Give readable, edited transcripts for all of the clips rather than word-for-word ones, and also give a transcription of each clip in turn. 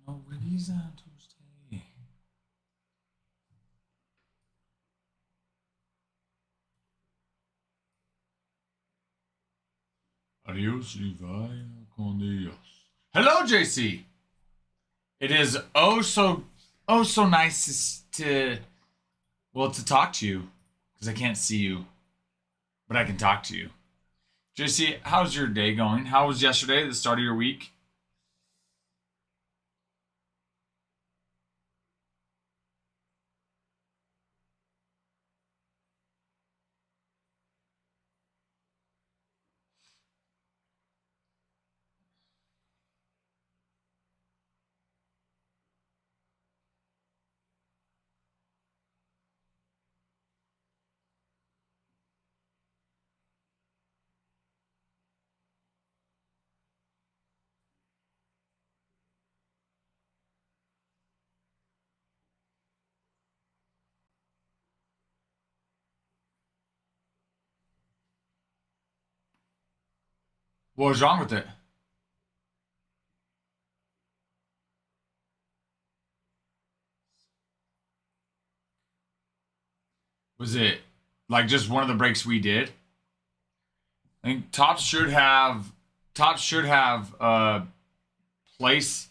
No release on Tuesday. Adios y vaya con Dios. Hello, JC. It is so nice to talk to you because I can't see you, but I can talk to you. JC, how's your day going? How was yesterday, the start of your week? What was wrong with it? Was it like just one of the breaks we did? I think Tops should have a place.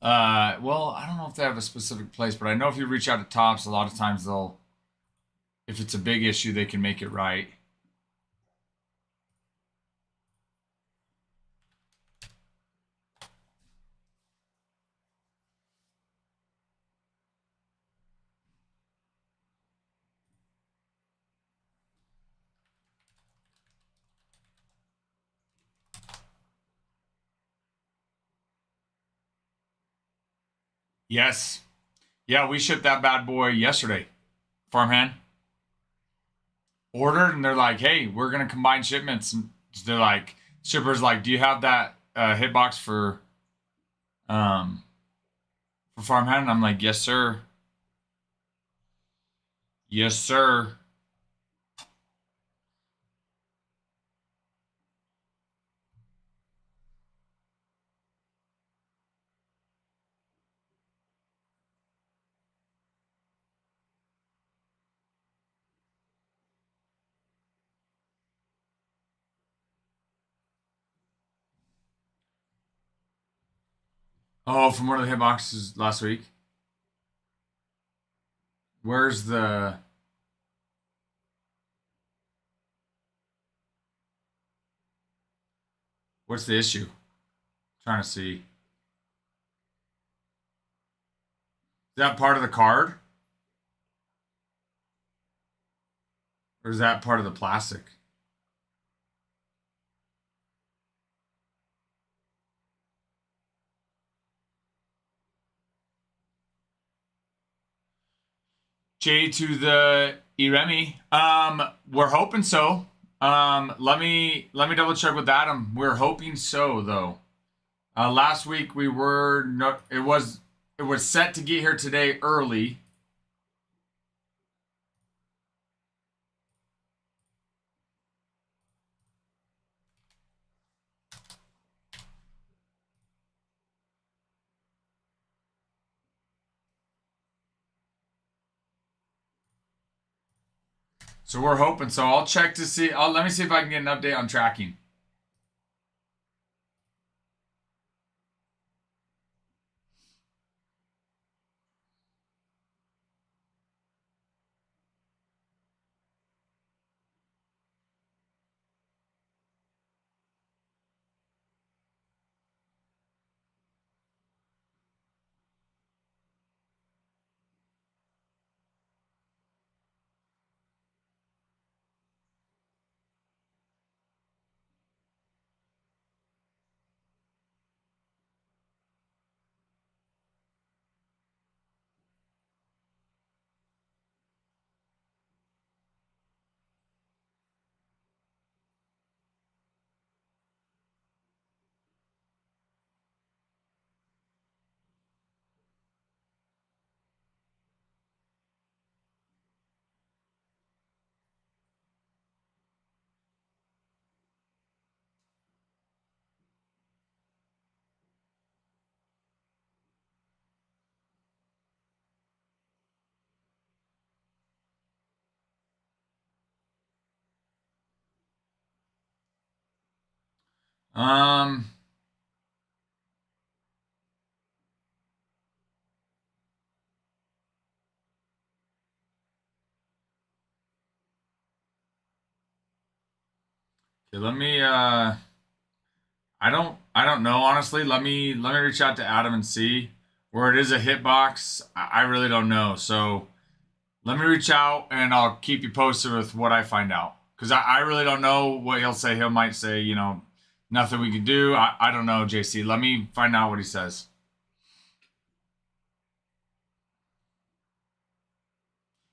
Well, I don't know if they have a specific place, but I know if you reach out to Tops, a lot of times they'll, if it's a big issue, they can make it right. Yes, yeah, we shipped that bad boy yesterday. Farmhand ordered, and they're like, "Hey, we're gonna combine shipments." And they're like, shippers like, "Do you have that hitbox um for Farmhand?" And I'm like, "Yes, sir. Yes, sir." Oh, from one of the hitboxes last week. Where's the what's the issue? Trying to see. Is that part of the card, or is that part of the plastic? J to the Iremi. We're hoping so. Let me double check with Adam. We're hoping so though. Last week we were no, it was set to get here today early. So we're hoping so. I'll check to see. Let me see if I can get an update on tracking. Um. Okay, let me. I don't know honestly. Let me reach out to Adam and see where it is a hitbox. I really don't know. So let me reach out and I'll keep you posted with what I find out. Because I really don't know what he'll say. He might say, nothing we can do. I don't know, JC. Let me find out what he says.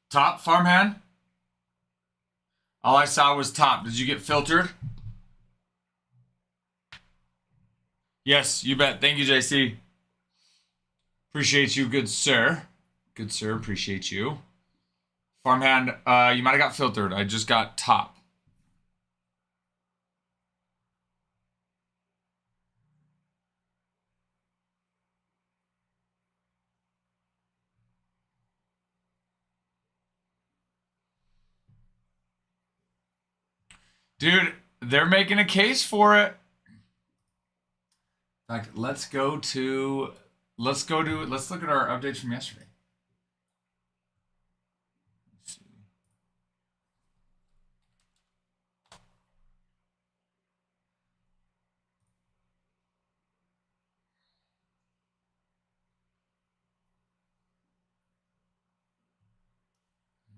Top farmhand? All I saw was top. Did you get filtered? Yes, you bet. Thank you, JC. Appreciate you, good sir. Good sir, appreciate you. Farmhand, you might have got filtered. I just got top. Dude, they're making a case for it. In fact, let's look at our updates from yesterday. Let's see.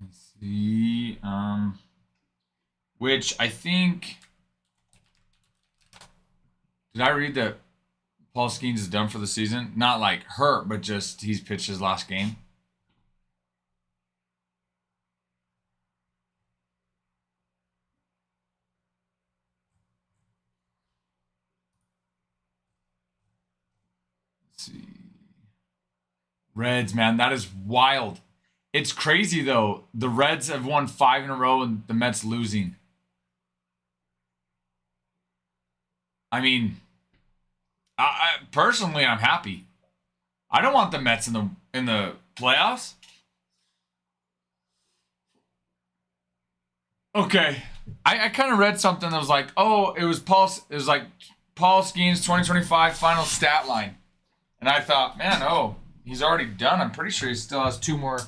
Let's see. Which I think. Did I read that Paul Skeens is done for the season? Not like hurt, but just he's pitched his last game. Let's see. Reds, man, that is wild. It's crazy though. The Reds have won 5 in a row and the Mets losing. I mean, personally, I'm happy. I don't want the Mets in the playoffs. Okay, I kind of read something that was like, oh, it was like Paul Skeens 2025 final stat line, and I thought, man, oh, he's already done. I'm pretty sure he still has 2 more.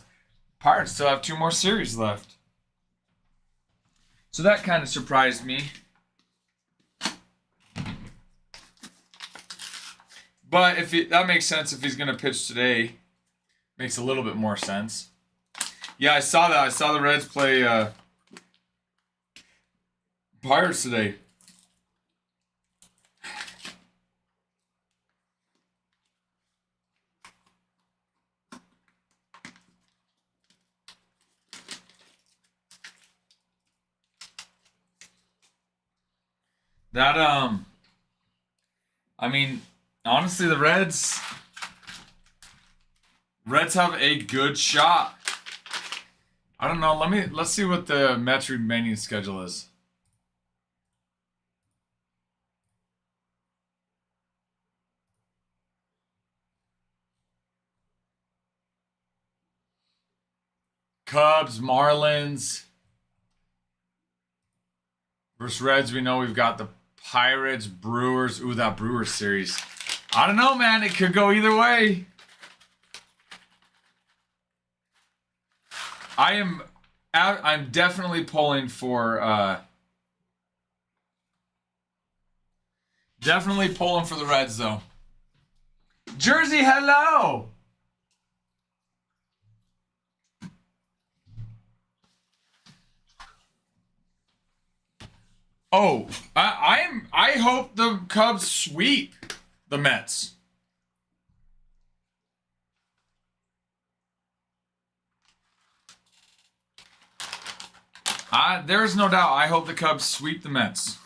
Pirates still have 2 more series left. So that kind of surprised me. But that makes sense if he's going to pitch today. Makes a little bit more sense. Yeah, I saw that. I saw the Reds play Pirates today. That I mean, honestly, the Reds have a good shot. I don't know. Let's see what the Mets remaining schedule is. Cubs, Marlins versus Reds. We know we've got the Pirates, Brewers. Ooh, that Brewers series. I don't know, man. It could go either way. I'm definitely pulling for the Reds though. Jersey, hello. Oh, I hope the Cubs sweep the Mets. There's no doubt. I hope the Cubs sweep the Mets.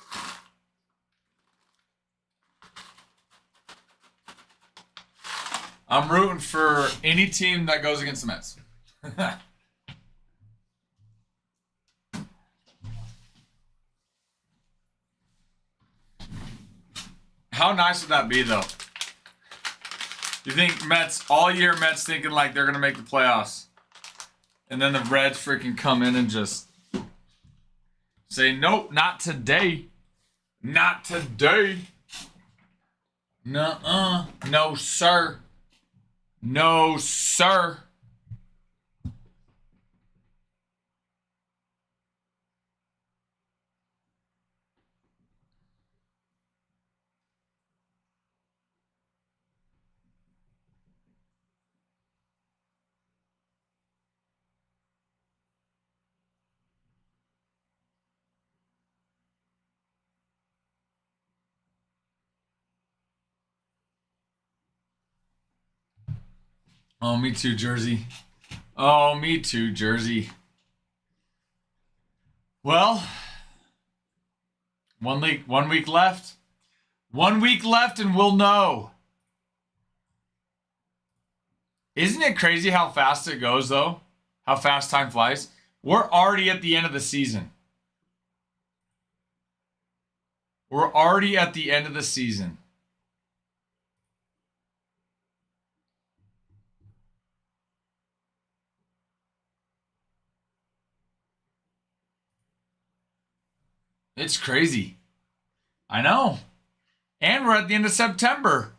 I'm rooting for any team that goes against the Mets. How nice would that be, though? You think Mets, all year Mets thinking like they're going to make the playoffs. And then the Reds freaking come in and just say, nope, not today. Not today. Nuh-uh. No, sir. No, sir. Oh, me too, Jersey. Oh, me too, Jersey. Well, 1 week left. 1 week left and we'll know. Isn't it crazy how fast it goes, though? How fast time flies? We're already at the end of the season. We're already at the end of the season. It's crazy. I know. And we're at the end of September.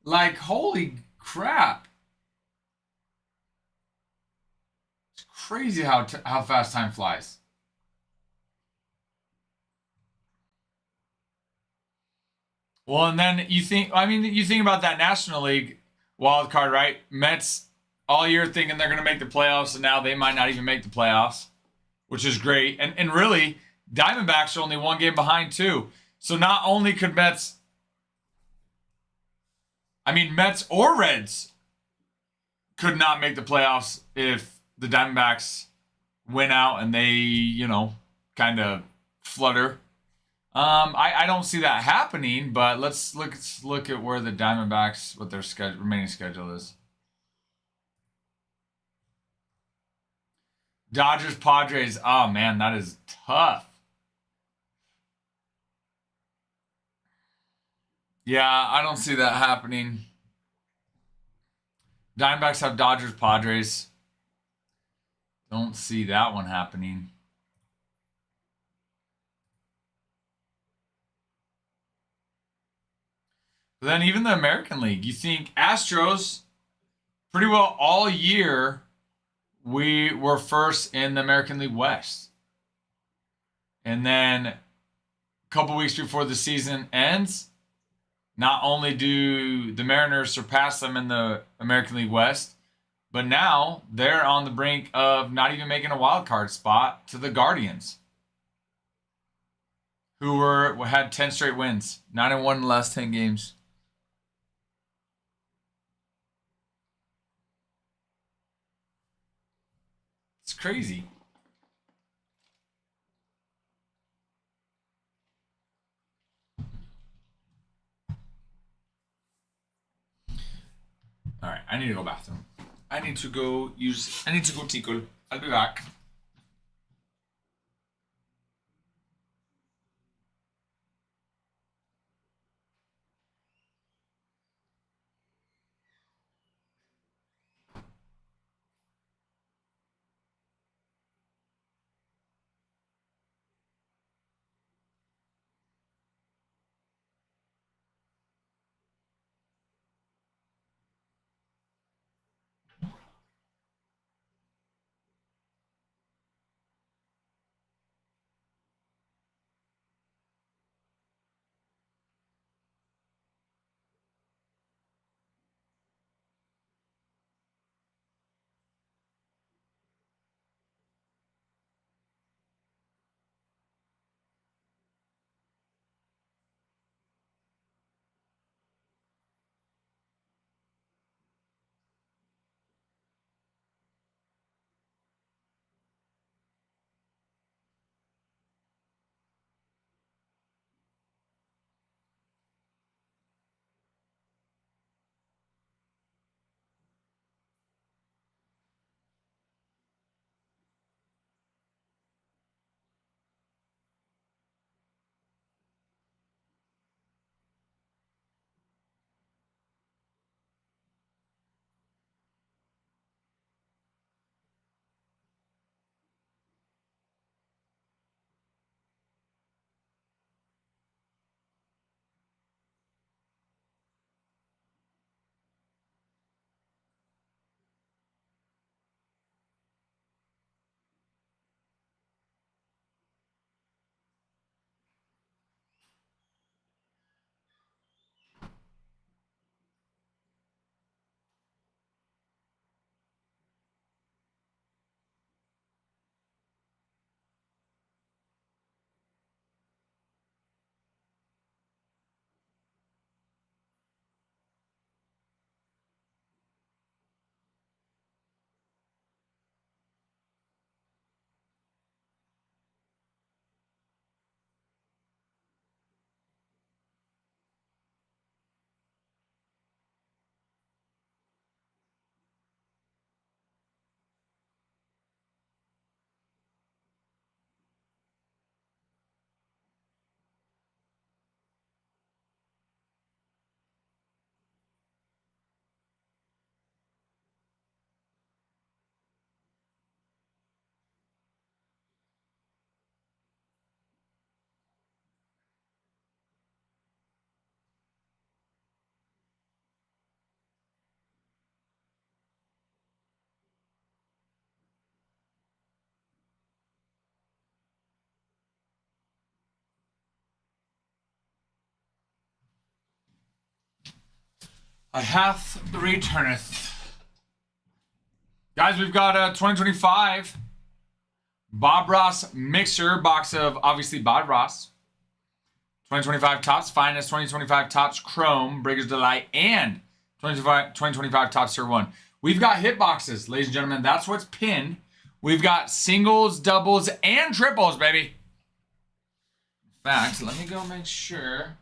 Like, holy crap. It's crazy how fast time flies. Well, and then you think about that National League wild card, right? Mets all year thinking they're going to make the playoffs, and now they might not even make the playoffs, which is great. And really, Diamondbacks are only 1 game behind too. So not only could Mets or Reds could not make the playoffs if the Diamondbacks win out and they, kind of flutter. I don't see that happening, but let's look at where the Diamondbacks, what their remaining schedule is. Dodgers, Padres. Oh man, that is tough. Yeah, I don't see that happening. Diamondbacks have Dodgers, Padres. Don't see that one happening. But then even the American League, you think Astros pretty well all year we were first in the American League West. And then a couple weeks before the season ends, not only do the Mariners surpass them in the American League West, but now they're on the brink of not even making a wild card spot to the Guardians, who had 10 straight wins, 9-1 in the last 10 games. It's crazy. All right, I need to go bathroom. I need to go tickle. I'll be back. I hath returneth. Guys, we've got a 2025 Bob Ross mixer box of obviously Bob Ross. 2025 Topps Finest, 2025 Topps Chrome, Breakers Delight, and 2025 Topps Tier 1. We've got hit boxes, ladies and gentlemen. That's what's pinned. We've got singles, doubles, and triples, baby. In fact, let me go make sure.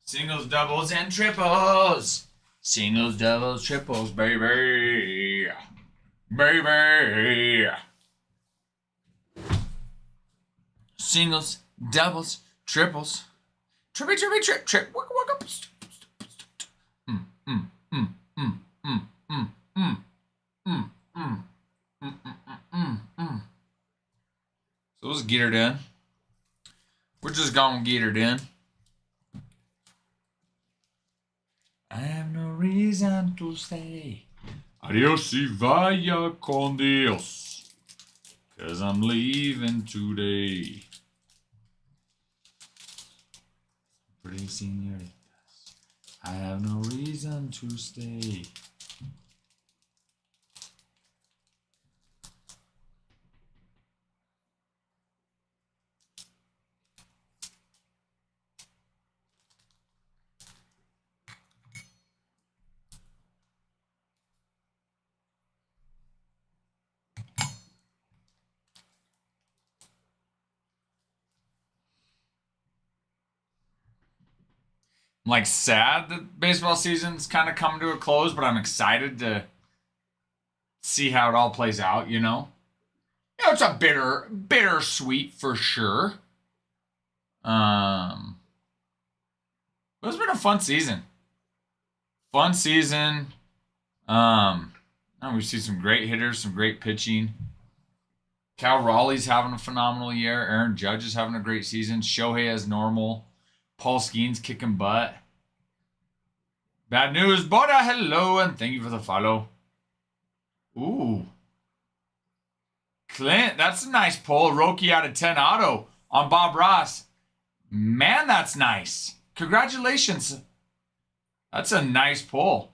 Singles, doubles, and triples. Singles, doubles, triples, baby. Baby. Singles, doubles, triples. Trippy, trippy, trip, trip. Work, work up. So let's get it in. We're just gonna get it in. I have no reason to stay. Adios y vaya con Dios. 'Cause I'm leaving today. Pretty senoritas. I have no reason to stay. I'm like sad that baseball season's kind of coming to a close, but I'm excited to see how it all plays out, you know? You know, it's a bittersweet for sure. But it's been a fun season. And we see some great hitters, some great pitching. Cal Raleigh's having a phenomenal year. Aaron Judge is having a great season. Shohei as normal. Paul Skeens kicking butt. Bad news, Boda, hello, and thank you for the follow. Ooh. Clint, that's a nice pull. Roki out of 10 auto on Bob Ross. Man, that's nice. Congratulations. That's a nice pull.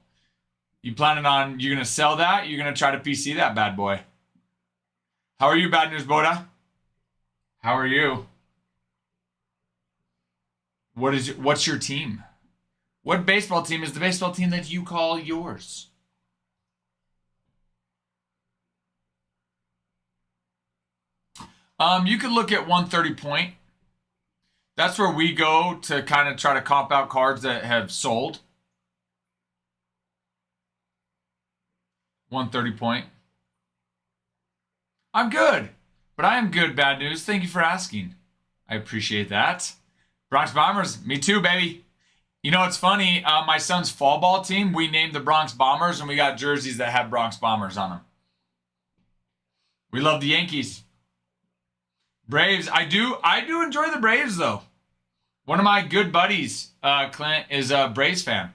You planning on, you're going to sell that? You're going to try to PC that bad boy? How are you, Bad News Boda? How are you? What's your team? What baseball team is the baseball team that you call yours? You could look at 130 point. That's where we go to kind of try to comp out cards that have sold. 130 point. I'm good, but I am good, Bad News. Thank you for asking. I appreciate that. Bronx Bombers, me too, baby. You know, it's funny. My son's fall ball team, we named the Bronx Bombers, and we got jerseys that have Bronx Bombers on them. We love the Yankees. Braves, I do enjoy the Braves, though. One of my good buddies, Clint, is a Braves fan.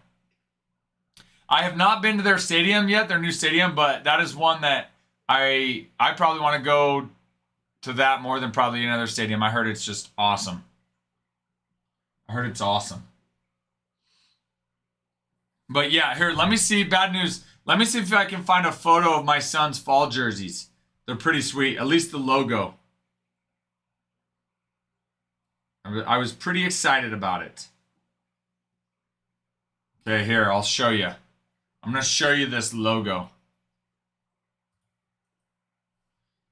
I have not been to their stadium yet, their new stadium, but that is one that I probably want to go to that more than probably another stadium. I heard it's just awesome. I heard it's awesome. But yeah, here, let me see. Bad News. Let me see if I can find a photo of my son's fall jerseys. They're pretty sweet. At least the logo. I was pretty excited about it. Okay, here, I'll show you. I'm going to show you this logo.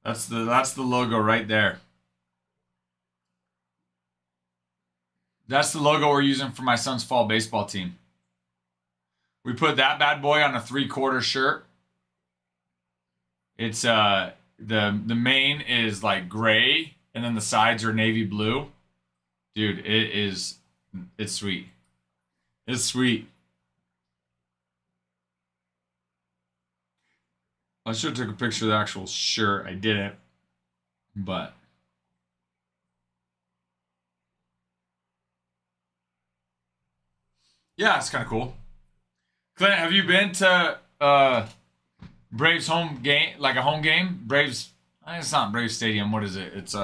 That's the logo right there. That's the logo we're using for my son's fall baseball team. We put that bad boy on a 3/4 shirt. It's the main is like gray and then the sides are navy blue. Dude, it's sweet. It's sweet. I should have took a picture of the actual shirt. I didn't. But Yeah, it's kind of cool. Clint, have you been to Braves home game, like a home game? Braves. It's not Braves Stadium. What is it? It's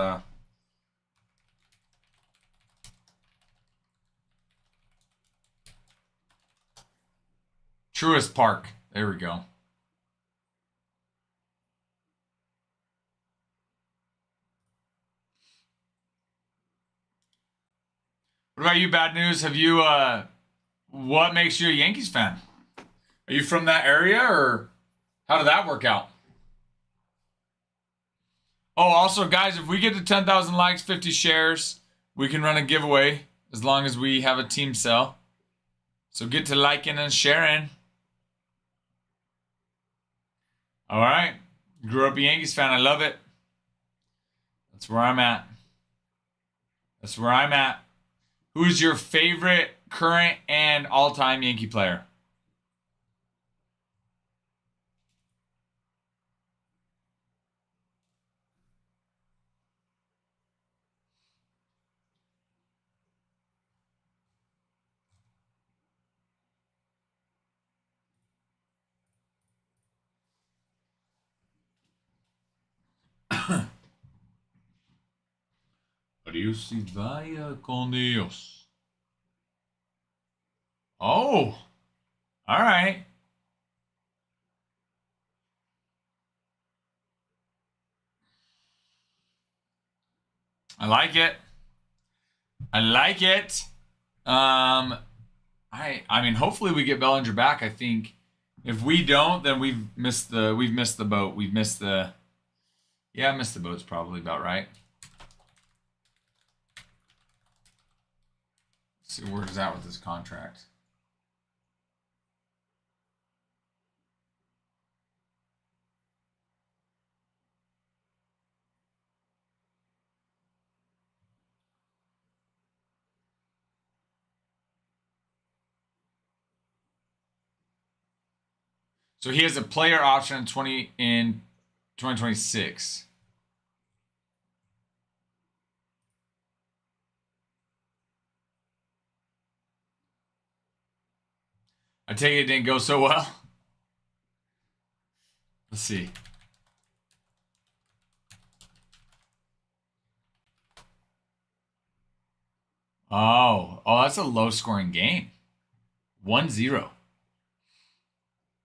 Truist Park. There we go. What about you, Bad News? Have you what makes you a Yankees fan? Are you from that area, or how did that work out? Oh, also, guys, if we get to 10,000 likes, 50 shares, we can run a giveaway as long as we have a team sell. So get to liking and sharing. All right. Grew up a Yankees fan. I love it. That's where I'm at. That's where I'm at. Who's your favorite current and all-time Yankee player? Adiós y vaya con Dios. Oh, all right. I like it. I like it. I mean, hopefully we get Bellinger back. I think if we don't, then we've missed the boat. We've missed the missed the boat's probably about right. Let's see where it's at with this contract. So he has a player option in 2026. I take it didn't go so well. Let's see. Oh, that's a low scoring game. 1-0.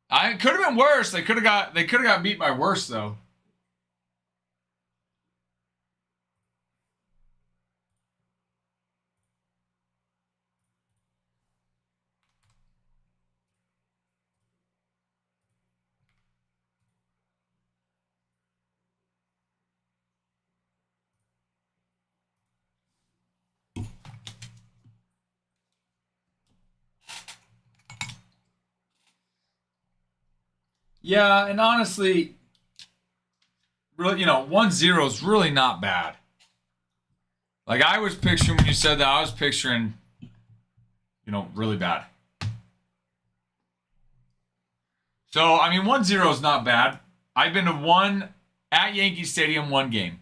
I could have been worse. They could have got beat by worse though. Yeah, and honestly, really, 1-0 is really not bad. Like I was picturing when you said that, I was picturing, really bad. So, I mean, 1-0 is not bad. I've been to one at Yankee Stadium, one game.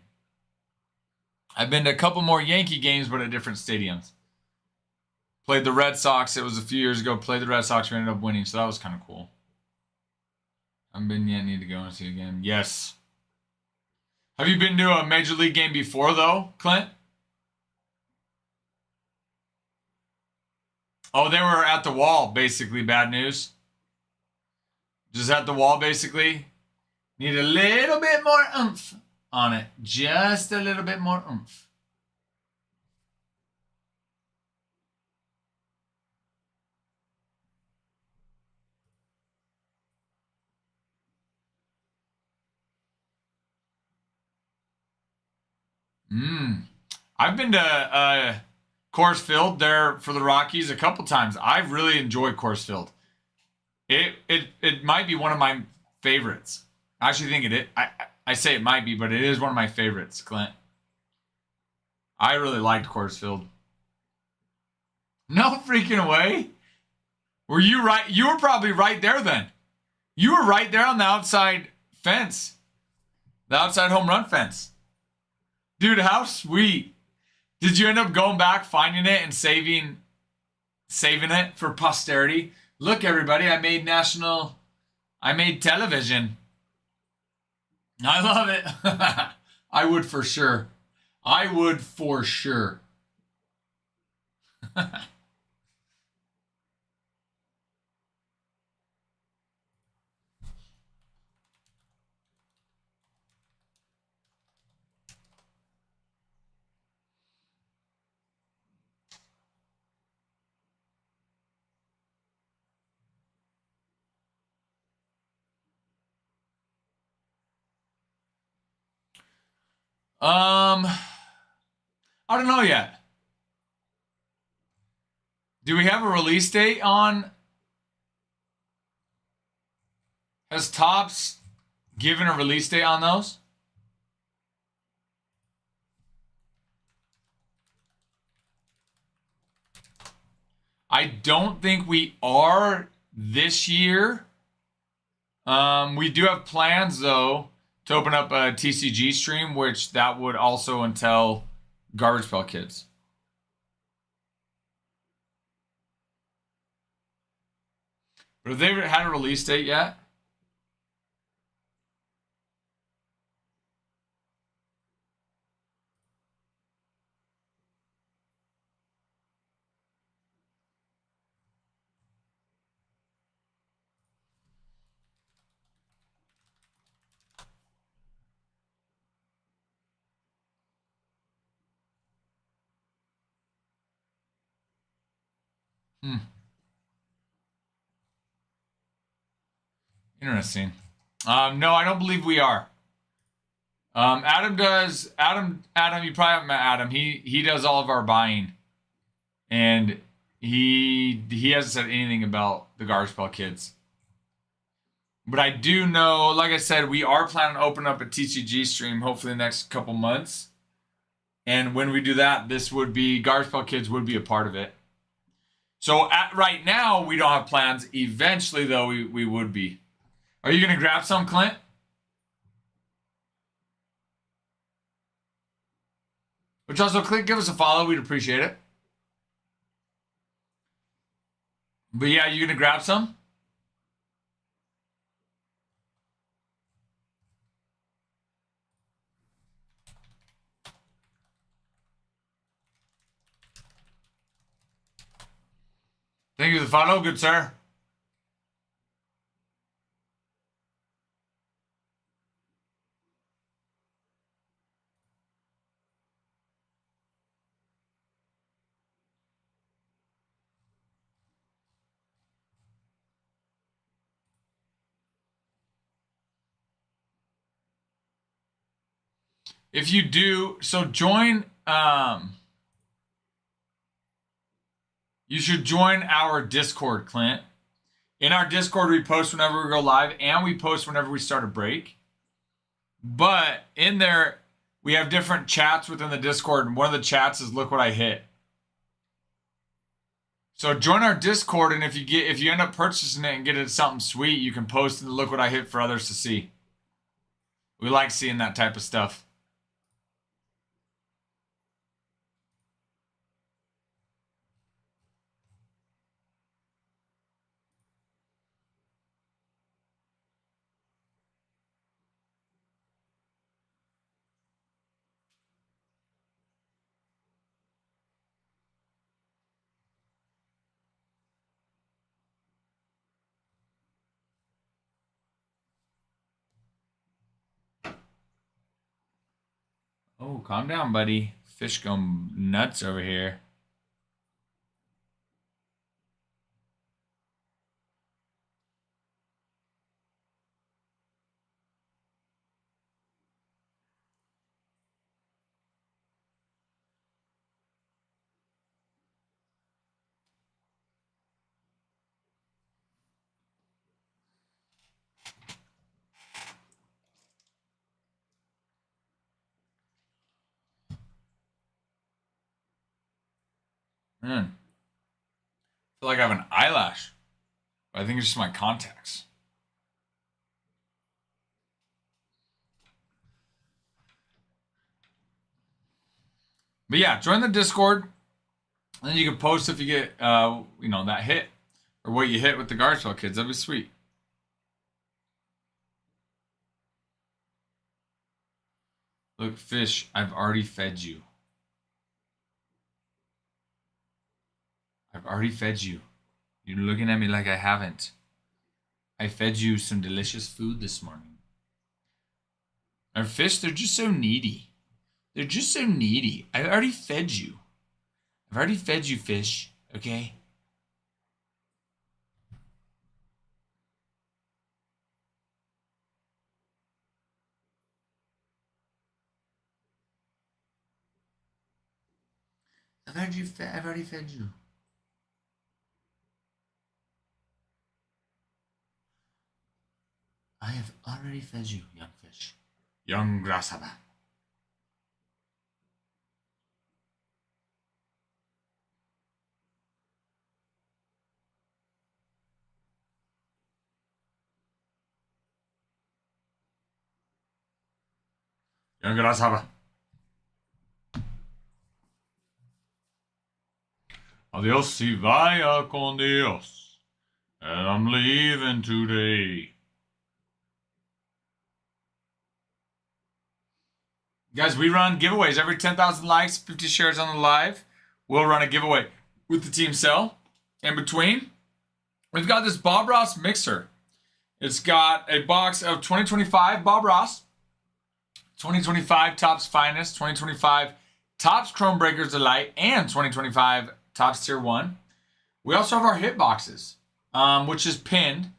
I've been to a couple more Yankee games, but at different stadiums. Played the Red Sox. It was a few years ago. Played the Red Sox. We ended up winning, so that was kind of cool. I've been yet. Need to go and see again. Yes. Have you been to a major league game before, though, Clint? Oh, they were at the wall, basically. Bad news. Just at the wall, basically. Need a little bit more oomph on it. Just a little bit more oomph. I've been to Coors Field there for the Rockies a couple times. I really enjoyed Coors Field. It might be one of my favorites. I actually think it is. I say it might be, but it is one of my favorites, Clint. I really liked Coors Field. No freaking way. Were you right? You were probably right there then. You were right there on the outside fence. The outside home run fence. Dude, how sweet. Did you end up going back, finding it, and saving saving it for posterity. Look, everybody, I made television. I love it. I would for sure. I would for sure. I don't know yet. Do we have a release date on? Has Topps given a release date on those? I don't think we are this year. We do have plans though to open up a TCG stream, which that would also entail Garbage Pail Kids. But have they had a release date yet? Interesting. No, I don't believe we are. Adam does. Adam, you probably haven't met Adam. He does all of our buying, and he hasn't said anything about the Garbage Pail Kids. But I do know, like I said, we are planning to open up a TCG stream hopefully the next couple months. And when we do that, this would be Garbage Pail Kids would be a part of it. So right now we don't have plans. Eventually, though, we would be. Are you gonna grab some, Clint? Which also, Clint, give us a follow. We'd appreciate it. But yeah, you gonna grab some? Thank you for the follow, good sir. If you do, so join. You should join our Discord, Clint. In our Discord, we post whenever we go live, and we post whenever we start a break. But in there, we have different chats within the Discord, and one of the chats is "Look what I hit." So join our Discord, and if you end up purchasing it and get it something sweet, you can post and "Look what I hit" for others to see. We like seeing that type of stuff. Oh, calm down, buddy. Fish go nuts over here. Man, I feel like I have an eyelash. But I think it's just my contacts. But yeah, join the Discord. And then you can post if you get, that hit or what you hit with the Garcelle kids. That'd be sweet. Look, fish, I've already fed you. I've already fed you. You're looking at me like I haven't. I fed you some delicious food this morning. Our fish, they're just so needy. They're just so needy. I already fed you. I've already fed you, fish. Okay? I've already fed you. I have already fed you, young fish. Young grasshopper. Young grasshopper. Adios y vaya con Dios. And I'm leaving today. Guys, we run giveaways every 10,000 likes, 50 shares on the live. We'll run a giveaway with the team cell. In between, we've got this Bob Ross mixer. It's got a box of 2025 Bob Ross, 2025 Topps Finest, 2025 Topps Chrome Breakers Delight, and 2025 Topps Tier 1. We also have our hit boxes, which is pinned.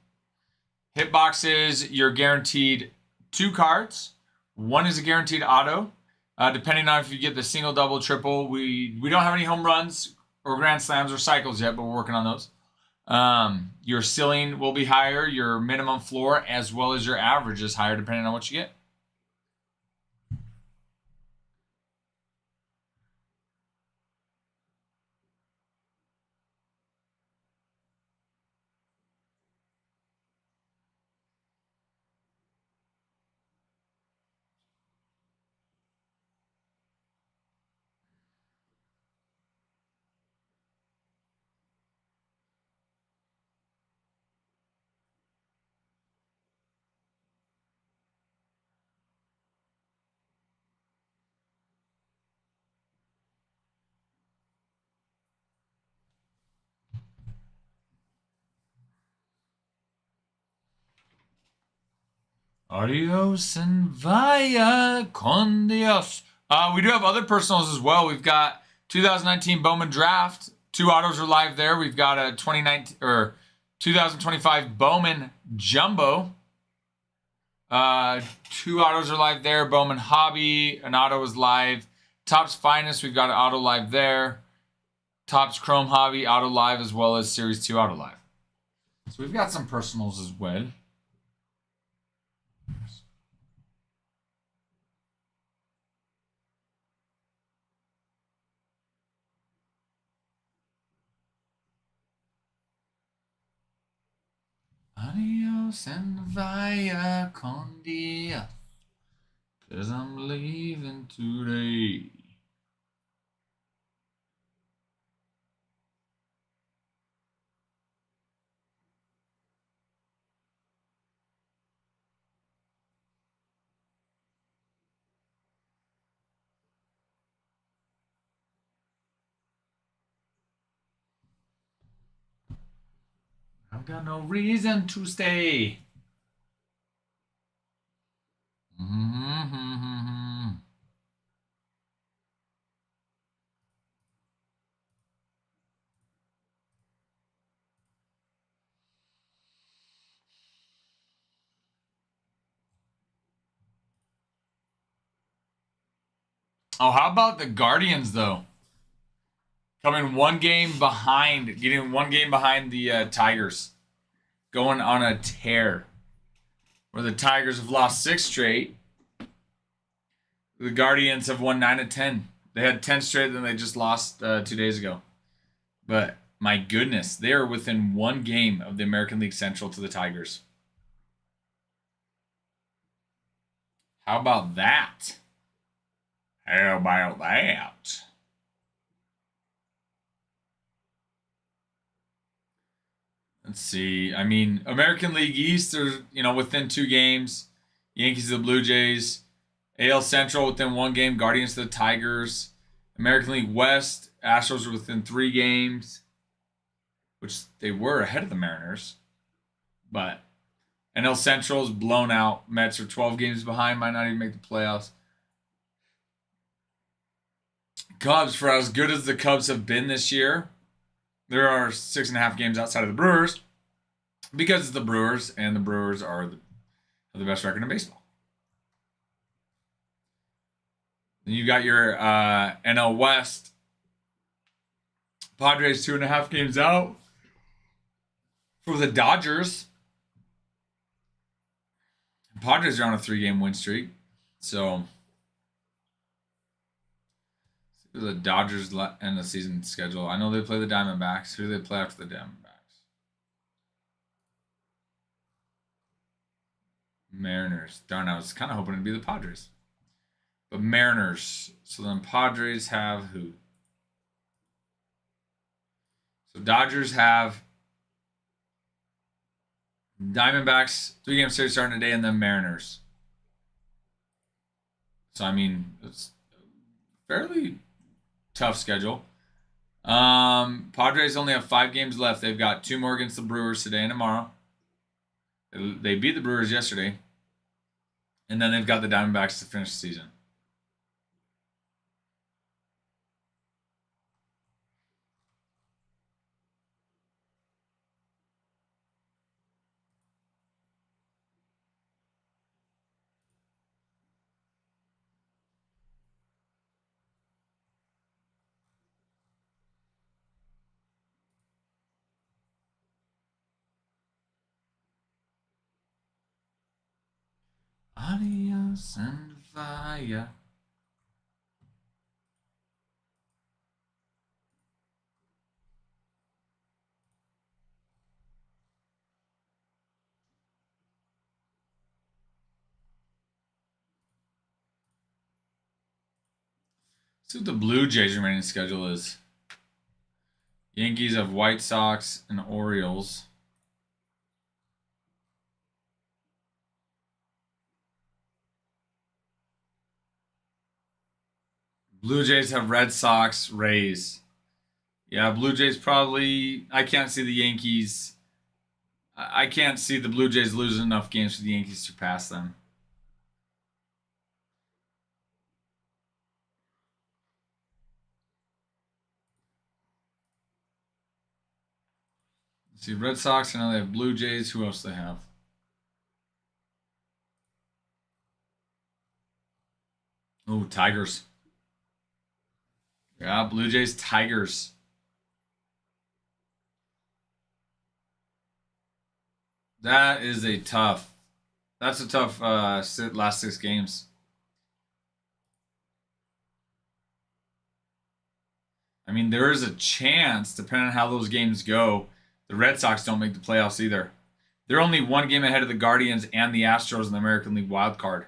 Hit boxes, you're guaranteed 2 cards. One is a guaranteed auto. Depending on if you get the single, double, triple. We don't have any home runs or grand slams or cycles yet, but we're working on those. Your ceiling will be higher, your minimum floor, as well as your average is higher depending on what you get. Adios and vaya con Dios. We do have other personals as well. We've got 2019 Bowman Draft. 2 autos are live there. We've got a 2025 Bowman Jumbo. 2 autos are live there. Bowman Hobby, an auto is live. Topps Finest, we've got an auto live there. Topps Chrome Hobby, auto live, as well as Series 2 auto live. So we've got some personals as well. Adios and vaya con Dios, 'cause I'm leaving today. I've got no reason to stay. Oh, how about the Guardians, though? Coming 1 game behind, getting 1 game behind the Tigers. Going on a tear. Where the Tigers have lost 6 straight. The Guardians have won 9 of 10. They had 10 straight, then they just lost 2 days ago. But my goodness, they are within 1 game of the American League Central to the Tigers. How about that? How about that? Let's see. I mean, American League East, they're, within 2 games. Yankees of the Blue Jays. AL Central within 1 game. Guardians of the Tigers. American League West, Astros are within 3 games, which they were ahead of the Mariners. But NL Central is blown out. Mets are 12 games behind, might not even make the playoffs. Cubs, for as good as the Cubs have been this year, there are 6.5 games outside of the Brewers because it's the Brewers, and the Brewers are the best record in baseball. Then you got your NL West. Padres 2.5 games out for the Dodgers. Padres are on a 3-game win streak. So the Dodgers end the season schedule. I know they play the Diamondbacks. Who do they play after the Diamondbacks? Mariners. Darn, I was kind of hoping it'd be the Padres. But Mariners. So then Padres have who? So Dodgers have Diamondbacks, 3-game series starting today, and then Mariners. So, I mean, it's a fairly tough schedule. Padres only have 5 games left. They've got 2 more against the Brewers today and tomorrow. They beat the Brewers yesterday. And then they've got the Diamondbacks to finish the season. Adios and fire. See what the Blue Jays' remaining schedule is. Yankees have White Sox and Orioles. Blue Jays have Red Sox, Rays. Yeah, Blue Jays probably. I can't see the Yankees. I can't see the Blue Jays losing enough games for the Yankees to pass them. Let's see, Red Sox. I know they have Blue Jays. Who else do they have? Oh, Tigers. Yeah, Blue Jays, Tigers. That is a tough. That's a tough last 6 games. I mean, there is a chance, depending on how those games go, the Red Sox don't make the playoffs either. They're only 1 game ahead of the Guardians and the Astros in the American League wild card.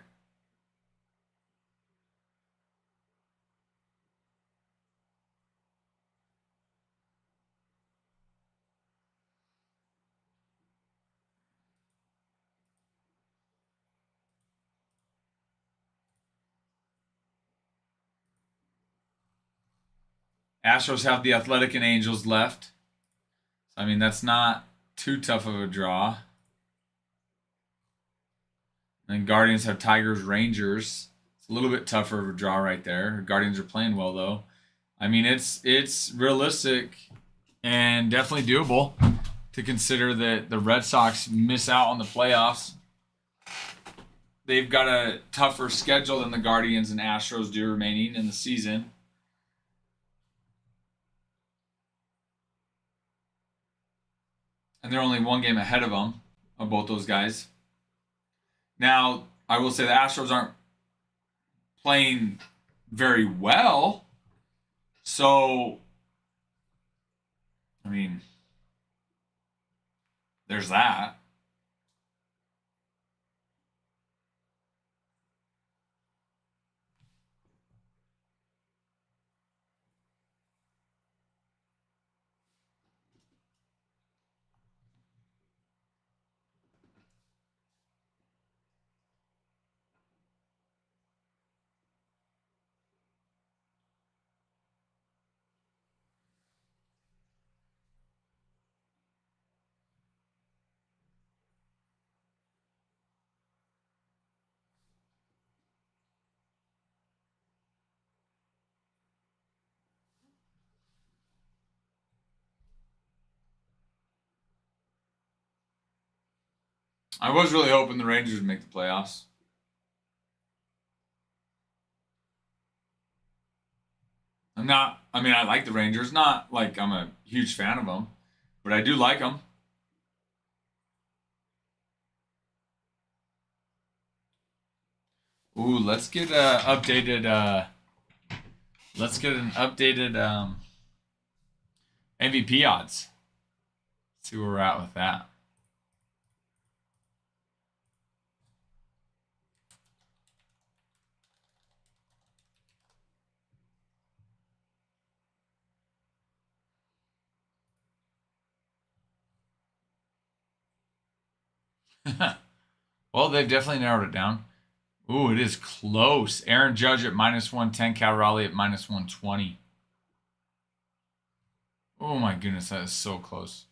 Astros have the Athletic and Angels left. I mean, that's not too tough of a draw. And Guardians have Tigers, Rangers. It's a little bit tougher of a draw right there. Guardians are playing well though. I mean, it's realistic and definitely doable to consider that the Red Sox miss out on the playoffs. They've got a tougher schedule than the Guardians and Astros do remaining in the season. And they're only 1 game ahead of them, of both those guys. Now, I will say the Astros aren't playing very well. So, I mean, there's that. I was really hoping the Rangers would make the playoffs. I like the Rangers. Not like I'm a huge fan of them, but I do like them. Ooh, let's get an updated MVP odds. See where we're at with that. Well, they've definitely narrowed it down. Ooh, it is close. Aaron Judge at -110, Cal Raleigh at -120. Oh my goodness, that is so close.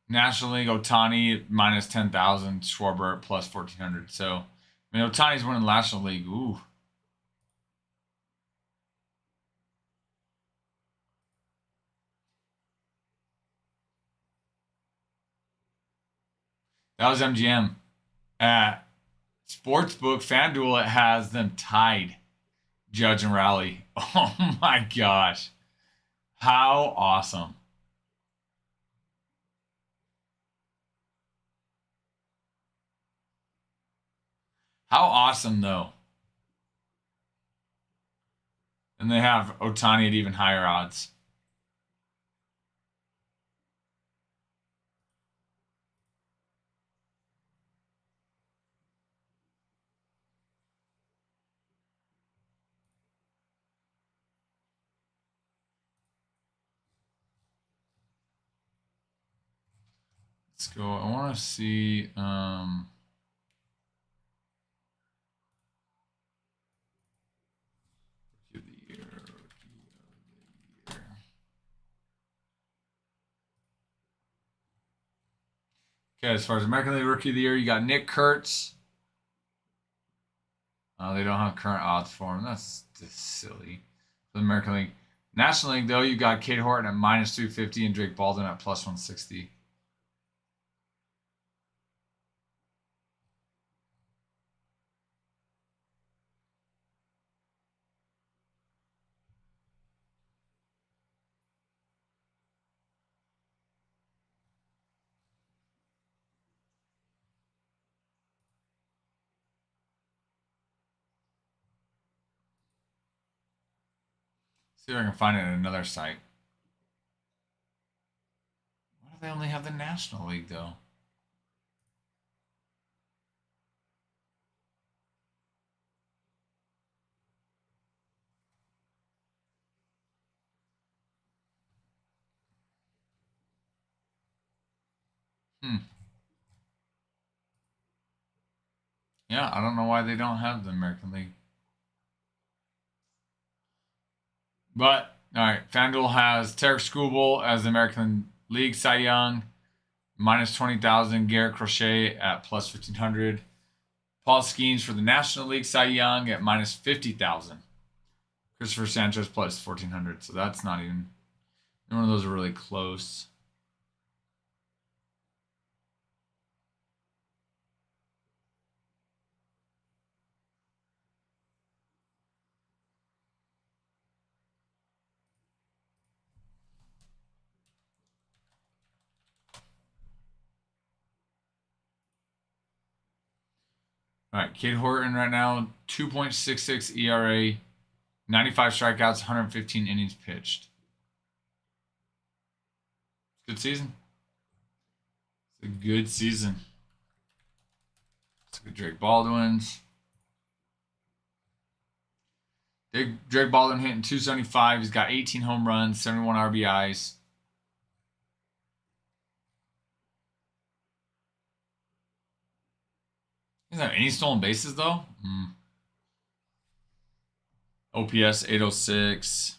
National League, Ohtani at -10,000, Schwarber at +1,400. So, I mean, Ohtani's winning the National League. Ooh. That was MGM. At Sportsbook, FanDuel, it has them tied, Judge and Raleigh. Oh my gosh. How awesome. How awesome, though. And they have Ohtani at even higher odds. Let's go. I want to see. Rookie of the year. Okay, as far as American League Rookie of the Year, you got Nick Kurtz. They don't have current odds for him. That's just silly. For the American League. National League, though, you got Cade Horton at -350 and Drake Baldwin at +160. See if I can find it in another site. Why do they only have the National League, though? Hmm. Yeah, I don't know why they don't have the American League. But, all right, FanDuel has Tarek Skubal as the American League Cy Young, -20,000. Garrett Crochet at +1,500. Paul Skeens for the National League Cy Young at -50,000. Christopher Sanchez +1,400. So that's not even. None of those are really close. All right, Cade Horton right now, 2.66 ERA, 95 strikeouts, 115 innings pitched. Good season. It's a good season. Let's look at Drake Baldwin's. Drake Baldwin hitting 275. He's got 18 home runs, 71 RBIs. He doesn't have any stolen bases, though. OPS 806.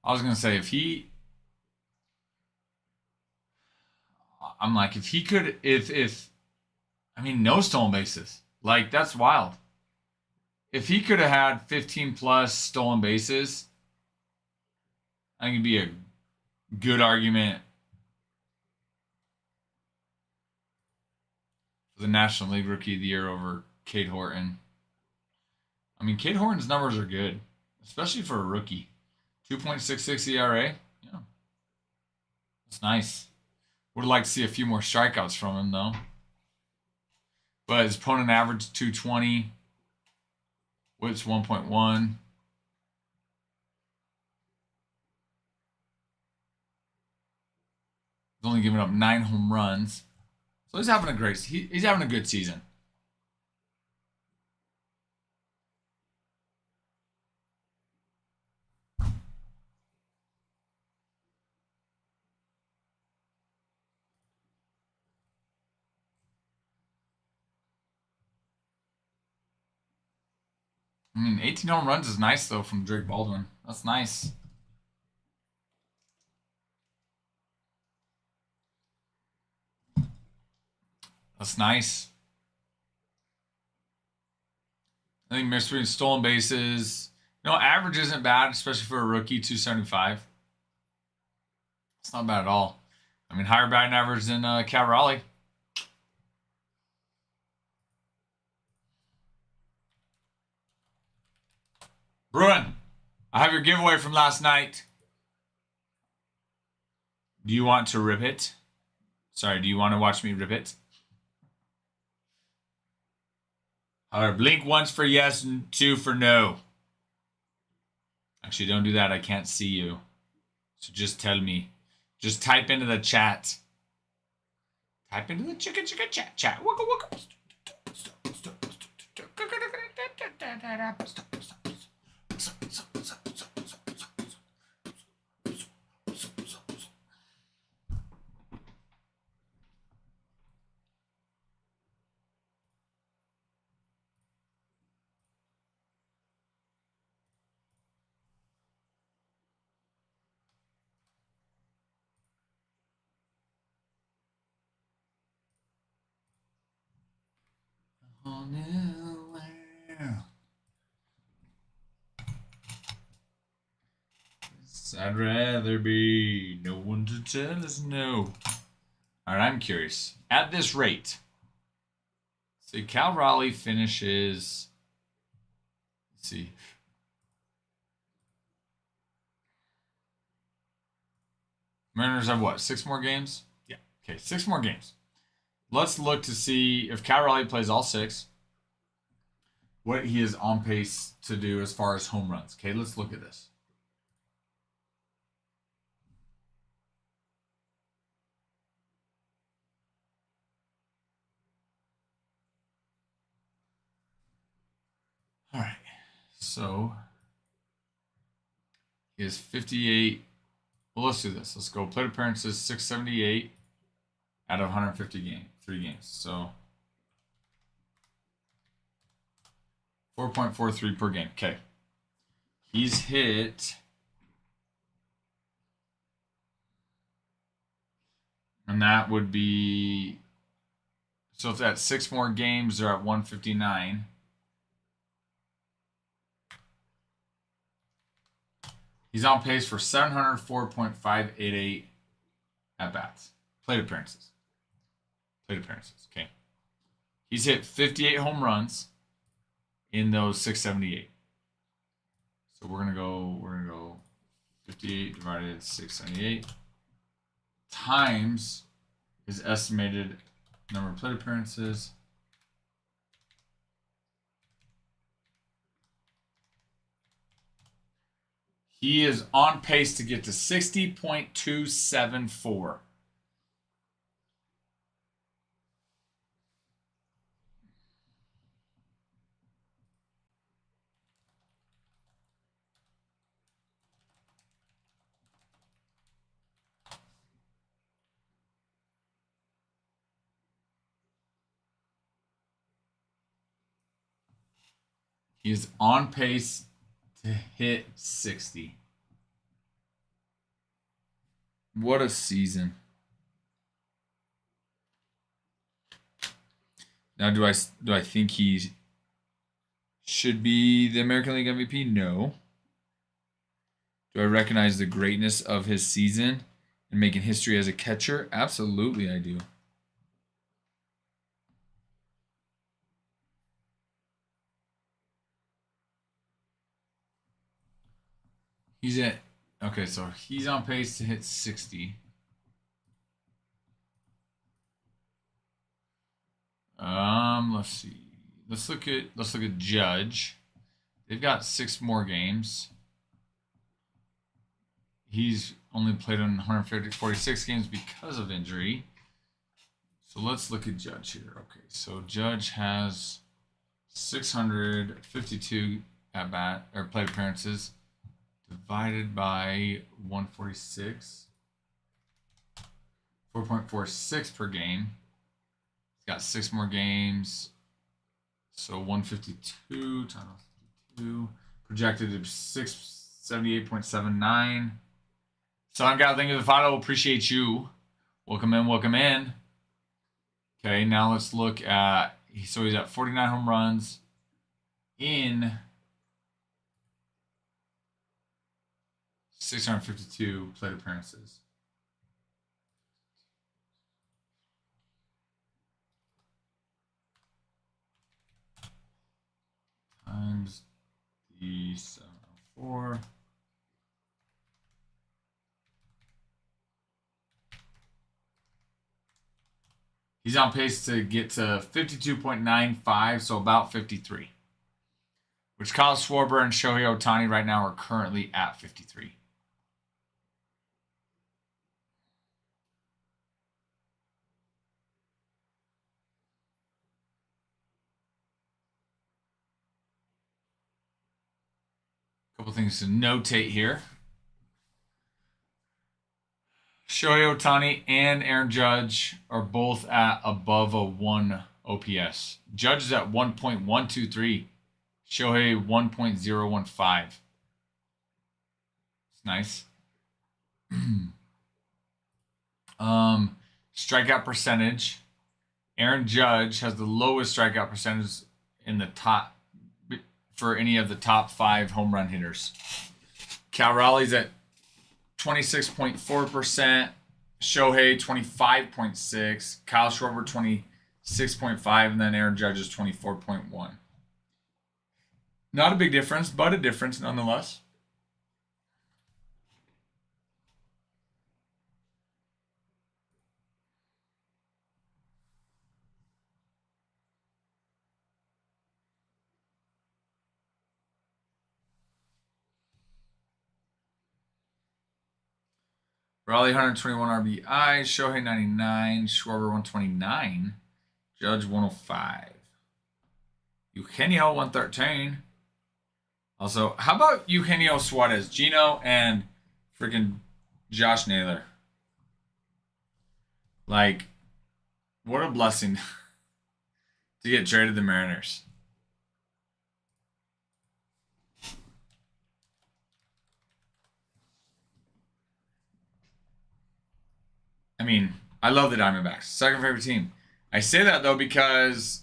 I was going to say, I'm like, if he could, if I mean, no stolen bases. Like, that's wild. If he could have had 15 plus stolen bases, I think it'd be a good argument for the National League Rookie of the Year over Cade Horton. I mean, Cade Horton's numbers are good, especially for a rookie. 2.66 ERA. Yeah. That's nice. Would like to see a few more strikeouts from him, though. But his opponent average 220. Whip's 1.1. He's only given up 9 home runs. So he's having he's having a good season. I mean, 18 home runs is nice, though, from Drake Baldwin. That's nice. That's nice. I think mixed between stolen bases. Average isn't bad, especially for a rookie, 275. It's not bad at all. I mean, higher batting average than Cal Raleigh. Bruin, I have your giveaway from last night. Do you want to rip it? Sorry, do you want to watch me rip it? All right, blink once for yes and 2 for no. Actually, don't do that. I can't see you. So just tell me. Just type into the chat. Type into the chicka chat. Waka waka. Oh, no. I'd rather be no one to tell us no. All right, I'm curious. At this rate, say Cal Raleigh finishes. Let's see. Mariners have what? 6 more games? Yeah. Okay, 6 more games. Let's look to see if Cal Raleigh plays all 6. What he is on pace to do as far as home runs. Okay, let's look at this. All right. So he has 58. Well, let's do this. Let's go plate appearances 678 out of 150 3 games. So 4.43 per game. Okay. He's hit. And that would be. So if that's 6 more games, they're at 159. He's on pace for 704.588 at bats. Plate appearances. Okay. He's hit 58 home runs in those 678. So we're gonna go 58 divided 678 times his estimated number of plate appearances. He is on pace to get to 60.274. He is on pace to hit 60. What a season. Now, do I think he should be the American League MVP? No. Do I recognize the greatness of his season and making history as a catcher? Absolutely, I do. He's at okay, so he's on pace to hit 60. Let's see. Let's look at Judge. They've got 6 more games. He's only played in 146 games because of injury. So let's look at Judge here. Okay, so Judge has 652 at bat or plate appearances divided by 146. 4.46 per game. He's got 6 more games. So 152 times 52. Projected to 678.79. Son got thank you for the follow. Appreciate you. Welcome in, welcome in. Okay, now let's look at so he's at 49 home runs in 652 plate appearances. Times the 704. He's on pace to get to 52.95, so about 53. Which Kyle Schwarber and Shohei Ohtani right now are currently at 53. Couple things to notate here. Shohei Ohtani and Aaron Judge are both at above a 1 OPS. Judge is at 1.123. Shohei 1.015. It's nice. Strikeout percentage. Aaron Judge has the lowest strikeout percentage in the top for any of the top 5 home run hitters. Cal Raleigh's at 26.4%, Shohei 25.6%, Kyle Schwarber 26.5%, and then Aaron Judge is 24.1%. Not a big difference, but a difference nonetheless. Raleigh 121 RBI, Shohei 99, Schwarber 129, Judge 105. Eugenio 113. Also, how about Eugenio Suarez, Gino, and freaking Josh Naylor? Like, what a blessing to get traded to the Mariners. I mean, I love the Diamondbacks. Second favorite team. I say that, though, because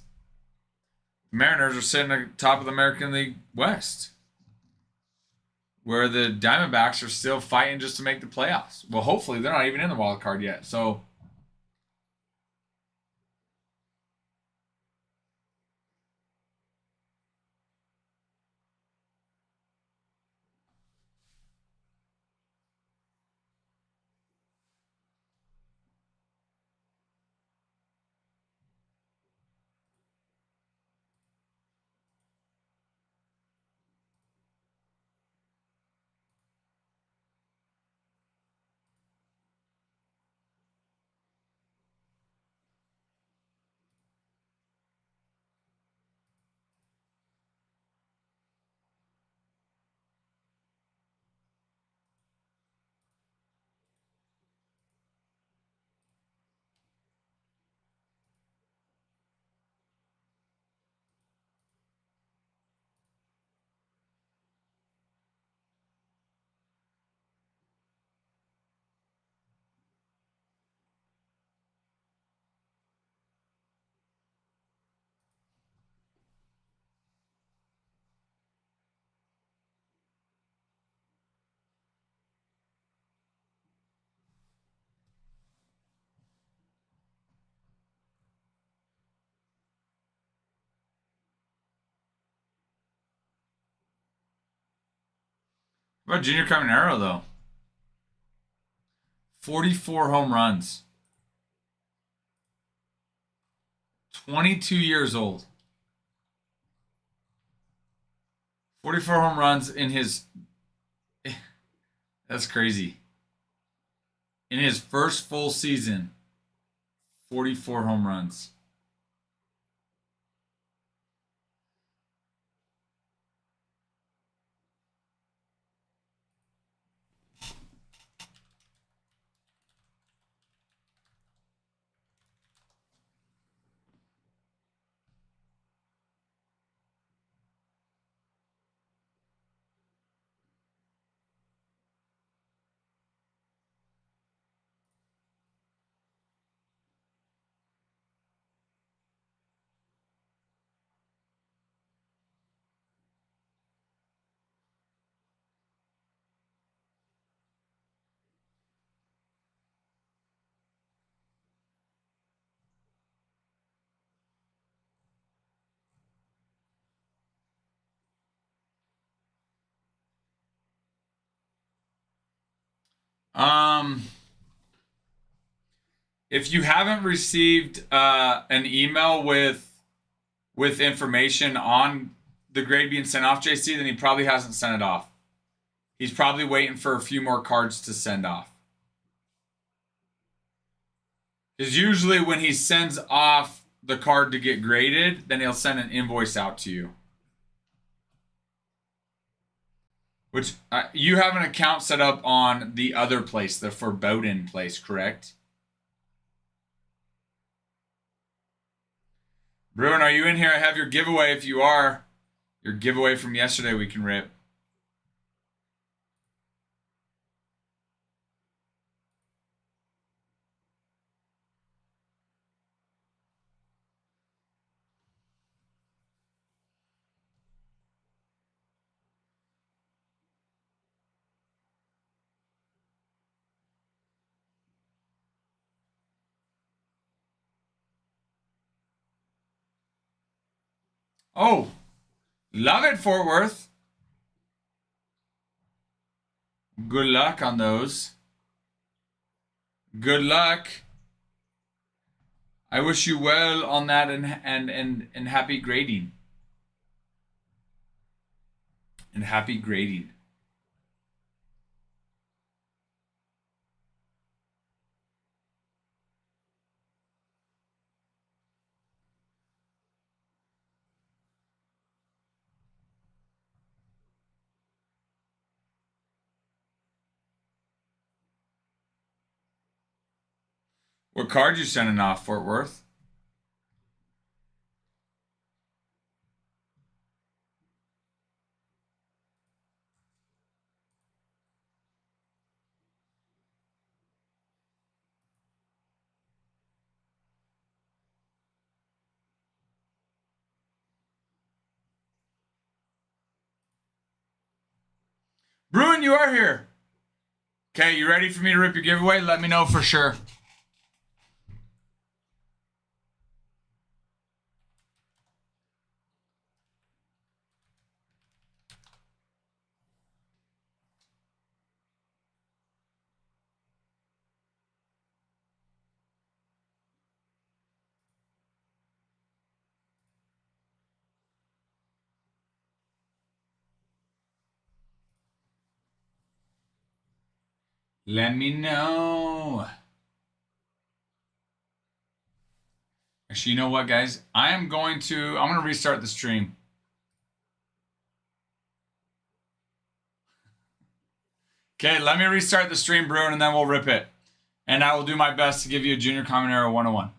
the Mariners are sitting at the top of the American League West, where the Diamondbacks are still fighting just to make the playoffs. Well, hopefully, they're not even in the wild card yet. So, Bro, Junior Caminero, though. 44 home runs. 22 years old. 44 home runs in his... That's crazy. In his first full season, 44 home runs. Um, if you haven't received an email with information on the grade being sent off, JC, then he probably hasn't sent it off. He's probably waiting for a few more cards to send off. Because usually when he sends off the card to get graded, then he'll send an invoice out to you. Which you have an account set up on the other place, the Forbodden place, correct? Bruin, are you in here? I have your giveaway. If you are, your giveaway from yesterday we can rip. Oh, love it, Fort Worth. Good luck on those. Good luck. I wish you well on that and happy grading. And happy grading. What card you sending off, Fort Worth? Bruin, you are here. Okay, you ready for me to rip your giveaway? Let me know for sure. Let me know. Actually, you know what, guys? I'm going to restart the stream. Okay, let me restart the stream, Bruin, and then we'll rip it. And I will do my best to give you a Junior Common Era 101.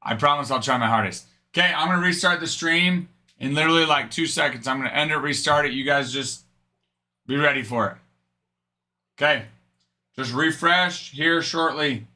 I promise I'll try my hardest. Okay, I'm going to restart the stream in literally like 2 seconds. I'm going to end it, restart it. You guys just be ready for it. Okay, just refresh here shortly.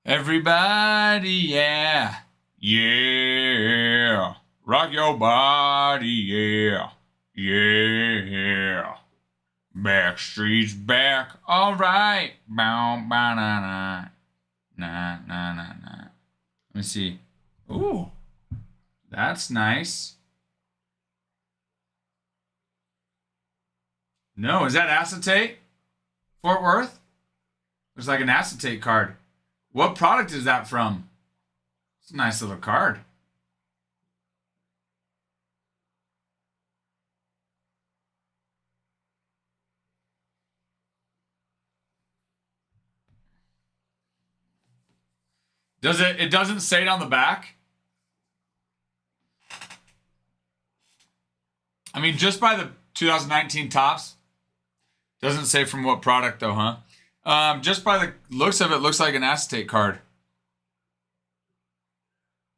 Everybody, yeah. Yeah. Rock your body, yeah. Yeah. Backstreet's back. All right. Bow, ba, na, na. Na, na, na, na. Let me see. Ooh. That's nice. No, is that acetate? Fort Worth? There's like an acetate card. What product is that from? It's a nice little card. Does it? It doesn't say it on the back? I mean, just by the 2019 tops. Doesn't say from what product though, huh? Just by the looks of it, looks like an acetate card.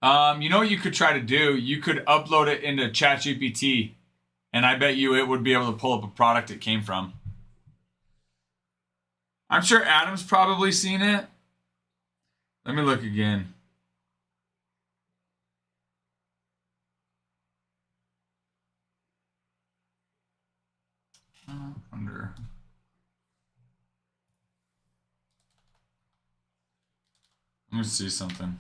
You know what you could try to do? You could upload it into ChatGPT, and I bet you it would be able to pull up a product it came from. I'm sure Adam's probably seen it. Let me look again. Under. Let me see something.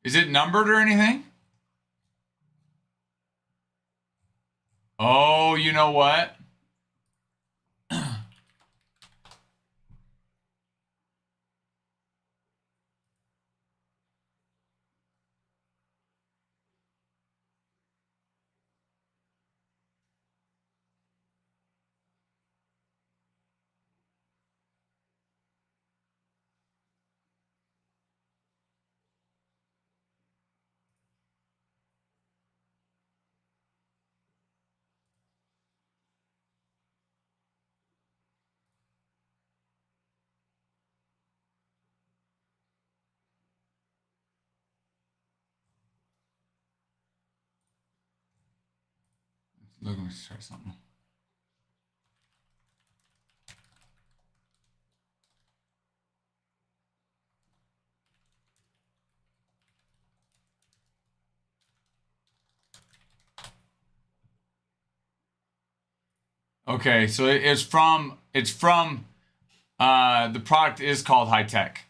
Is it numbered or anything? Oh, you know what? Look, let me try something. Okay, so it's from the product is called High Tech.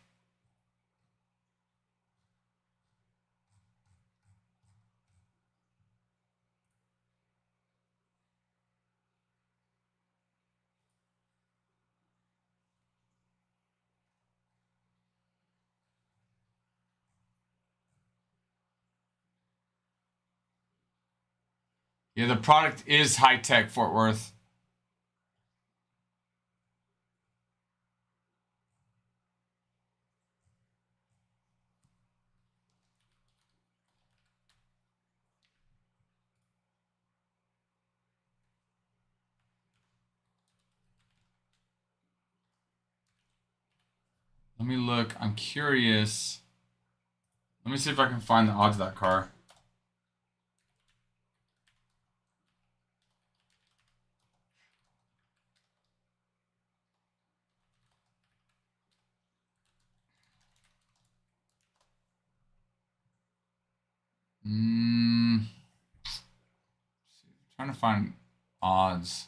Yeah, the product is High Tech Fort Worth. Let me look. I'm curious. Let me see if I can find the odds of that car. Trying to find odds.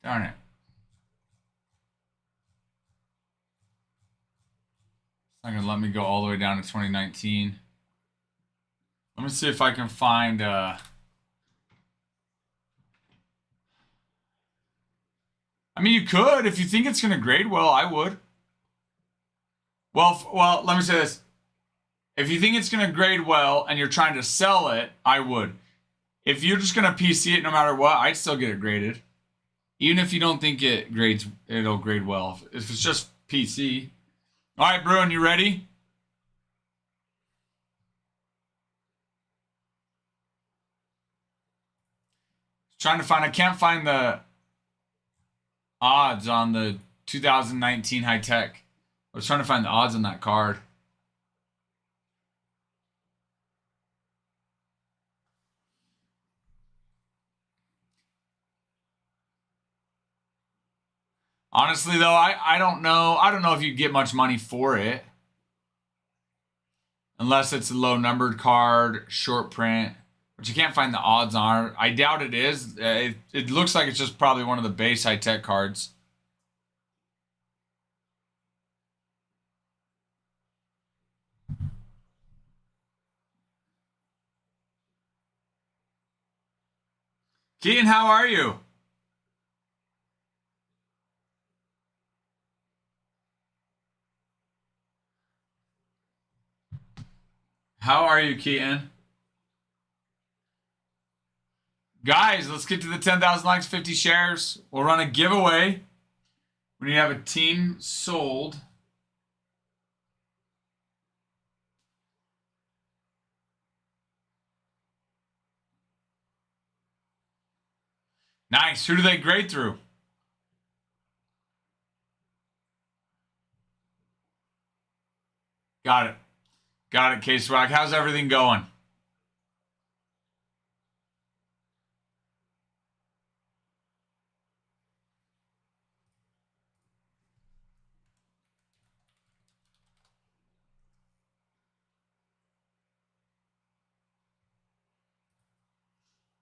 Darn it. It's not gonna let me go all the way down to 2019. Let me see if I can find I mean, you could if you think it's gonna grade well. I would. Well, let me say this: if you think it's gonna grade well and you're trying to sell it, I would. If you're just gonna PC it no matter what, I'd still get it graded, even if you don't think it'll grade well. If it's just PC. All right, Bruin, you ready? Trying to find. I can't find the odds on the 2019 high tech. I was trying to find the odds on that card. Honestly, though, I don't know. I don't know if you get much money for it. Unless it's a low numbered card, short print, which you can't find the odds on. I doubt it is. It looks like it's just probably one of the base high tech cards. Keaton, how are you? How are you, Keaton? Guys, let's get to the 10,000 likes, 50 shares. We'll run a giveaway when you have a team sold. Nice. Who do they grade through? Got it. Got it, Case Rock. How's everything going?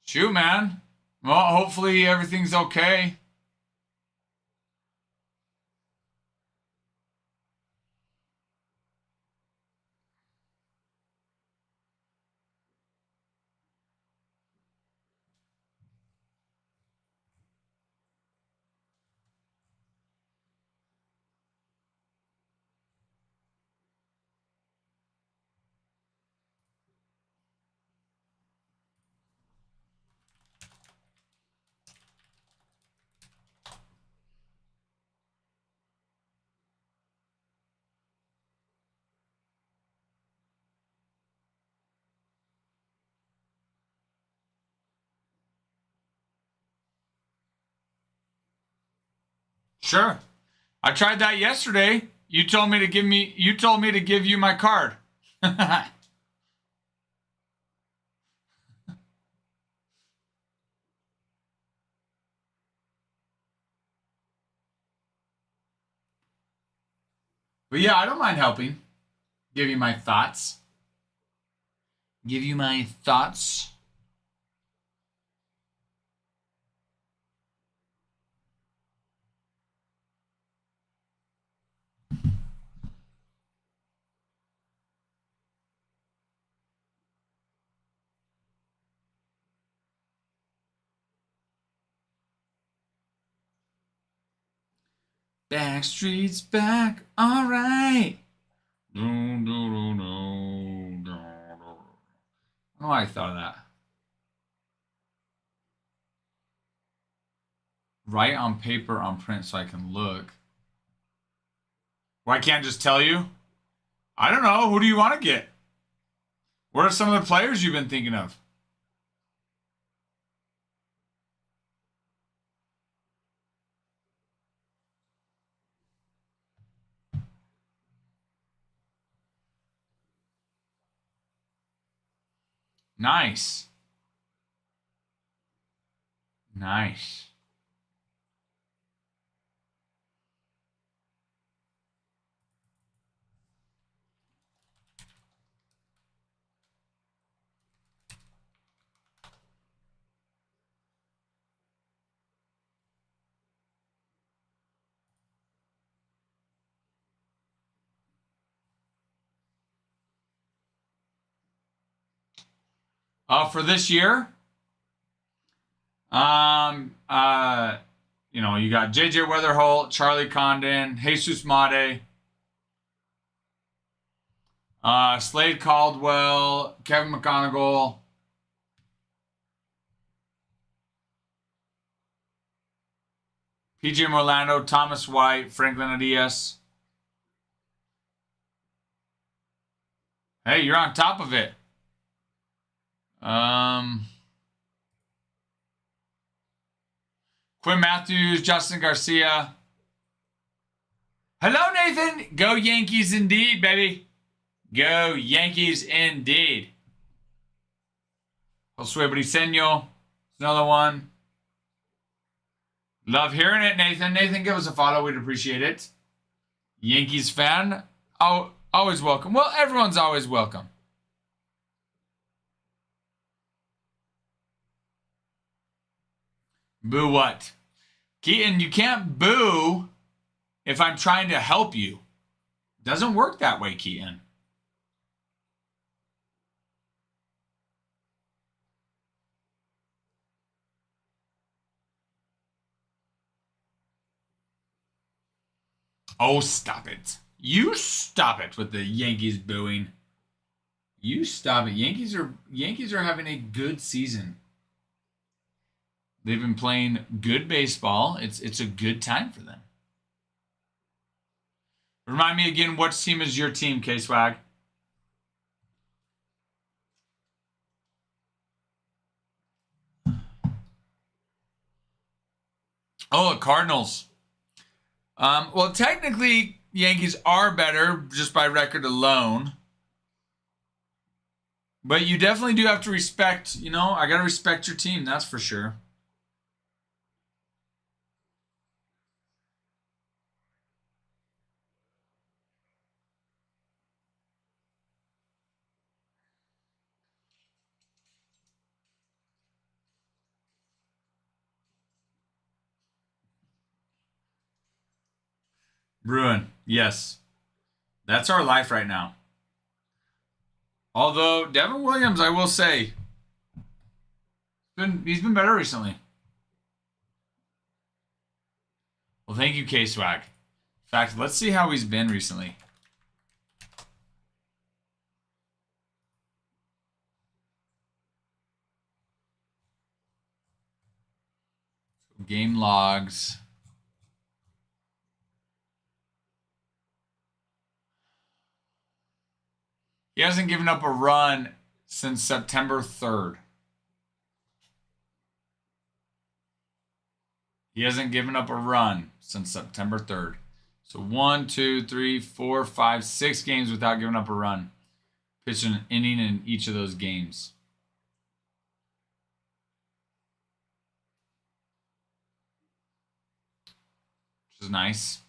Shoot, man. Well, hopefully everything's okay. Sure. I tried that yesterday. You told me to give you my card. But yeah, I don't mind helping. Give you my thoughts. Give you my thoughts. Backstreet's back. All right. No, no, no, no, no, no. I don't know why I thought of that. Write on paper on print so I can look. Why can't I just tell you? I don't know. Who do you want to get? What are some of the players you've been thinking of? Nice. Nice. For this year, you got JJ Weatherholt, Charlie Condon, Jesus Mate, Slade Caldwell, Kevin McGonigal, PJ Morlando, Thomas White, Franklin Arias. Hey, you're on top of it. Quinn Matthews, Justin Garcia. Hello, Nathan. Go Yankees indeed, baby. Go Yankees indeed. Josue Briseño. Another one. Love hearing it, Nathan. Nathan, give us a follow. We'd appreciate it. Yankees fan. Oh, always welcome. Well, everyone's always welcome. Boo what? Keaton, you can't boo if I'm trying to help you. Doesn't work that way, Keaton. Oh, stop it. You stop it with the Yankees booing. You stop it. Yankees are having a good season. They've been playing good baseball. It's a good time for them. Remind me again, what team is your team, K-Swag? Oh, Cardinals. Well, technically, Yankees are better just by record alone. But you definitely do have to respect, I got to respect your team, that's for sure. Bruin, yes. That's our life right now. Although, Devin Williams, I will say, he's been better recently. Well, thank you, K-Swag. In fact, let's see how he's been recently. Game logs. He hasn't given up a run since September 3rd. He hasn't given up a run since September 3rd. So 1, 2, 3, 4, 5, 6 games without giving up a run. Pitched an inning in each of those games. Which is nice.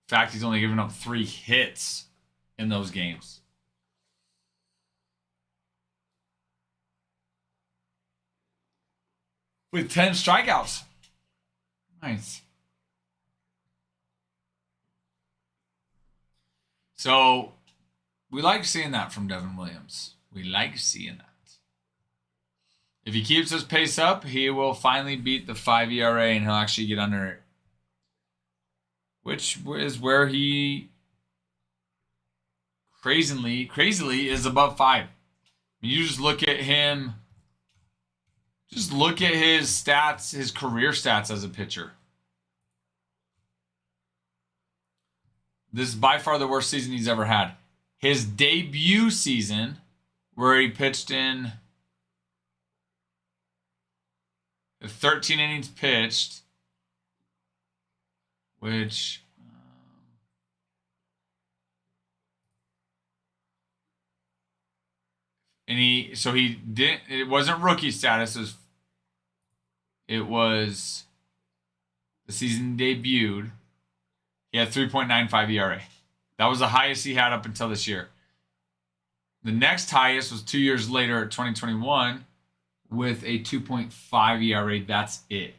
In fact, he's only given up 3 hits in those games. With 10 strikeouts. Nice. So, we like seeing that from Devin Williams. We like seeing that. If he keeps his pace up, he will finally beat the 5 ERA and he'll actually get under it. Which is where he crazily is above 5. You just look at him. Just look at his stats, his career stats as a pitcher. This is by far the worst season he's ever had. His debut season, where he pitched in 13 innings pitched, which he didn't. It wasn't rookie status. It was the season he debuted. He had 3.95 ERA. That was the highest he had up until this year. The next highest was 2 years later at 2021 with a 2.5 ERA. That's it.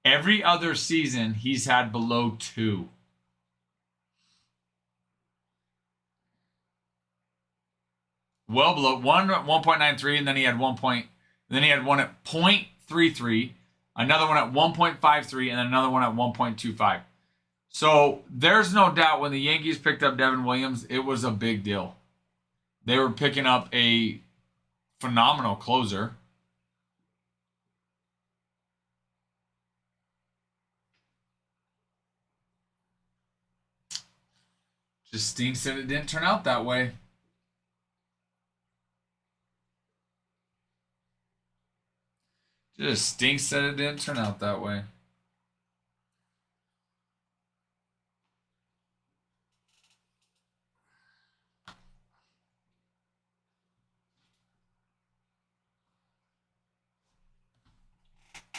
Every other season, he's had below 2. Well below 1.93, and then he had then he had one at 0.33, another one at 1.53, and then another one at 1.25. So there's no doubt when the Yankees picked up Devin Williams, it was a big deal. They were picking up a phenomenal closer. Just stinks that it didn't turn out that way. Just stinks that it didn't turn out that way.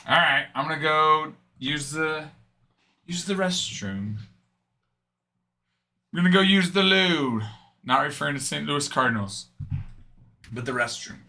All right, I'm gonna go use the restroom. I'm gonna go use the loo. Not referring to St. Louis Cardinals, but the restroom.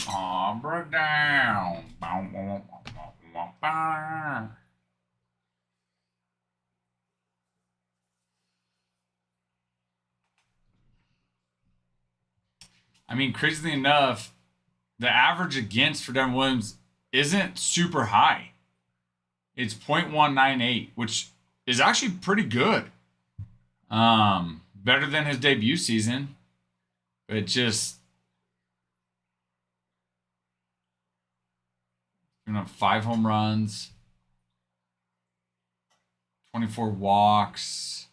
Aw, broke down. I mean, crazily enough, the average against for Devin Williams isn't super high. It's 0.198, which is actually pretty good. Better than his debut season. It just, 5 home runs, 24 walks,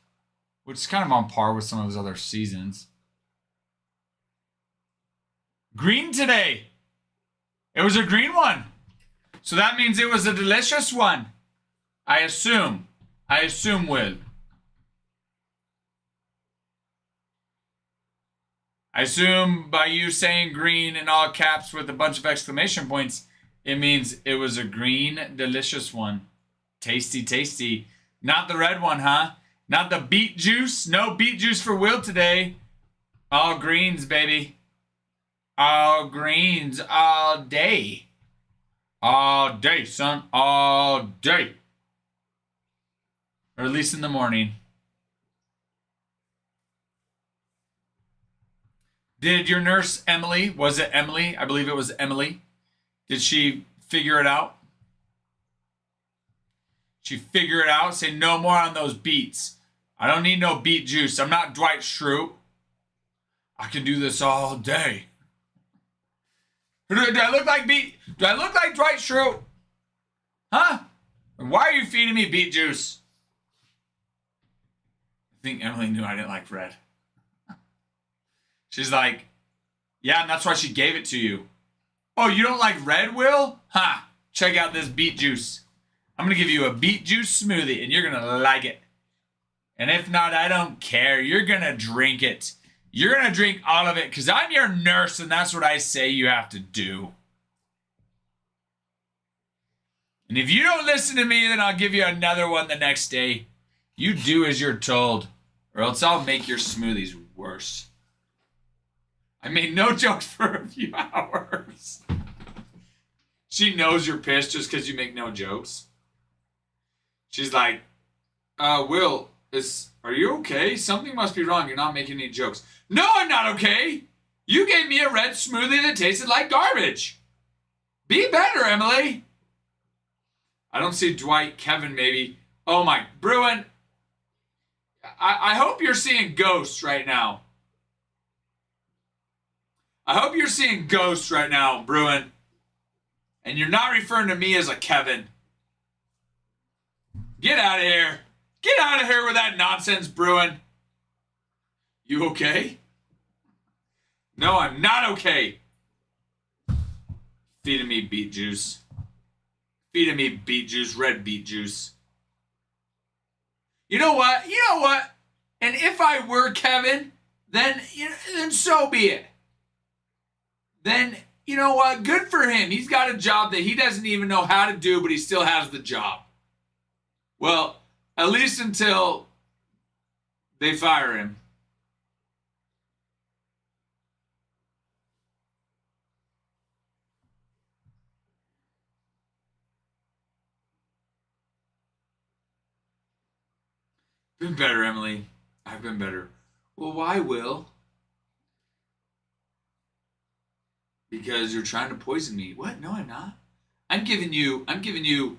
which is kind of on par with some of his other seasons. Green today. It was a green one. So that means it was a delicious one. I assume. Will. I assume by you saying green in all caps with a bunch of exclamation points, it means it was a green, delicious one. Tasty, tasty. Not the red one, huh? Not the beet juice? No beet juice for Will today. All greens, baby. All greens all day. All day, son. All day. Or at least in the morning. Did your nurse Emily, was it Emily? I believe it was Emily. Did she figure it out? She figure it out? Say no more on those beets. I don't need no beet juice. I'm not Dwight Schrute. I can do this all day. Do I look like Dwight Schrute? Huh? Why are you feeding me beet juice? I think Emily knew I didn't like red. She's like, yeah, and that's why she gave it to you. Oh, you don't like red, Will? Ha! Check out this beet juice. I'm going to give you a beet juice smoothie, and you're going to like it. And if not, I don't care. You're going to drink it. You're going to drink all of it, because I'm your nurse, and that's what I say you have to do. And if you don't listen to me, then I'll give you another one the next day. You do as you're told, or else I'll make your smoothies worse. I made no jokes for a few hours. She knows you're pissed just because you make no jokes. She's like, Will, are you okay? Something must be wrong. You're not making any jokes. No, I'm not okay. You gave me a red smoothie that tasted like garbage. Be better, Emily. I don't see Dwight, Kevin, maybe. Oh my, Bruin. I hope you're seeing ghosts right now. I hope you're seeing ghosts right now, Bruin. And you're not referring to me as a Kevin. Get out of here. Get out of here with that nonsense, Bruin. You okay? No, I'm not okay. Feeding me beet juice. Feeding me beet juice, red beet juice. You know what? And if I were Kevin, then so be it. Then, you know what? Good for him. He's got a job that he doesn't even know how to do, but he still has the job. Well, at least until they fire him. Been better, Emily. I've been better. Well, why, Will? Because you're trying to poison me. What? No, I'm not. I'm giving you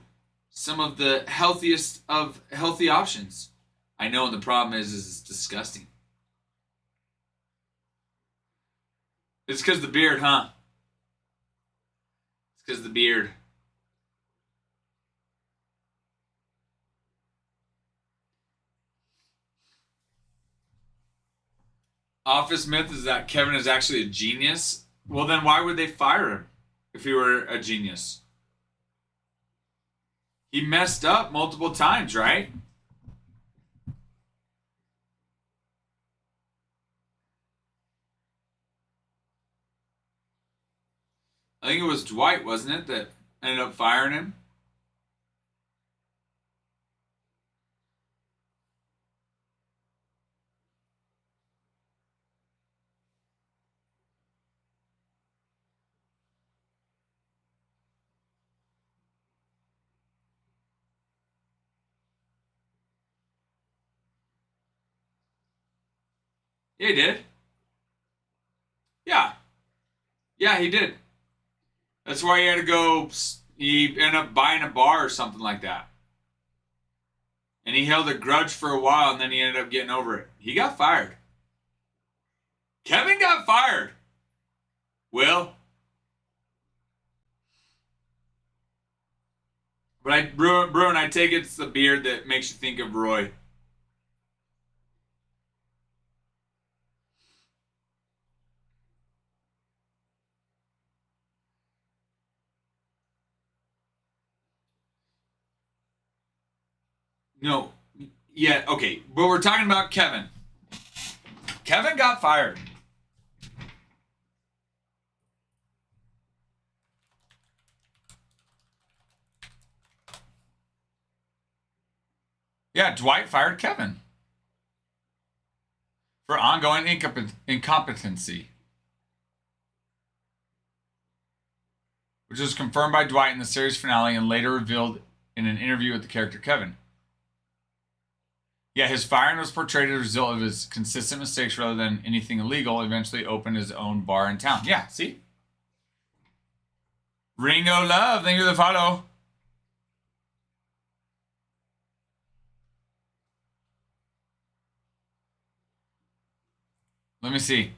some of the healthiest of healthy options. I know, and the problem is it's disgusting. It's because the beard, huh? It's because the beard. Office myth is that Kevin is actually a genius. Well, then why would they fire him if he were a genius? He messed up multiple times, right? I think it was Dwight, wasn't it, that ended up firing him? Yeah, he did. Yeah. Yeah, he did. That's why he had to go. He ended up buying a bar or something like that. And he held a grudge for a while and then he ended up getting over it. He got fired. Kevin got fired. Will. But Bruin, I take it's the beard that makes you think of Roy. No. Yeah, okay. But we're talking about Kevin. Kevin got fired. Yeah, Dwight fired Kevin for ongoing incompetency, which was confirmed by Dwight in the series finale and later revealed in an interview with the character Kevin. Yeah, his firing was portrayed as a result of his consistent mistakes rather than anything illegal. Eventually opened his own bar in town. Yeah, see? Ringo Love, thank you for the follow. Let me see.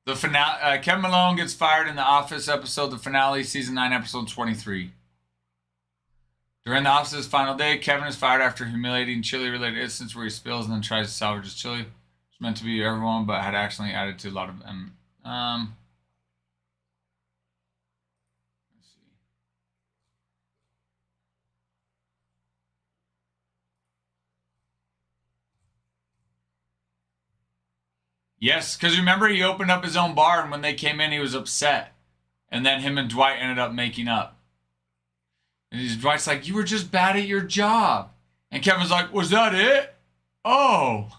The finale. Kevin Malone gets fired in The Office episode, the finale, season 9, episode 23. During The Office's final day, Kevin is fired after a humiliating chili-related instance where he spills and then tries to salvage his chili. It's meant to be everyone, but had accidentally added to a lot of them. Let's see. Yes, because remember he opened up his own bar, and when they came in, he was upset, and then him and Dwight ended up making up. And Dwight's like, "You were just bad at your job," and Kevin's like, "Was that it? Oh."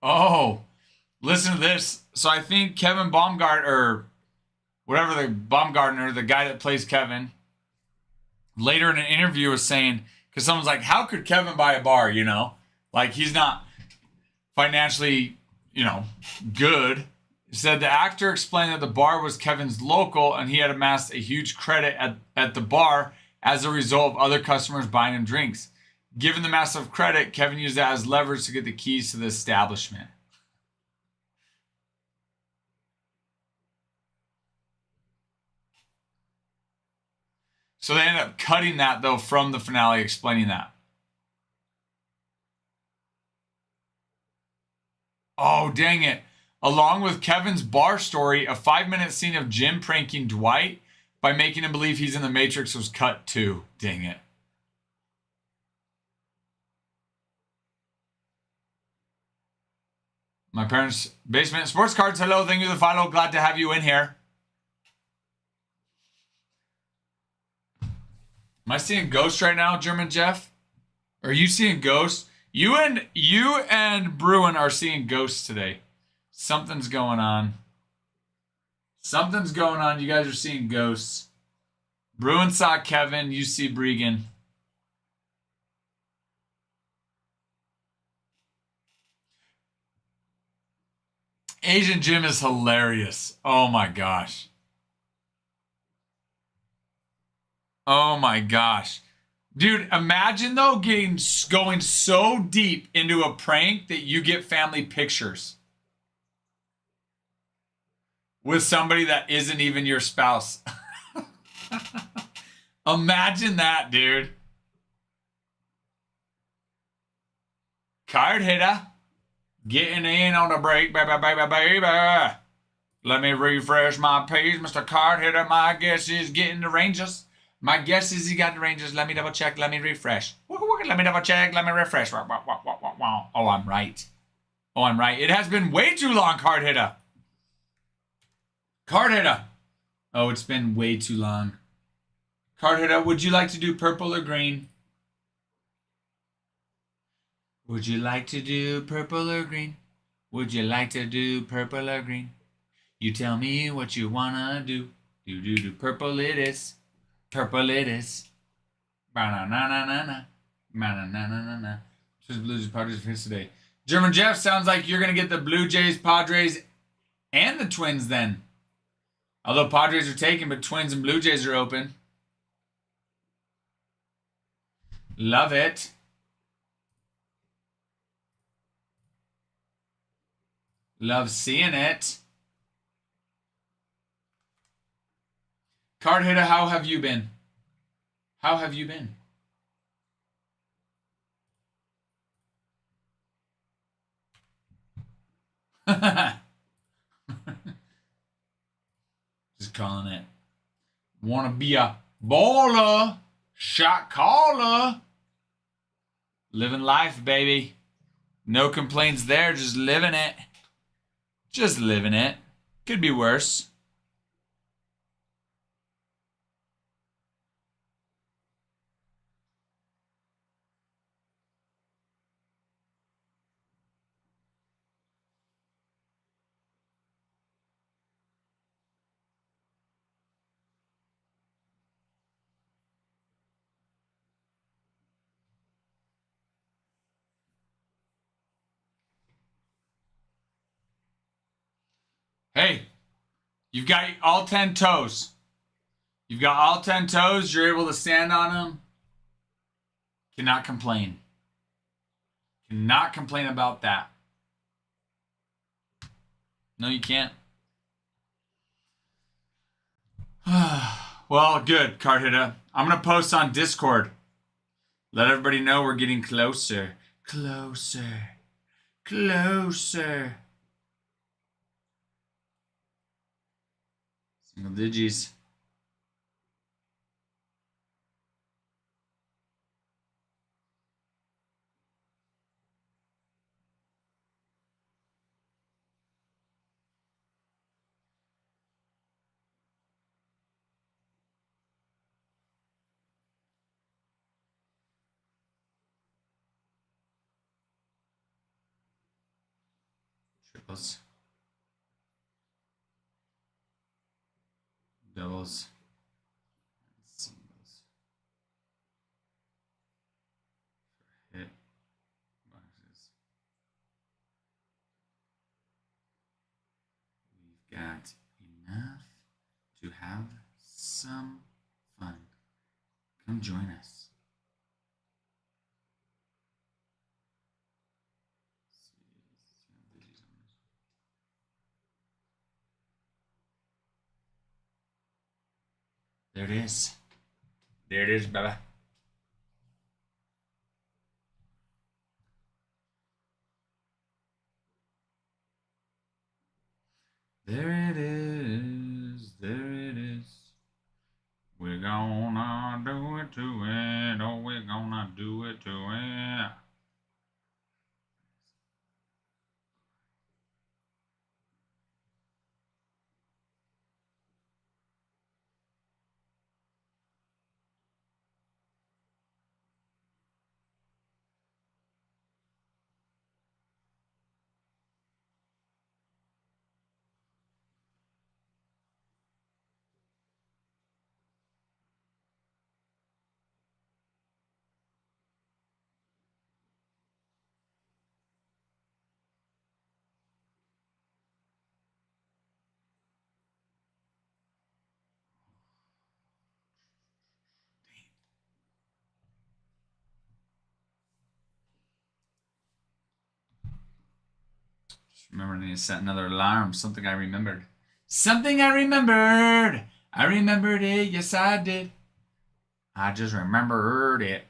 Oh, listen to this. So I think Kevin Baumgartner, or whatever the Baumgartner, the guy that plays Kevin, later in an interview was saying, because someone's like, "How could Kevin buy a bar?" Like he's not financially, good. He said the actor explained that the bar was Kevin's local, and he had amassed a huge credit at the bar as a result of other customers buying him drinks. Given the massive credit, Kevin used that as leverage to get the keys to the establishment. So they ended up cutting that, though, from the finale, explaining that. Oh, dang it. Along with Kevin's bar story, a 5-minute scene of Jim pranking Dwight by making him believe he's in the Matrix was cut too. Dang it. My parents' basement. Sports cards, hello. Thank you for the follow. Glad to have you in here. Am I seeing ghosts right now, German Jeff? Are you seeing ghosts? You and Bruin are seeing ghosts today. Something's going on. Something's going on. You guys are seeing ghosts. Bruin saw Kevin. You see Bregan. Asian Jim is hilarious. Oh my gosh. Oh my gosh. Dude, imagine though going so deep into a prank that you get family pictures with somebody that isn't even your spouse. Imagine that, dude. Card hitter. Getting in on the break, baby, baby, baby. Let me refresh my page, Mr. Card hitter. My guess is getting the Rangers. My guess is he got the Rangers. Let me double check. Let me refresh. Let me double check. Let me refresh. Oh, I'm right. Oh, I'm right. It has been way too long, Card hitter. Card hitter. Oh, it's been way too long. Card hitter, would you like to do purple or green? Would you like to do purple or green? Would you like to do purple or green? You tell me what you wanna do. Do purple it is. Purple it is. Ba-na-na-na-na-na. Ma-na-na-na-na-na. Just Blue Jays, Padres for today. German Jeff, sounds like you're going to get the Blue Jays, Padres, and the Twins then. Although Padres are taken, but Twins and Blue Jays are open. Love it. Love seeing it. Card hitter, how have you been? How have you been? Just calling it. Wanna be a baller, shot caller. Living life, baby. No complaints there, just living it. Just living it. Could be worse. Hey, you've got all 10 toes. You've got all 10 toes. You're able to stand on them. Cannot complain. Cannot complain about that. No, you can't. Well, good, card hitter. I'm going to post on Discord. Let everybody know we're getting closer. Closer. Closer. Single digits. Triples. Doubles. Singles. Hit. Boxes. We've got enough to have some fun. Come join us. There it is. There it is, baby. There it is. There it is. We're gonna do it to it. Oh, we're gonna do it to it. Just remember, I need to set another alarm. Something I remembered. Something I remembered. I remembered it. Yes, I did. I just remembered it.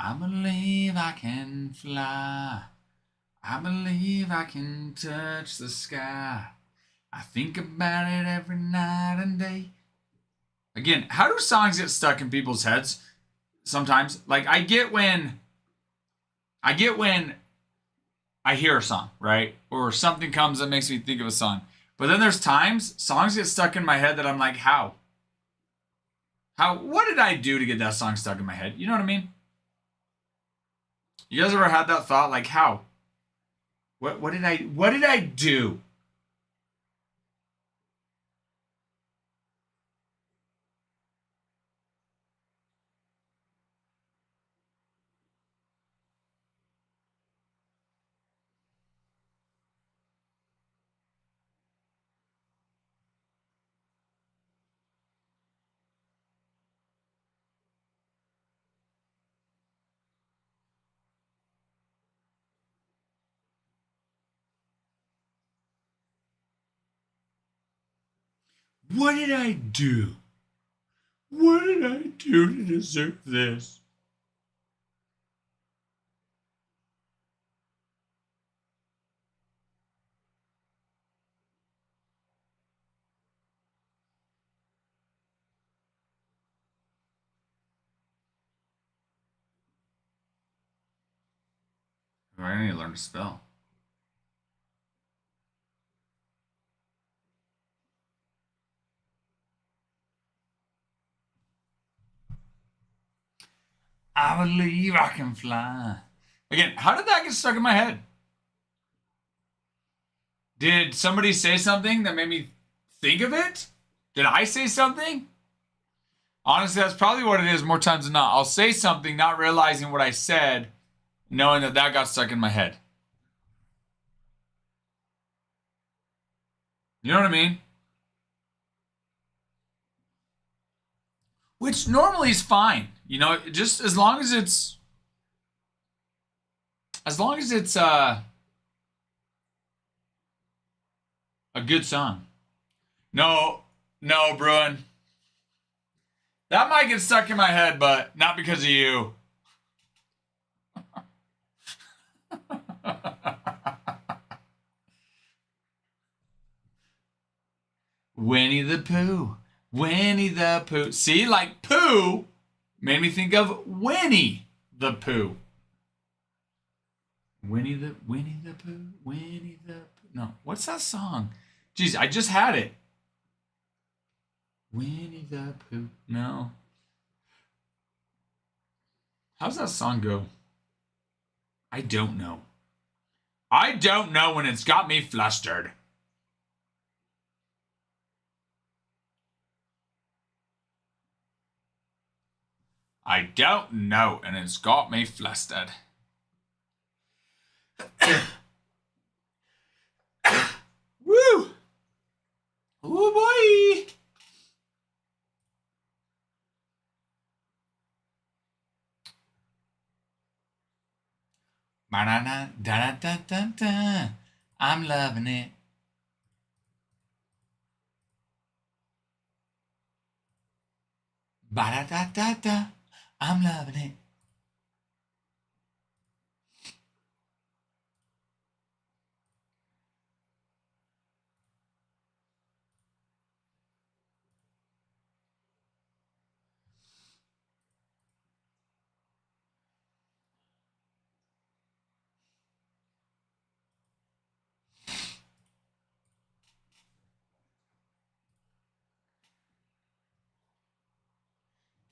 I believe I can fly. I believe I can touch the sky. I think about it every night and day. Again, how do songs get stuck in people's heads? sometimes. Like I get when I hear a song, right? Or something comes that makes me think of a song. But then there's times songs get stuck in my head that I'm like, how? What did I do to get that song stuck in my head? You know what I mean? You guys ever had that thought like how? What did I do? What did I do? What did I do to deserve this? I need to learn to spell. I believe I can fly. Again, how did that get stuck in my head? Did somebody say something that made me think of it? Did I say something? Honestly, that's probably what it is more times than not. I'll say something not realizing what I said, knowing that that got stuck in my head. You know what I mean? Which normally is fine. You know, just as long as it's a good song. No, no, Bruin. That might get stuck in my head, but not because of you. Winnie the Pooh. Winnie the Pooh. See, like Pooh made me think of Winnie the Pooh. Winnie the Pooh. Winnie the Pooh. No, what's that song? Jeez, I just had it. Winnie the Pooh. No. How's that song go? I don't know. I don't know when it's got me flustered. I don't know, and it's got me flustered. Woo! Oh boy! Ba-da-da-da-da-da-da. I'm loving it. Ba-da-da-da-da. I'm loving it.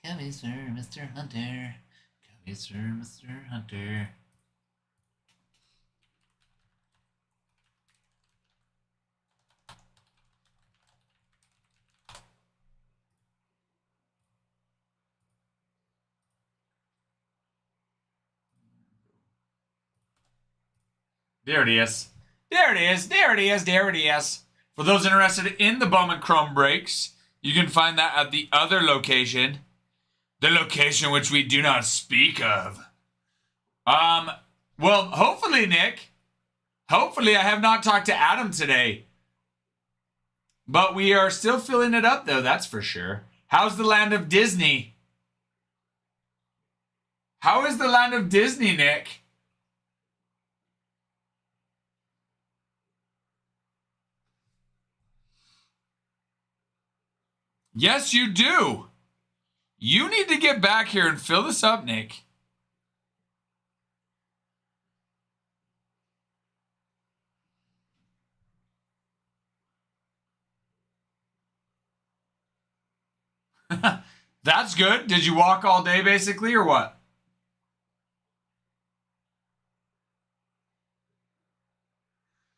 Come here, sir, Mr. Hunter. Come here, sir, Mr. Hunter. There it is. There it is. There it is. There it is. For those interested in the Bowman Chrome breaks, you can find that at the other location. The location which we do not speak of. Well, hopefully, Nick. Hopefully, I have not talked to Adam today. But we are still filling it up, though, that's for sure. How's the land of Disney? How is the land of Disney, Nick? Yes, you do. You need to get back here and fill this up, Nick. That's good. Did you walk all day basically or what?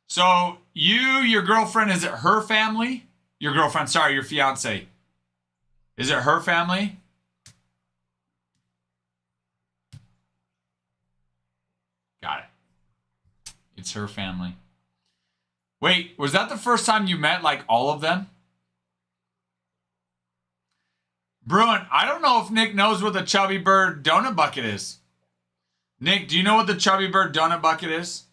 So your girlfriend, is it her family? Your girlfriend, sorry, your fiance. Is it her family? Got it. It's her family. Wait, was that the first time you met like all of them? Bruin, I don't know if Nick knows what the Chubby Bird donut bucket is. Nick, do you know what the Chubby Bird donut bucket is?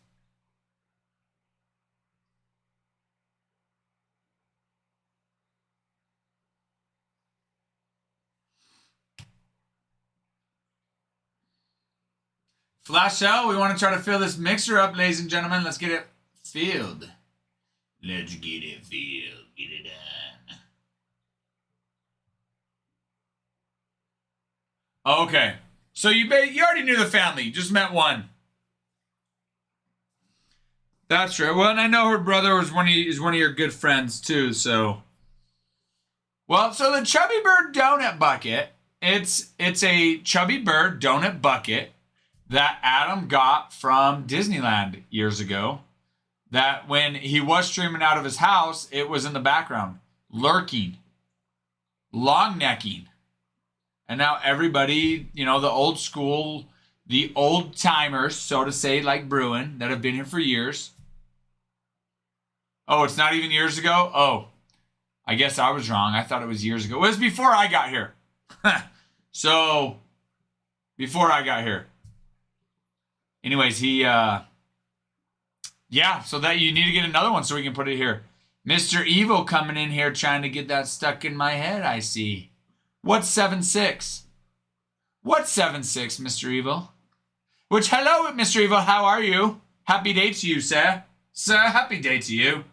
Flash out. We want to try to fill this mixer up, ladies and gentlemen. Let's get it filled. Let's get it filled. Get it done. Okay. So you already knew the family. You just met one. That's right. Well, and I know her brother was one of your good friends too. So, well, so the Chubby Bird donut bucket. It's a Chubby Bird donut bucket that Adam got from Disneyland years ago. That when he was streaming out of his house, it was in the background, lurking, long necking. And now everybody, the old school, the old timers, so to say, like Bruin, that have been here for years. Oh, it's not even years ago? Oh, I guess I was wrong. I thought it was years ago. It was before I got here. So, before I got here. Anyways, yeah, so that you need to get another one so we can put it here. Mr. Evil coming in here trying to get that stuck in my head, I see. What's 7-6? What's 7-6, Mr. Evil? Which, hello, Mr. Evil, how are you? Happy day to you, sir. Sir, happy day to you.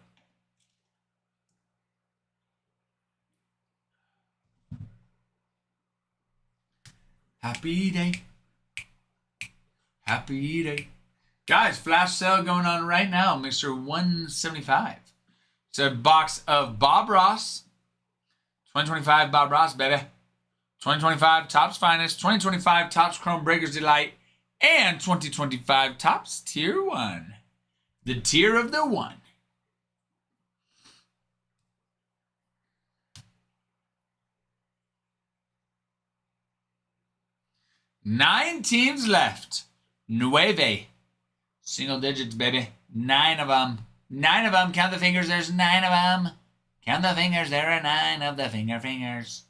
Happy day. Happy day. Guys, flash sale going on right now. Mixer 175. It's a box of Bob Ross. 2025 Bob Ross, baby. 2025 Topps Finest. 2025 Topps Chrome Breakers Delight. And 2025 Topps Tier 1. The tier of the one. Nine teams left. Nueve. Single digits, baby. 9 of them. 9 of them. Count the fingers. There's 9 of them. Count the fingers. There are 9 of the fingers.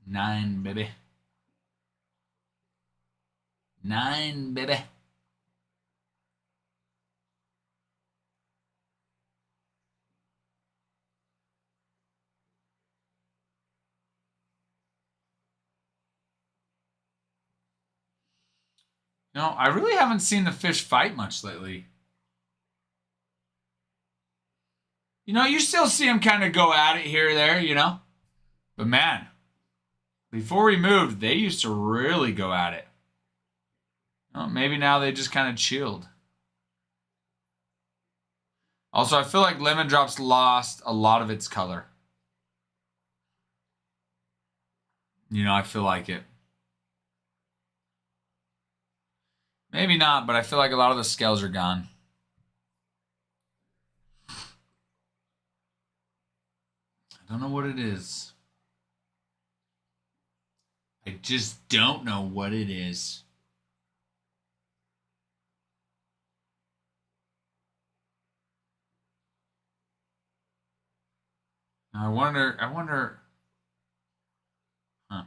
9, baby. 9, baby. No, I really haven't seen the fish fight much lately. You still see them kind of go at it here or there, But man, before we moved, they used to really go at it. Well, maybe now they just kind of chilled. Also, I feel like Lemon Drop's lost a lot of its color. I feel like it. Maybe not, but I feel like a lot of the scales are gone. I don't know what it is. I just don't know what it is. I wonder. Huh.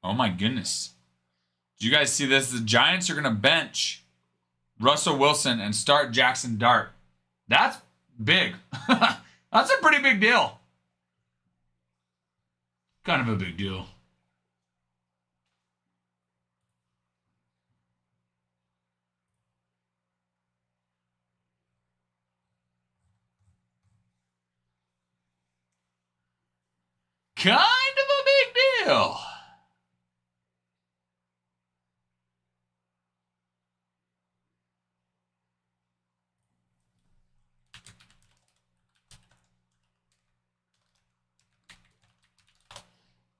Oh my goodness. Did you guys see this? The Giants are going to bench Russell Wilson and start Jackson Dart. That's big. That's a pretty big deal. Kind of a big deal. kind of a big deal.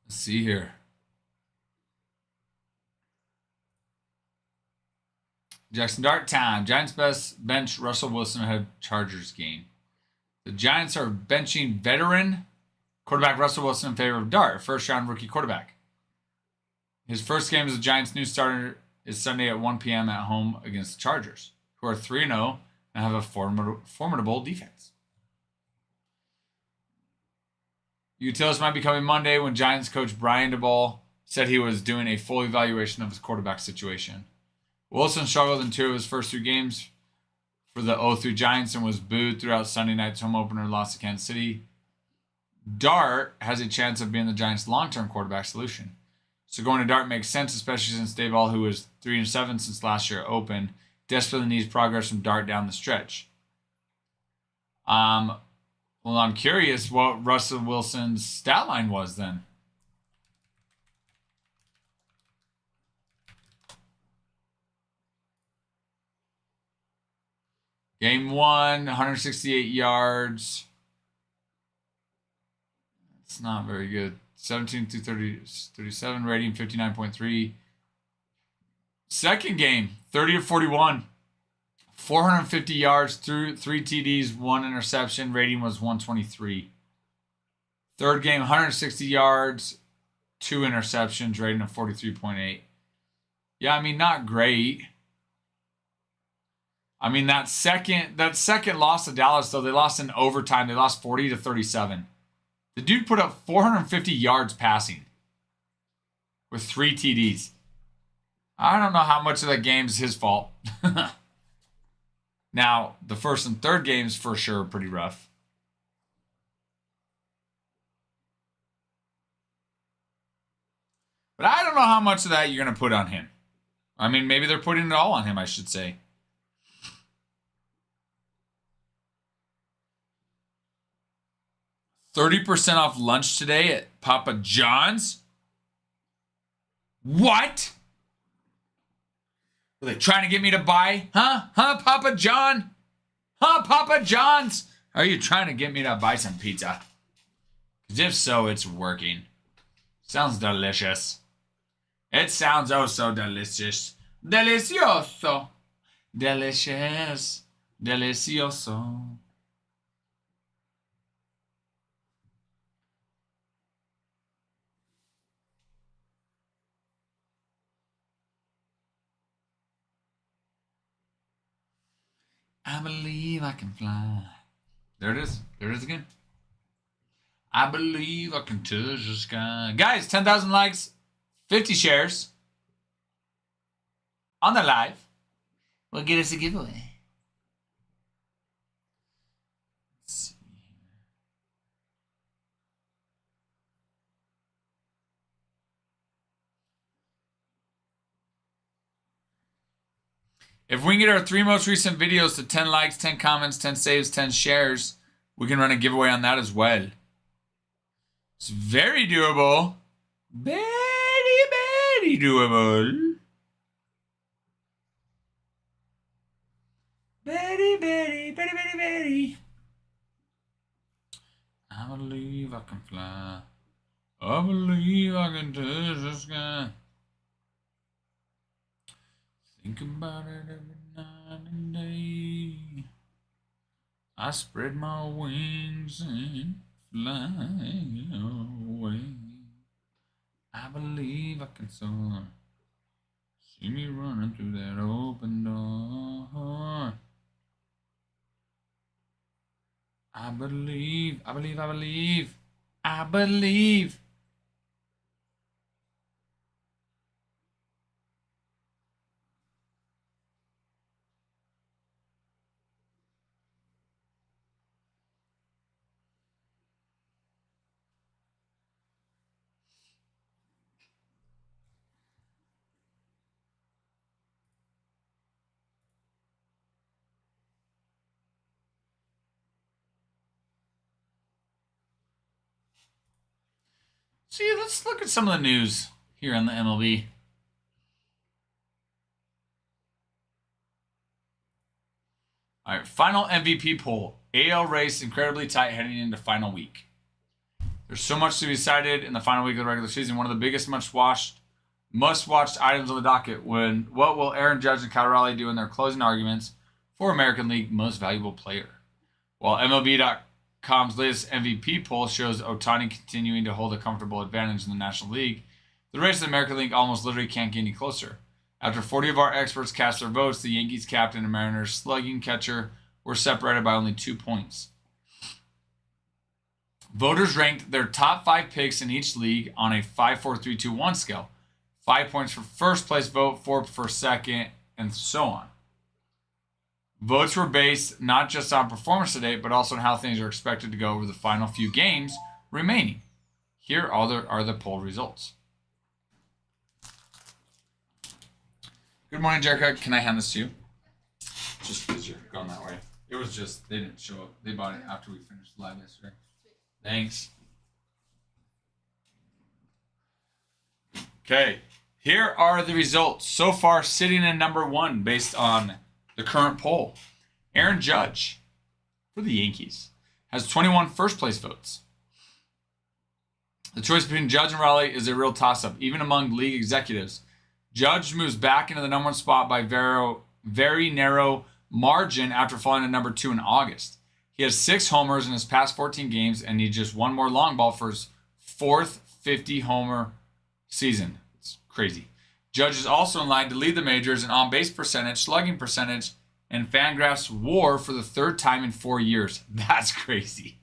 Let's see here. Jackson Dart time. Giants best bench Russell Wilson ahead of Chargers game. The Giants are benching veteran quarterback Russell Wilson in favor of Dart, first round rookie quarterback. His first game as the Giants' new starter is Sunday at 1 p.m. at home against the Chargers, who are 3-0 and have a formidable defense. You tell us might be coming Monday when Giants coach Brian Daboll said he was doing a full evaluation of his quarterback situation. Wilson struggled in 2 of his first 3 games for the 0-3 Giants and was booed throughout Sunday night's home opener loss to Kansas City. Dart has a chance of being the Giants' long-term quarterback solution. So going to Dart makes sense, especially since Daboll, who was 3-7 since last year open, desperately needs progress from Dart down the stretch. Well, I'm curious what Russell Wilson's stat line was then. Game 1, 168 yards. It's not very good. 17 to 37, rating 59.3. Second game, 30 to 41. 450 yards through 3 TDs, 1 interception. Rating was 123. Third game, 160 yards, 2 interceptions, rating of 43.8. Yeah, I mean, not great. I mean, that second loss to Dallas, though, they lost in overtime. They lost 40 to 37. The dude put up 450 yards passing with 3 TDs. I don't know how much of that game is his fault. Now, the first and third games for sure are pretty rough. But I don't know how much of that you're going to put on him. I mean, maybe they're putting it all on him, I should say. $30% off lunch today at Papa John's? What? Are they trying to get me to buy? Huh, Papa John? Huh, Papa John's? Are you trying to get me to buy some pizza? Because if so, it's working. Sounds delicious. It sounds oh so delicious. Delicioso. Delicious. Delicioso. I believe I can fly. There it is. There it is again. I believe I can touch the sky. Guys, 10,000 likes, 50 shares on the live will get us a giveaway. Let's see. If we can get our 3 most recent videos to 10 likes, 10 comments, 10 saves, 10 shares, we can run a giveaway on that as well. It's very doable. Very, very doable. Very, very, very, very, very. I believe I can fly. I believe I can touch the sky. Think about it every night and day. I spread my wings and fly away. I believe I can soar. See me running through that open door. I believe, I believe, I believe, I believe. See, let's look at some of the news here on the MLB. All right, final MVP poll. AL race incredibly tight heading into final week. There's so much to be decided in the final week of the regular season. One of the biggest must-watched items on the docket. What will Aaron Judge and Cal Raleigh do in their closing arguments for American League Most Valuable Player? While MLB.com's latest MVP poll shows Ohtani continuing to hold a comfortable advantage in the National League, the race in the American League almost literally can't get any closer. After 40 of our experts cast their votes, the Yankees captain and Mariners slugging catcher were separated by only 2 points. Voters ranked their top 5 picks in each league on a 5-4-3-2-1 scale. 5 points for first place vote, 4 for second, and so on. Votes were based not just on performance to date, but also on how things are expected to go over the final few games remaining. Here are the poll results. Good morning, Jericho. Can I hand this to you? Just because you're going that way. It was just, they didn't show up. They bought it after we finished live yesterday. Thanks. Okay, here are the results. So far, sitting in number 1 based on the current poll. Aaron Judge for the Yankees has 21 first place votes. The choice between Judge and Raleigh is a real toss-up, even among league executives. Judge moves back into the number 1 spot by very narrow margin after falling to number 2 in August. He has 6 homers in his past 14 games and needs just 1 more long ball for his 4th 50-homer season. It's crazy. Judge is also in line to lead the majors in on-base percentage, slugging percentage, and Fangraphs WAR for the 3rd time in 4 years. That's crazy.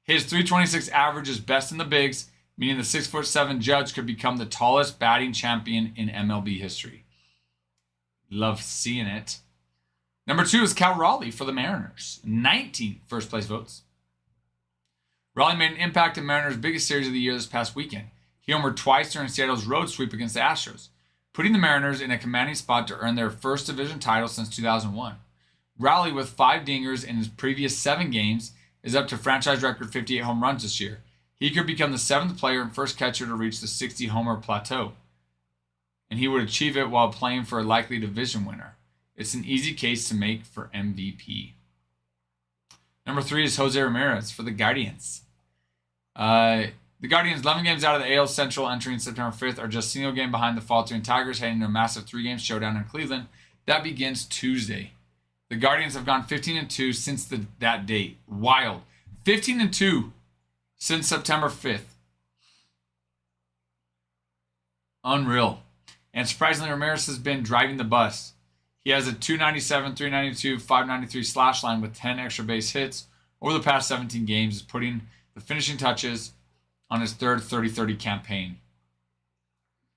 His .326 average is best in the bigs, meaning the 6'7" Judge could become the tallest batting champion in MLB history. Love seeing it. Number 2 is Cal Raleigh for the Mariners. 19 first place votes. Raleigh made an impact in Mariners' biggest series of the year this past weekend. He homered twice during Seattle's road sweep against the Astros, putting the Mariners in a commanding spot to earn their first division title since 2001. Raleigh, with 5 dingers in his previous 7 games, is up to franchise record 58 home runs this year. He could become the 7th player and first catcher to reach the 60-homer plateau, and he would achieve it while playing for a likely division winner. It's an easy case to make for MVP. Number 3 is Jose Ramirez for the Guardians. The Guardians, 11 games out of the AL Central entering September 5th, are just a single game behind the faltering Tigers, heading to a massive 3-game showdown in Cleveland. That begins Tuesday. The Guardians have gone 15-2 since that date. Wild. 15-2 since September 5th. Unreal. And surprisingly, Ramirez has been driving the bus. He has a .297, .392, .593 slash line with 10 extra base hits over the past 17 games, putting the finishing touches on his 3rd 30-30 campaign.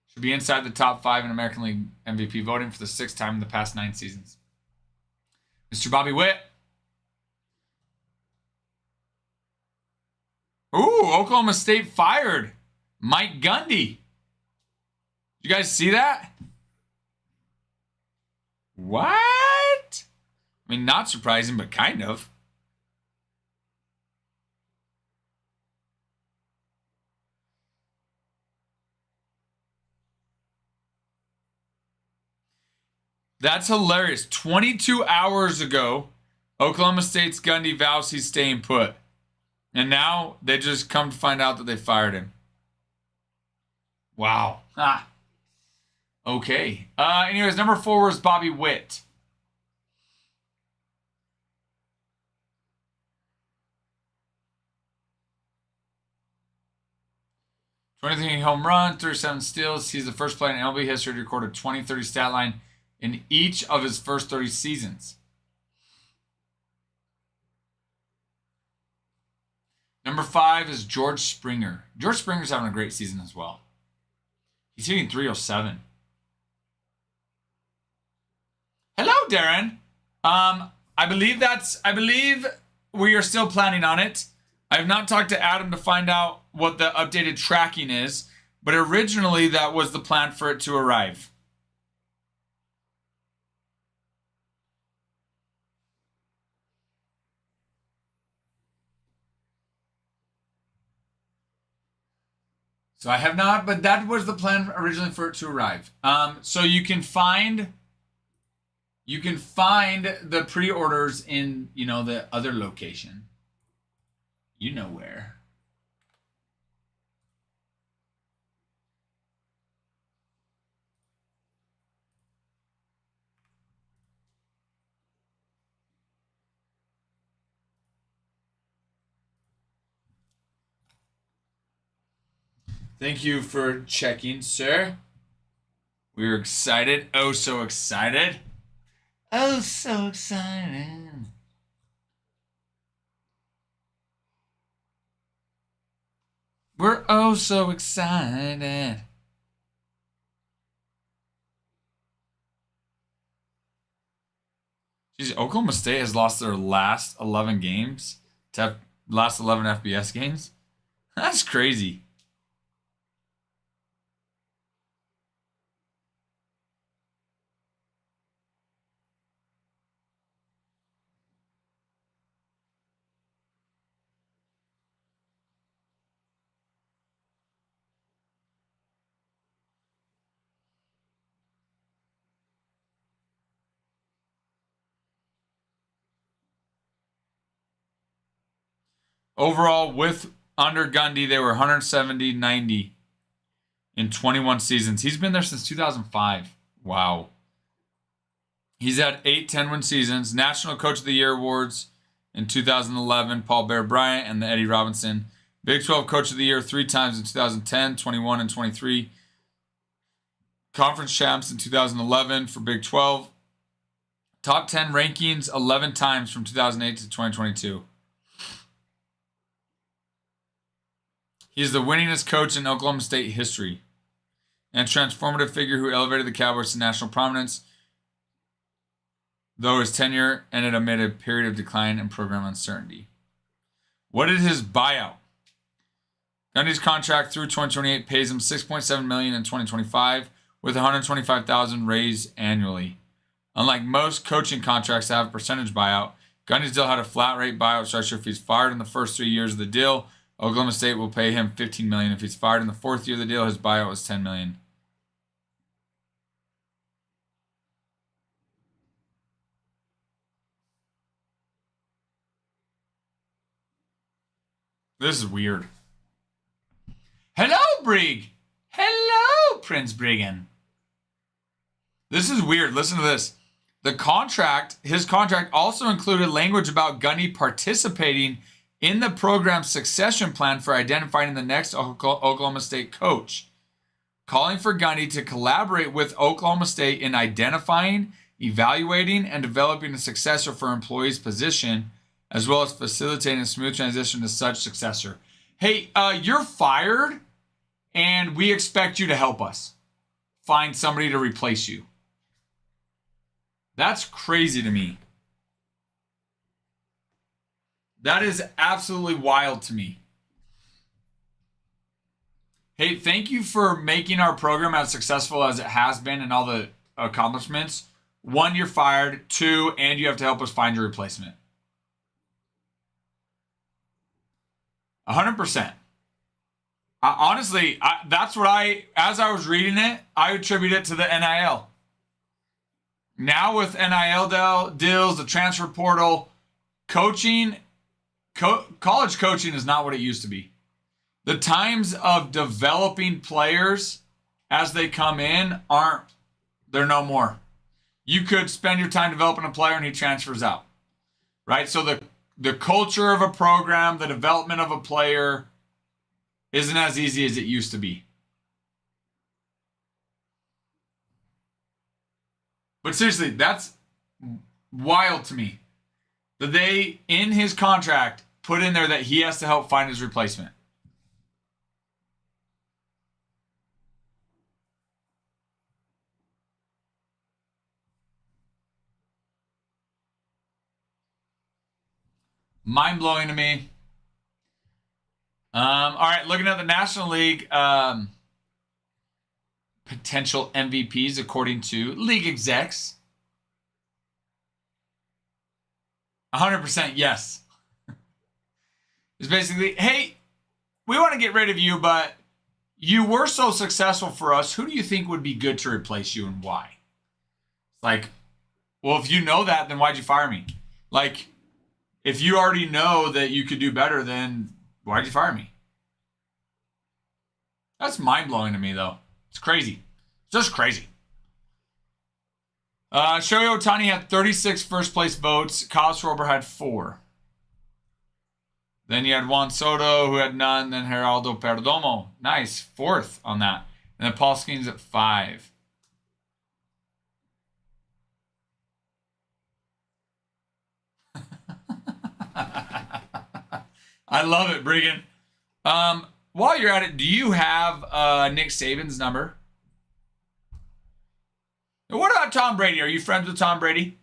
Should be inside the top 5 in American League MVP voting for the 6th time in the past 9 seasons. Mr. Bobby Witt. Ooh, Oklahoma State fired Mike Gundy. Did you guys see that? What? I mean, not surprising, but kind of. That's hilarious. 22 hours ago, Oklahoma State's Gundy vows he's staying put. And now they just come to find out that they fired him. Wow. Okay. Anyways, number 4 was Bobby Witt. '23 home run, 37 steals. He's the first player in MLB history to record a 20-30 stat line in each of his first 30 seasons. Number 5 is George Springer. George Springer's having a great season as well. He's hitting .307. Hello, Darren. I believe we are still planning on it. I have not talked to Adam to find out what the updated tracking is, but originally that was the plan for it to arrive. So I have not, but that was the plan originally for it to arrive. So you can find the pre-orders in, the other location. You know where. Thank you for checking, sir. We were excited. Oh, so excited. Oh, so excited. We're oh so excited. Geez, Oklahoma State has lost their last 11 games to last 11 FBS games. That's crazy. Overall, with under Gundy, they were 170-90 in 21 seasons. He's been there since 2005. Wow. He's had 8 10-win seasons. National Coach of the Year awards in 2011, Paul Bear Bryant and the Eddie Robinson. Big 12 Coach of the Year 3 times in 2010, 21, and 23. Conference champs in 2011 for Big 12. Top 10 rankings 11 times from 2008 to 2022. He's the winningest coach in Oklahoma State history and transformative figure who elevated the Cowboys to national prominence, though his tenure ended amid a period of decline and program uncertainty. What is his buyout? Gundy's contract through 2028 pays him $6.7 million in 2025 with $125,000 raised annually. Unlike most coaching contracts that have a percentage buyout, Gundy's deal had a flat rate buyout structure. If he's fired in the first 3 years of the deal, Oklahoma State will pay him $15 million. If he's fired in the 4th year of the deal, his buyout was $10 million. This is weird. Hello, Brig. Hello, Prince Briggan. This is weird. Listen to this. His contract also included language about Gundy participating in the program's succession plan for identifying the next Oklahoma State coach, calling for Gundy to collaborate with Oklahoma State in identifying, evaluating, and developing a successor for employees' position, as well as facilitating a smooth transition to such successor. Hey, you're fired, and we expect you to help us find somebody to replace you. That's crazy to me. That is absolutely wild to me. Hey, thank you for making our program as successful as it has been and all the accomplishments. 1, you're fired. 2, and you have to help us find your replacement. 100%. Honestly, that's what as I was reading it, I attribute it to the NIL. Now with NIL deals, the transfer portal, coaching, college coaching is not what it used to be. The times of developing players as they come in they're no more. You could spend your time developing a player and he transfers out, right? So the culture of a program, the development of a player isn't as easy as it used to be. But seriously, that's wild to me. That they, in his contract, put in there that he has to help find his replacement. Mind-blowing to me. All right, looking at the National League potential MVPs according to league execs. 100% yes. It's basically, hey, we want to get rid of you, but you were so successful for us. Who do you think would be good to replace you and why? Like, well, if you know that, then why'd you fire me? Like, if you already know that you could do better, then why'd you fire me? That's mind-blowing to me, though. It's crazy. Just crazy. Shohei Ohtani had 36 first-place votes. Kyle Schwarber had 4. Then you had Juan Soto, who had none. Then Geraldo Perdomo. Nice. 4th on that. And then Paul Skeens at 5. I love it, Brigham. While you're at it, do you have Nick Saban's number? What about Tom Brady? Are you friends with Tom Brady?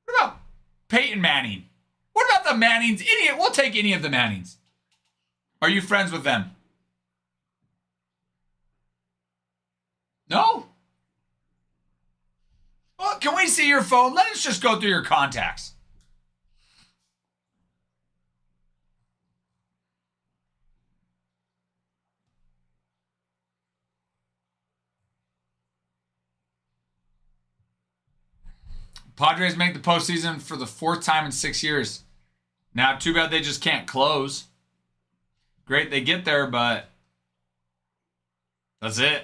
What about Peyton Manning? What about the Mannings? We'll take any of the Mannings. Are you friends with them? No? Well, can we see your phone? Let us just go through your contacts. Padres make the postseason for the 4th time in 6 years. Now, too bad they just can't close. Great, they get there, but that's it.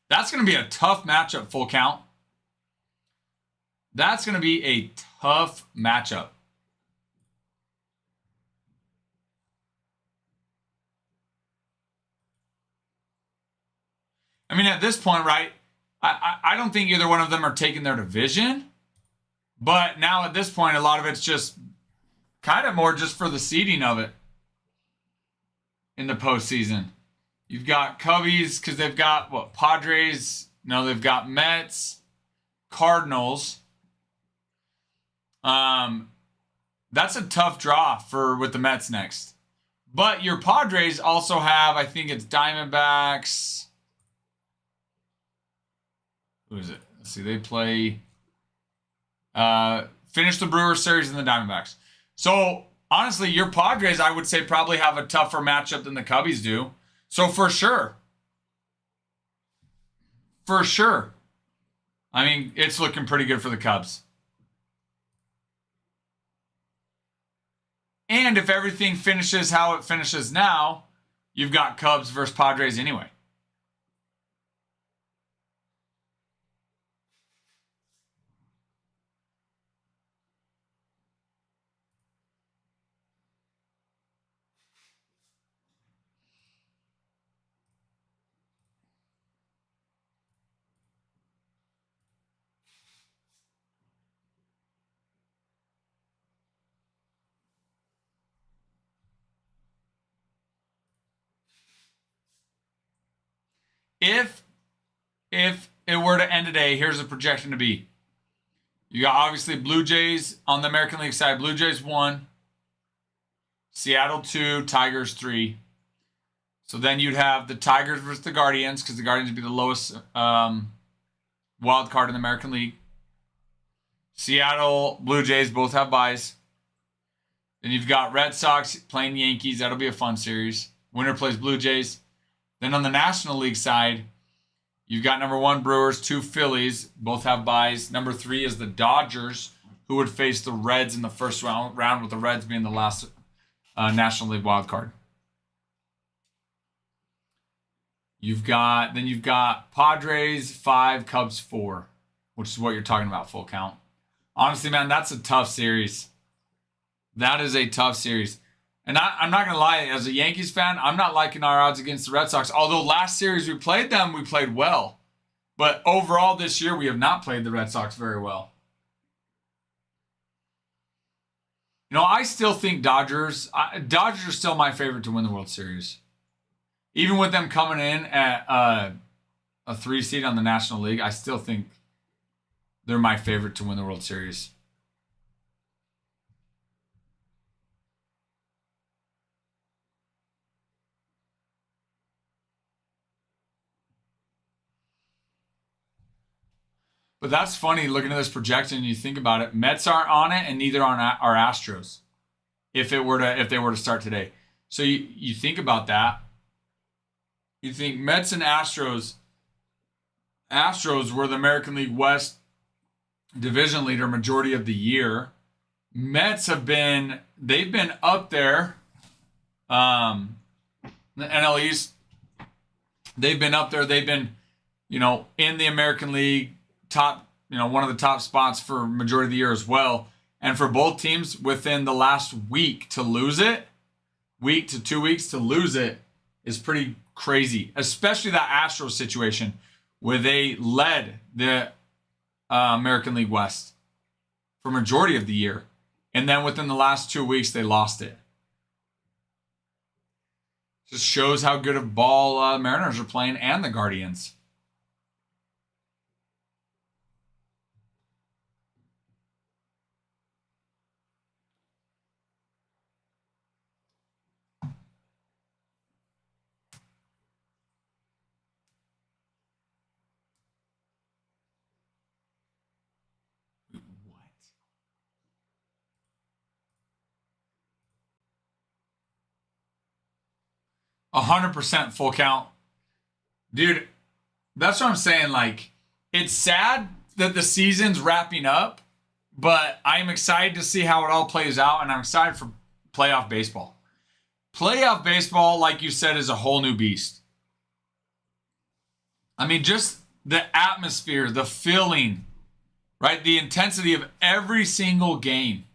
That's going to be a tough matchup, full count. That's going to be a tough matchup. I mean, at this point, right, I don't think either one of them are taking their division. But now at this point, a lot of it's just kind of more just for the seeding of it in the postseason. You've got Cubbies because they've got, what, Padres? No, they've got Mets, Cardinals. That's a tough draw with the Mets next. But your Padres also have, I think it's Diamondbacks. Who is it? Let's see, they play... finish the Brewers series and the Diamondbacks. So, honestly, your Padres, I would say, probably have a tougher matchup than the Cubbies do. So, for sure. For sure. I mean, it's looking pretty good for the Cubs. And if everything finishes how it finishes now, you've got Cubs versus Padres anyway. If it were to end today, here's the projection to be. You got obviously Blue Jays on the American League side. Blue Jays 1, Seattle 2, Tigers 3. So then you'd have the Tigers versus the Guardians because the Guardians would be the lowest wild card in the American League. Seattle, Blue Jays both have byes. Then you've got Red Sox playing Yankees. That'll be a fun series. Winner plays Blue Jays. Then on the National League side, you've got number 1 Brewers, 2 Phillies, both have byes. Number 3 is the Dodgers, who would face the Reds in the first round with the Reds being the last National League wild card. You've got Padres 5, Cubs 4, which is what you're talking about, full count. Honestly, man, that's a tough series. That is a tough series. And I'm not going to lie, as a Yankees fan, I'm not liking our odds against the Red Sox. Although last series we played them, we played well. But overall this year, we have not played the Red Sox very well. You know, I still think Dodgers are still my favorite to win the World Series. Even with them coming in at a 3 seed on the National League, I still think they're my favorite to win the World Series. But that's funny looking at this projection. You think about it. Mets aren't on it, and neither are Astros. If they were to start today, so you think about that. You think Mets and Astros. Astros were the American League West division leader majority of the year. Mets they've been up there. The NL East, they've been up there. They've been, in the American League top, one of the top spots for majority of the year as well. And for both teams within the last week to lose it, week to 2 weeks to lose it is pretty crazy, especially that Astros situation where they led the American League West for majority of the year. And then within the last 2 weeks, they lost it. Just shows how good of ball Mariners are playing and the Guardians. What? 100% full count. Dude, that's what I'm saying. Like, it's sad that the season's wrapping up, but I'm excited to see how it all plays out, and I'm excited for playoff baseball. Playoff baseball, like you said, is a whole new beast. I mean, just the atmosphere, the feeling, right? The intensity of every single game.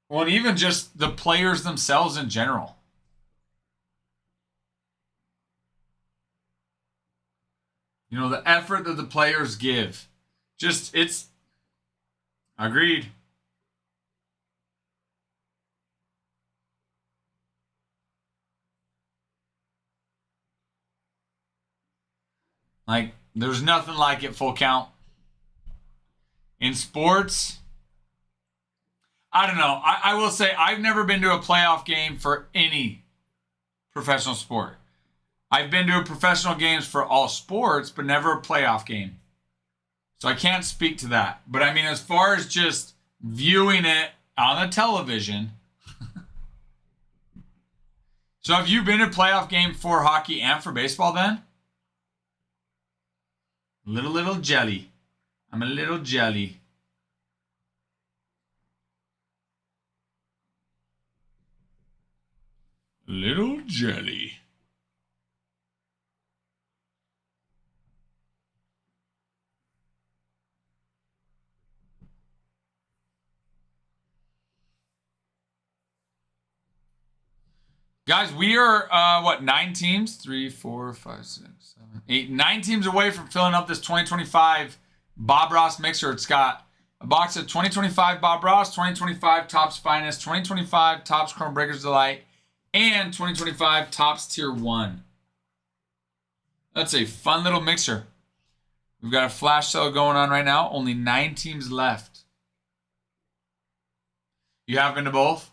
Well, and even just the players themselves in general. The effort that the players give. Agreed. Like, there's nothing like it, full count. In sports, I don't know. I will say I've never been to a playoff game for any professional sport. I've been to professional games for all sports, but never a playoff game. So I can't speak to that. But I mean, as far as just viewing it on the television. So have you been to a playoff game for hockey and for baseball then? Little jelly. I'm a little jelly. Little jelly. Guys, we are, 9 teams? 3, 4, 5, 6, 7, 8, 9 teams away from filling up this 2025 Bob Ross mixer. It's got a box of 2025 Bob Ross, 2025 Topps Finest, 2025 Topps Chrome Breakers Delight, and 2025 Topps Tier 1. That's a fun little mixer. We've got a flash sale going on right now. Only 9 teams left. You have been to both?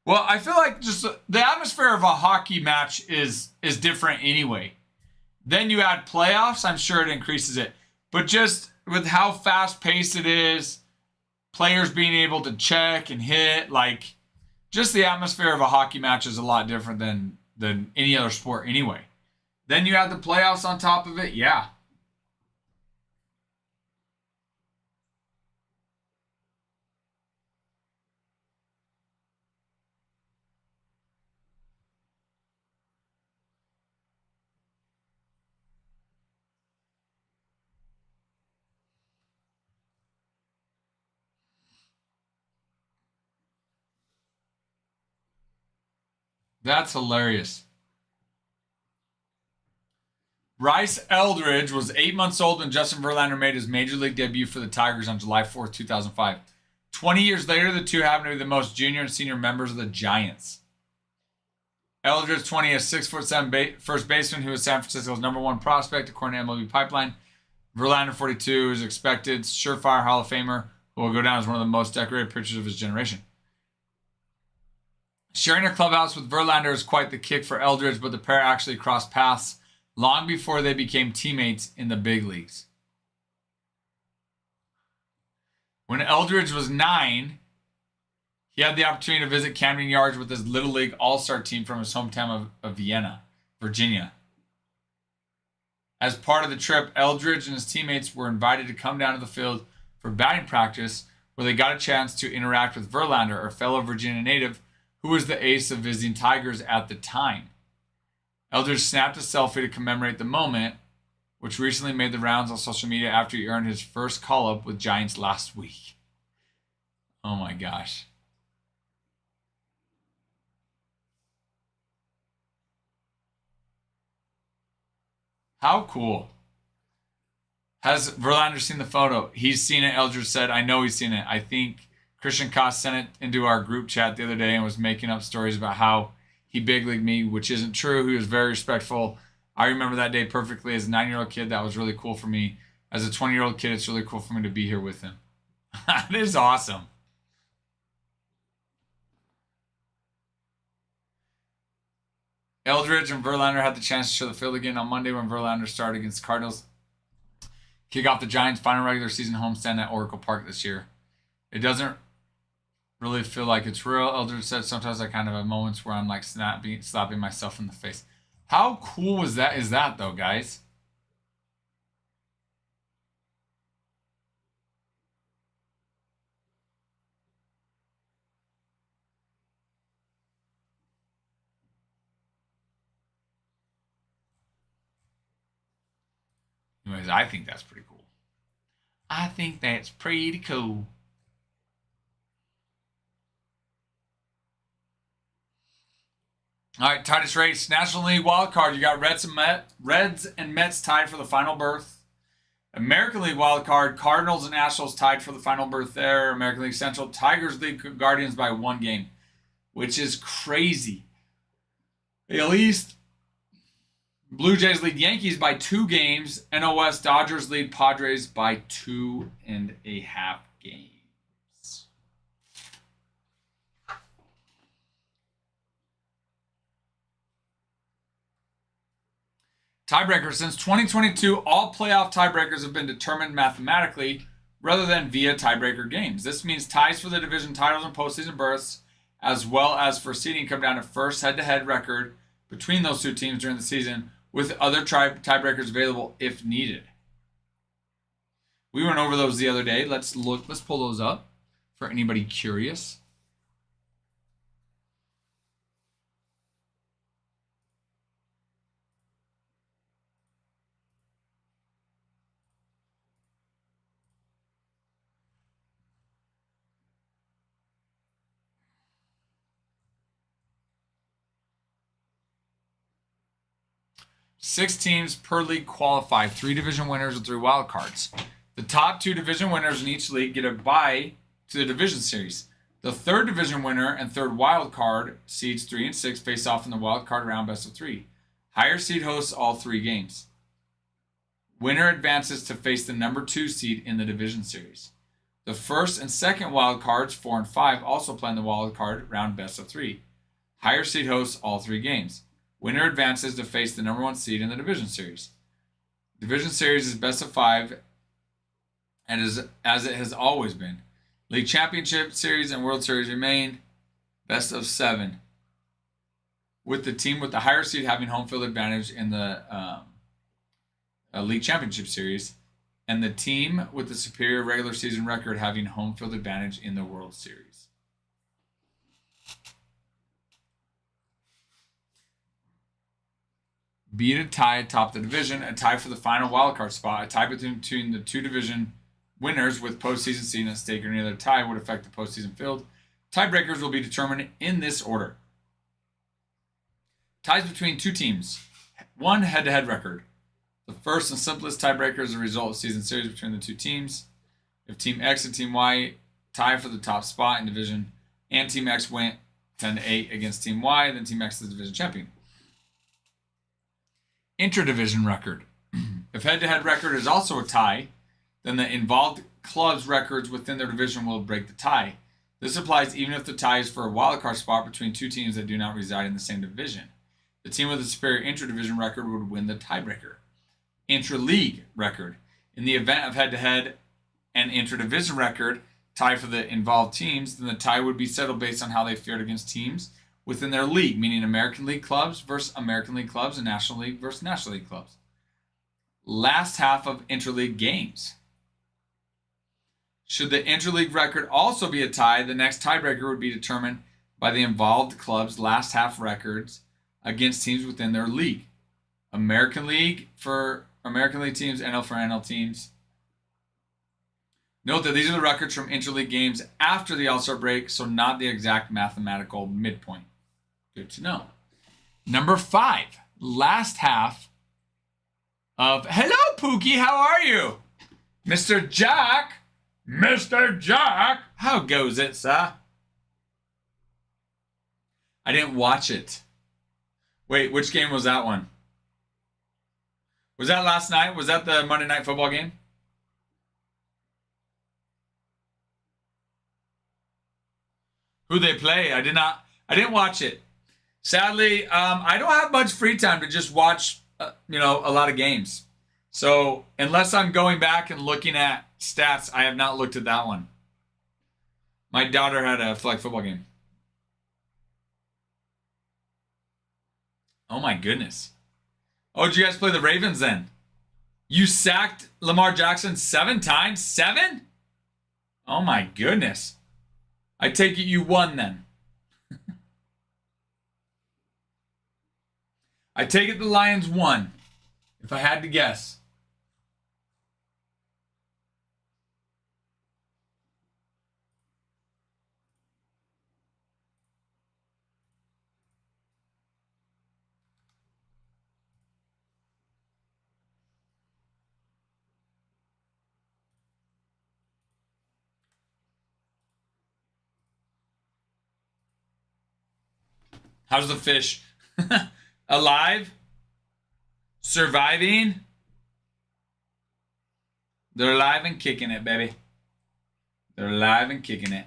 Well, I feel like just the atmosphere of a hockey match is different anyway. Then you add playoffs, I'm sure it increases it. But just with how fast-paced it is, players being able to check and hit, like, just the atmosphere of a hockey match is a lot different than any other sport anyway. Then you add the playoffs on top of it, yeah. That's hilarious. Bryce Eldridge was 8 months old when Justin Verlander made his major league debut for the Tigers on July 4th, 2005. 20 years later, the two happen to be the most junior and senior members of the Giants. Eldridge, 20, is 6'7" first baseman who was San Francisco's #1 prospect, according to MLB Pipeline. Verlander, 42, is expected surefire Hall of Famer who will go down as one of the most decorated pitchers of his generation. Sharing a clubhouse with Verlander is quite the kick for Eldridge, but the pair actually crossed paths long before they became teammates in the big leagues. When Eldridge was 9, he had the opportunity to visit Camden Yards with his Little League All-Star team from his hometown of Vienna, Virginia. As part of the trip, Eldridge and his teammates were invited to come down to the field for batting practice, where they got a chance to interact with Verlander, a fellow Virginia native, who was the ace of visiting Tigers at the time. Eldridge snapped a selfie to commemorate the moment, which recently made the rounds on social media after he earned his first call-up with Giants last week. Oh my gosh. How cool. Has Verlander seen the photo? He's seen it. Eldridge said, I know he's seen it. I think Christian Koss sent it into our group chat the other day and was making up stories about how he big leagued me, which isn't true. He was very respectful. I remember that day perfectly. As a 9-year-old kid, that was really cool for me. As a 20-year-old kid, it's really cool for me to be here with him. That is awesome. Eldridge and Verlander had the chance to show the field again on Monday when Verlander started against the Cardinals. Kick off the Giants' final regular season homestand at Oracle Park this year. It doesn't really feel like it's real. Eldridge said, sometimes I kind of have moments where I'm like slapping myself in the face. How cool is that though, guys? Anyways, I think that's pretty cool. I think that's pretty cool. All right, tightest race. National League wild card. You got Reds and Mets tied for the final berth. American League wild card. Cardinals and Nationals tied for the final berth there. American League Central. Tigers lead Guardians by 1 game, which is crazy. At least Blue Jays lead Yankees by 2 games. NOS Dodgers lead Padres by 2.5 games. Tiebreaker. Since 2022, all playoff tiebreakers have been determined mathematically rather than via tiebreaker games. This means ties for the division titles and postseason berths, as well as for seeding, come down to first head-to-head record between those 2 teams during the season, with other tiebreakers available if needed. We went over those the other day. Let's pull those up for anybody curious. Six teams per league qualify. 3 division winners and 3 wild cards. The top 2 division winners in each league get a bye to the division series. The 3rd division winner and 3rd wild card seeds 3 and 6 face off in the wild card round best of 3. Higher seed hosts all 3 games. Winner advances to face the number 2 seed in the division series. The 1st and 2nd wild cards, 4 and 5, also play in the wild card round best of 3. Higher seed hosts all 3 games. Winner advances to face the number 1 seed in the division series. Division series is best of 5, and as it has always been. League Championship Series and World Series remain best of 7, with the team with the higher seed having home field advantage in the League Championship Series, and the team with the superior regular season record having home field advantage in the World Series. Beat a tie atop the division, a tie for the final wildcard spot, a tie between the 2 division winners with postseason seed at stake or any other tie would affect the postseason field. Tiebreakers will be determined in this order. Ties between 2 teams. 1 head-to-head record. The first and simplest tiebreaker is the result of season series between the 2 teams. If Team X and Team Y tie for the top spot in division, and Team X went 10-8 against Team Y, then Team X is the division champion. Interdivision record. If head-to-head record is also a tie, then the involved clubs' records within their division will break the tie. This applies even if the tie is for a wildcard spot between 2 teams that do not reside in the same division. The team with a superior intra-division record would win the tiebreaker. Intra-league record. In the event of head-to-head and intra-division record tie for the involved teams, then the tie would be settled based on how they fared against teams within their league, meaning American League clubs versus American League clubs and National League versus National League clubs. Last half of intra-league games. Should the interleague record also be a tie, the next tiebreaker would be determined by the involved club's last half records against teams within their league. American League for American League teams, NL for NL teams. Note that these are the records from interleague games after the All-Star break, so not the exact mathematical midpoint. Good to know. Number 5, last half of... Hello, Pookie, how are you? Mr. Jack? Mr. Jack? How goes it, sir? I didn't watch it. Wait, which game was that one? Was that last night? Was that the Monday Night Football game? Who they play? I didn't watch it. Sadly, I don't have much free time to just watch, a lot of games. So unless I'm going back and looking at stats, I have not looked at that one. My daughter had a flag football game. Oh my goodness. Oh, did you guys play the Ravens then? You sacked Lamar Jackson 7 times? 7? Oh my goodness. I take it you won then. I take it the Lions won, if I had to guess. How's the fish? Alive? Surviving? They're alive and kicking it, baby. They're alive and kicking it.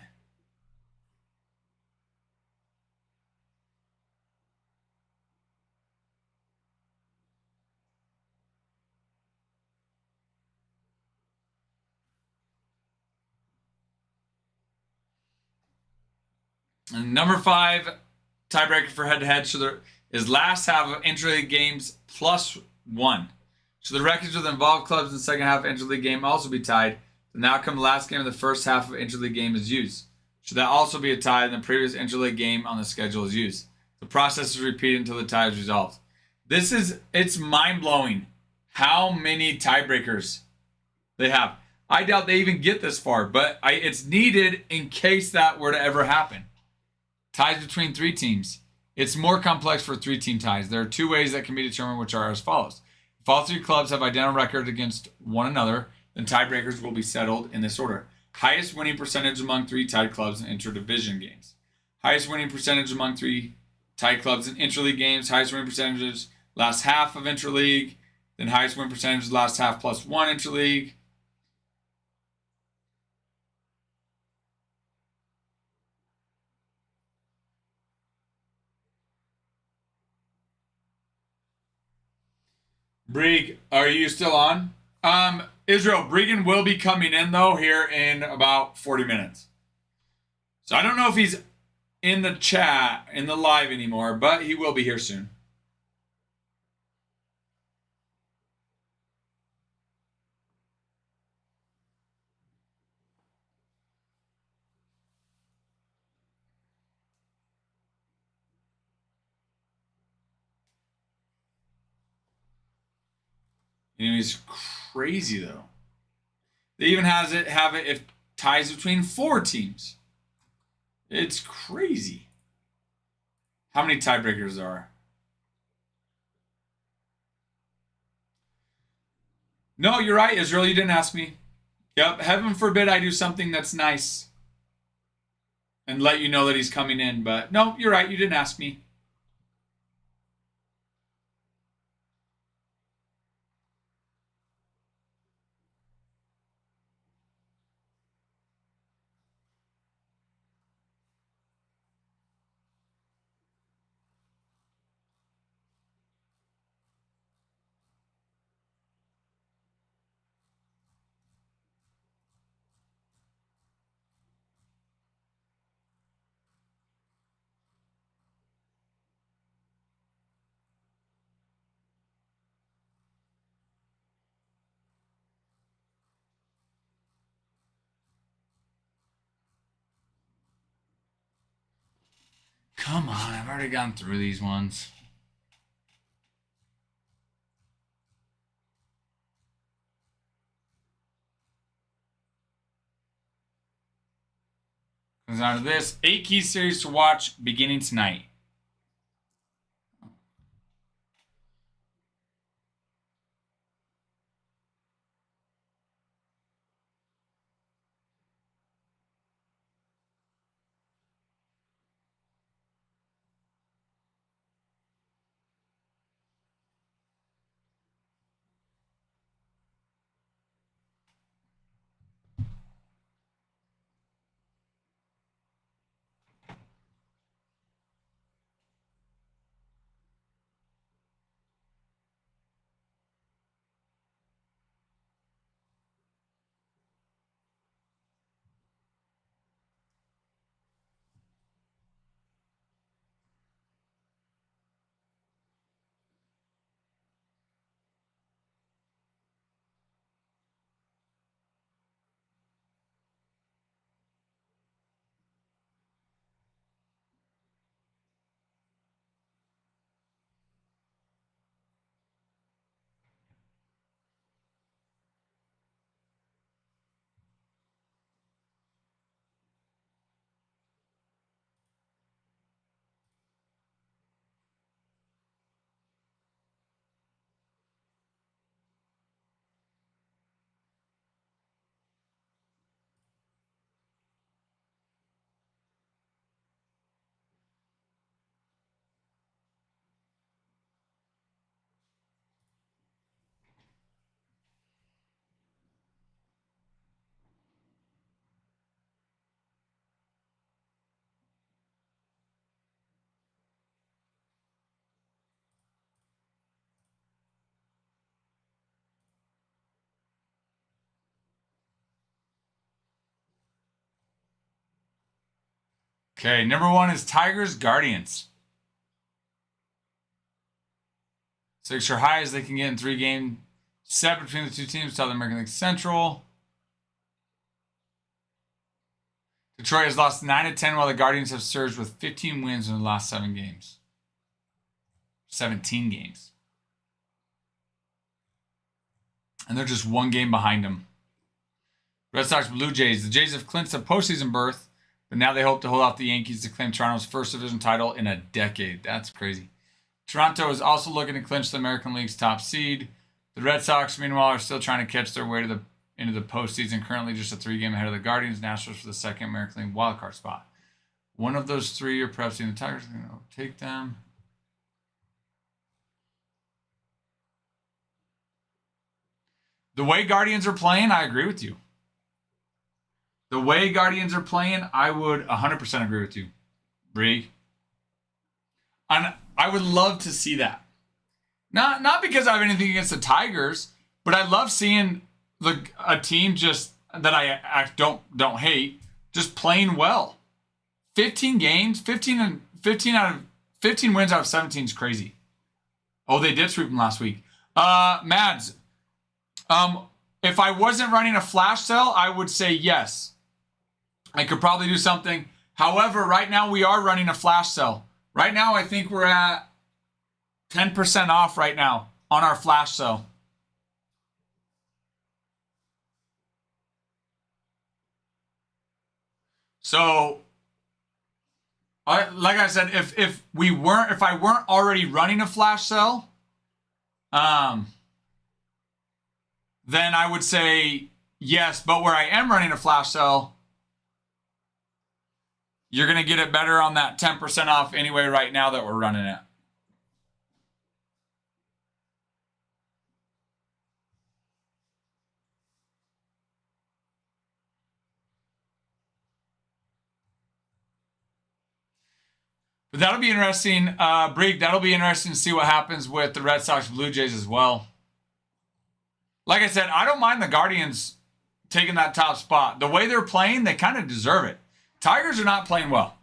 And number 5, tiebreaker for head-to-head. So there is last half of interleague games +1. So the records of the involved clubs in the second half of interleague game also be tied. The outcome of the last game of the first half of interleague game is used. Should that also be a tie, then the previous interleague game on the schedule is used. The process is repeated until the tie is resolved. It's mind-blowing how many tiebreakers they have. I doubt they even get this far, but it's needed in case that were to ever happen. Ties between 3 teams. It's more complex for 3-team ties. There are 2 ways that can be determined, which are as follows. If all 3 clubs have identical records against one another, then tiebreakers will be settled in this order. Highest winning percentage among 3 tied clubs in interdivision games. Highest winning percentage among 3 tied clubs in interleague games. Highest winning percentages last half of interleague. Then highest win percentage last half +1 interleague. Brig, are you still on? Israel, Bregan will be coming in, though, here in about 40 minutes. So I don't know if he's in the chat, in the live anymore, but he will be here soon. It's crazy, though. They even have it if ties between 4 teams. It's crazy how many tiebreakers there are. No, you're right, Israel. You didn't ask me. Yep, heaven forbid I do something that's nice and let you know that he's coming in. But no, you're right. You didn't ask me. Come on, I've already gone through these ones. Comes down to this. 8 key series to watch beginning tonight. Okay, number 1 is Tigers Guardians. 6 are high as they can get in 3-game set between the two teams. Southern American League Central. Detroit has lost 9 of 10 while the Guardians have surged with 15 wins in the last 7 games. 17 games. And they're just 1 game behind them. Red Sox Blue Jays. The Jays have clinched a postseason berth, but now they hope to hold off the Yankees to claim Toronto's first division title in a decade. That's crazy. Toronto is also looking to clinch the American League's top seed. The Red Sox, meanwhile, are still trying to catch their way into the postseason, currently just a 3-game ahead of the Guardians, Nationals for the second American League wildcard spot. One of those 3 are perhaps the Tigers are going to take them. The way Guardians are playing, I agree with you. The way Guardians are playing, I would 100% agree with you, Bree. And I would love to see that. Not because I have anything against the Tigers, but I love seeing a team just that I don't hate just playing well. 15 games, 15 wins out of 17 is crazy. Oh, they did sweep them last week. Mads, if I wasn't running a flash sale, I would say yes. I could probably do something. However, right now we are running a flash sale. Right now, I think we're at 10% off right now on our flash sale. So, like I said, if I weren't already running a flash sale, then I would say yes. But where I am running a flash sale, you're going to get it better on that 10% off anyway right now that we're running it. But that'll be interesting, Brig. That'll be interesting to see what happens with the Red Sox Blue Jays as well. Like I said, I don't mind the Guardians taking that top spot. The way they're playing, they kind of deserve it. Tigers are not playing well.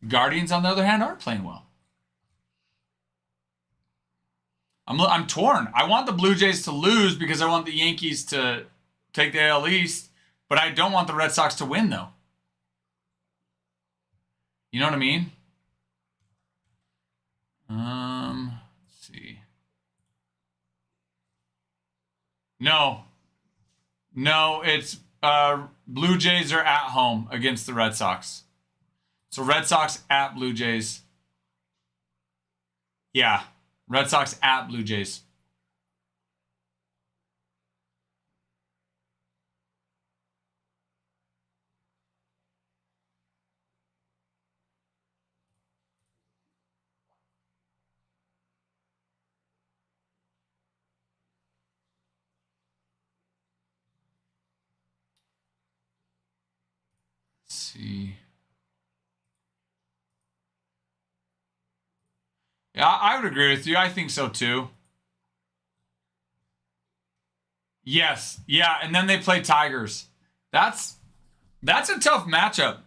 Guardians, on the other hand, are playing well. I'm torn. I want the Blue Jays to lose because I want the Yankees to take the AL East, but I don't want the Red Sox to win, though. You know what I mean? Let's see. No, it's Blue Jays are at home against the Red Sox. So Red Sox at Blue Jays. Yeah, Red Sox at Blue Jays. Let's see. Yeah, I would agree with you. I think so too. Yes. Yeah, and then they play Tigers. That's a tough matchup.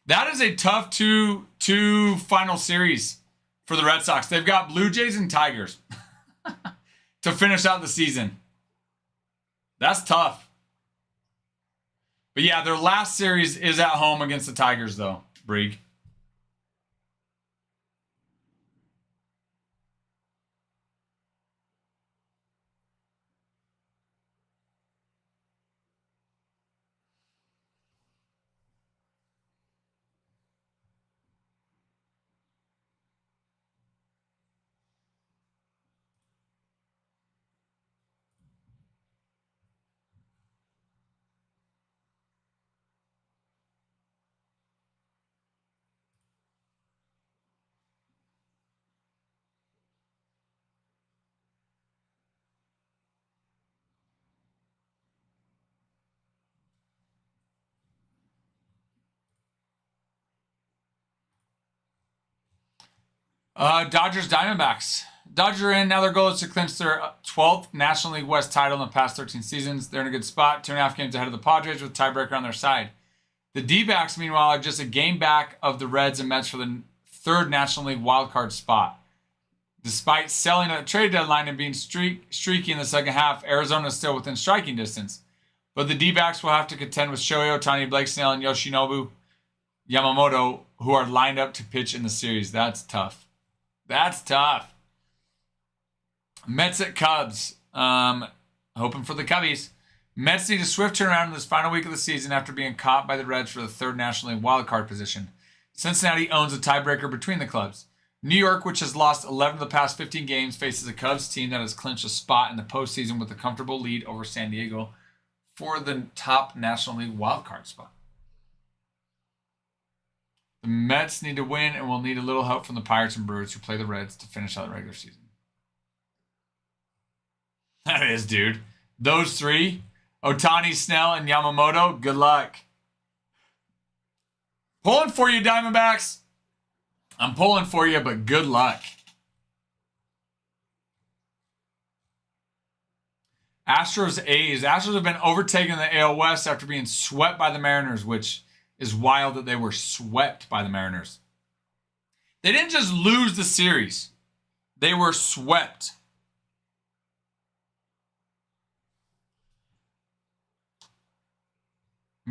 That is a tough two final series for the Red Sox. They've got Blue Jays and Tigers to finish out the season. That's tough. But yeah, their last series is at home against the Tigers though, Brig. Dodgers Diamondbacks. Dodgers are in. Now their goal is to clinch their 12th National League West title in the past 13 seasons. They're in a good spot, 2.5 games ahead of the Padres with tiebreaker on their side. The D-backs, meanwhile, are just a game back of the Reds and Mets for the third National League wildcard spot. Despite selling at the trade deadline and being streaky in the second half, Arizona is still within striking distance. But the D-backs will have to contend with Shohei Ohtani, Blake Snell, and Yoshinobu Yamamoto, who are lined up to pitch in the series. That's tough. That's tough. Mets at Cubs. Hoping for the Cubbies. Mets need a swift turnaround in this final week of the season after being caught by the Reds for the third National League wildcard position. Cincinnati owns a tiebreaker between the clubs. New York, which has lost 11 of the past 15 games, faces a Cubs team that has clinched a spot in the postseason with a comfortable lead over San Diego for the top National League wildcard spot. The Mets need to win and will need a little help from the Pirates and Brewers, who play the Reds to finish out the regular season. That is, dude. Those three, Ohtani, Snell, and Yamamoto, good luck. Pulling for you, Diamondbacks. I'm pulling for you, but good luck. Astros, A's. Astros have been overtaken in the AL West after being swept by the Mariners, which is wild that they were swept by the Mariners. They didn't just lose the series. They were swept.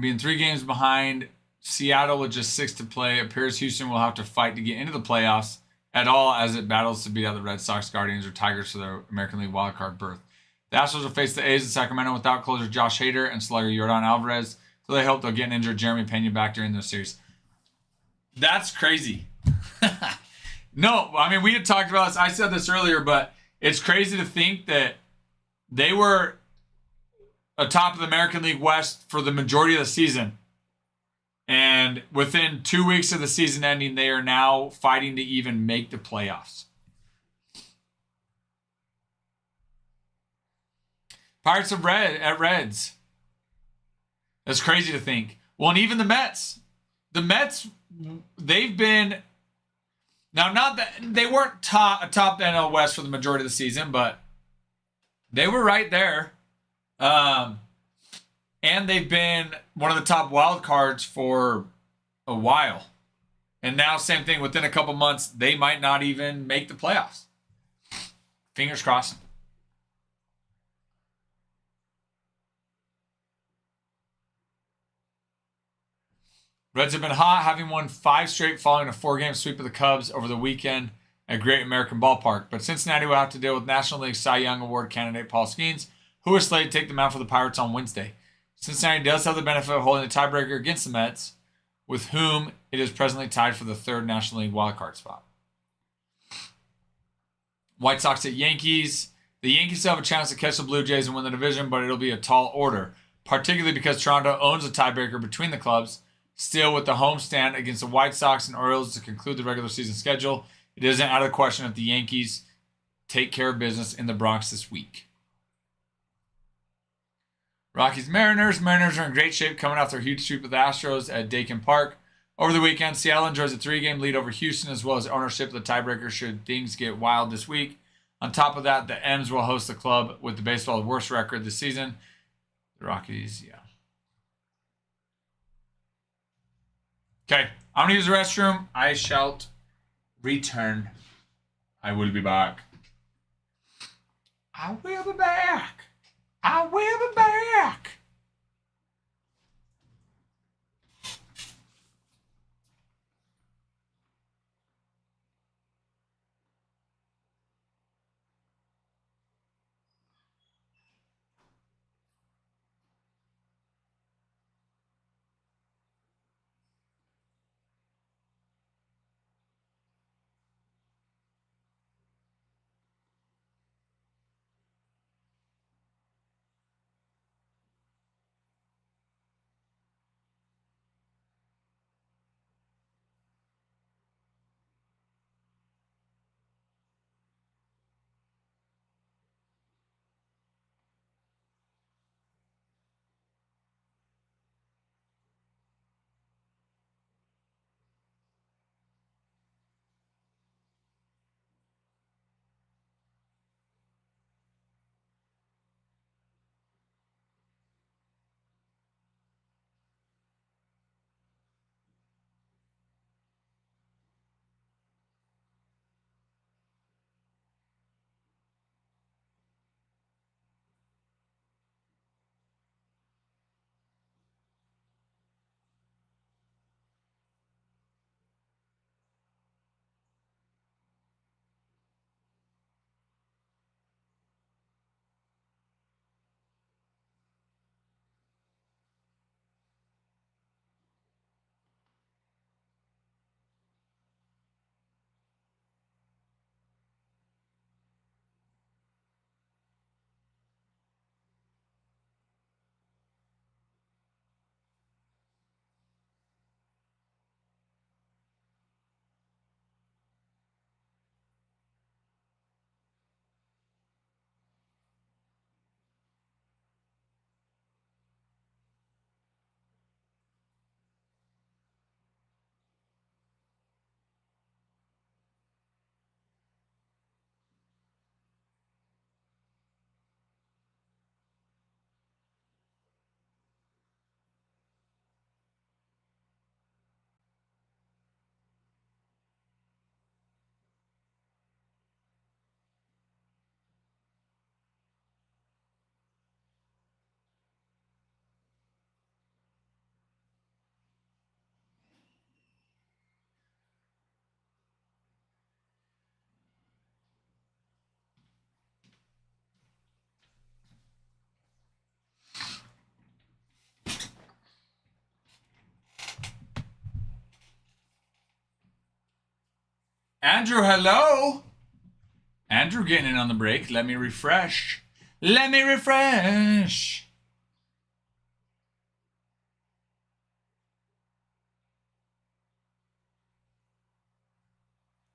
Being 3 games behind, Seattle with just 6 to play. Appears Houston will have to fight to get into the playoffs at all as it battles to beat out the Red Sox, Guardians, or Tigers for their American League wildcard berth. The Astros will face the A's in Sacramento without closer Josh Hader and slugger Yordan Alvarez, so they hope they'll get an injured Jeremy Pena back during the series. That's crazy. No, I mean, we had talked about this. I said this earlier, but it's crazy to think that they were atop of the American League West for the majority of the season. And within 2 weeks of the season ending, they are now fighting to even make the playoffs. Pirates of Reds. That's crazy to think. Well, and even the Mets. The Mets, they've been... Now, not that they weren't atop the NL West for the majority of the season, but they were right there. And they've been one of the top wild cards for a while. And now, same thing, within a couple months, they might not even make the playoffs. Fingers crossed. Reds have been hot, having won 5 straight following a 4-game sweep of the Cubs over the weekend. at Great American Ballpark. But Cincinnati will have to deal with National League Cy Young Award candidate Paul Skeens, who is slated to take the mound for the Pirates on Wednesday. Cincinnati does have the benefit of holding a tiebreaker against the Mets, with whom it is presently tied for the third National League wildcard spot. White Sox at Yankees. The Yankees still have a chance to catch the Blue Jays and win the division, but it'll be a tall order, particularly because Toronto owns a tiebreaker between the clubs. Still, with the homestand against the White Sox and Orioles to conclude the regular season schedule, it isn't out of the question if the Yankees take care of business in the Bronx this week. Rockies Mariners. Mariners are in great shape coming off their huge sweep of the Astros at Dakin Park. Over the weekend, Seattle enjoys a 3-game lead over Houston, as well as ownership of the tiebreaker should things get wild this week. On top of that, the M's will host the club with the baseball's worst record this season. The Rockies, yeah. Okay, I'm going to use the restroom. I shall return. I will be back. I will be back. I will be back. Andrew, hello. Andrew getting in on the break. Let me refresh. Let me refresh.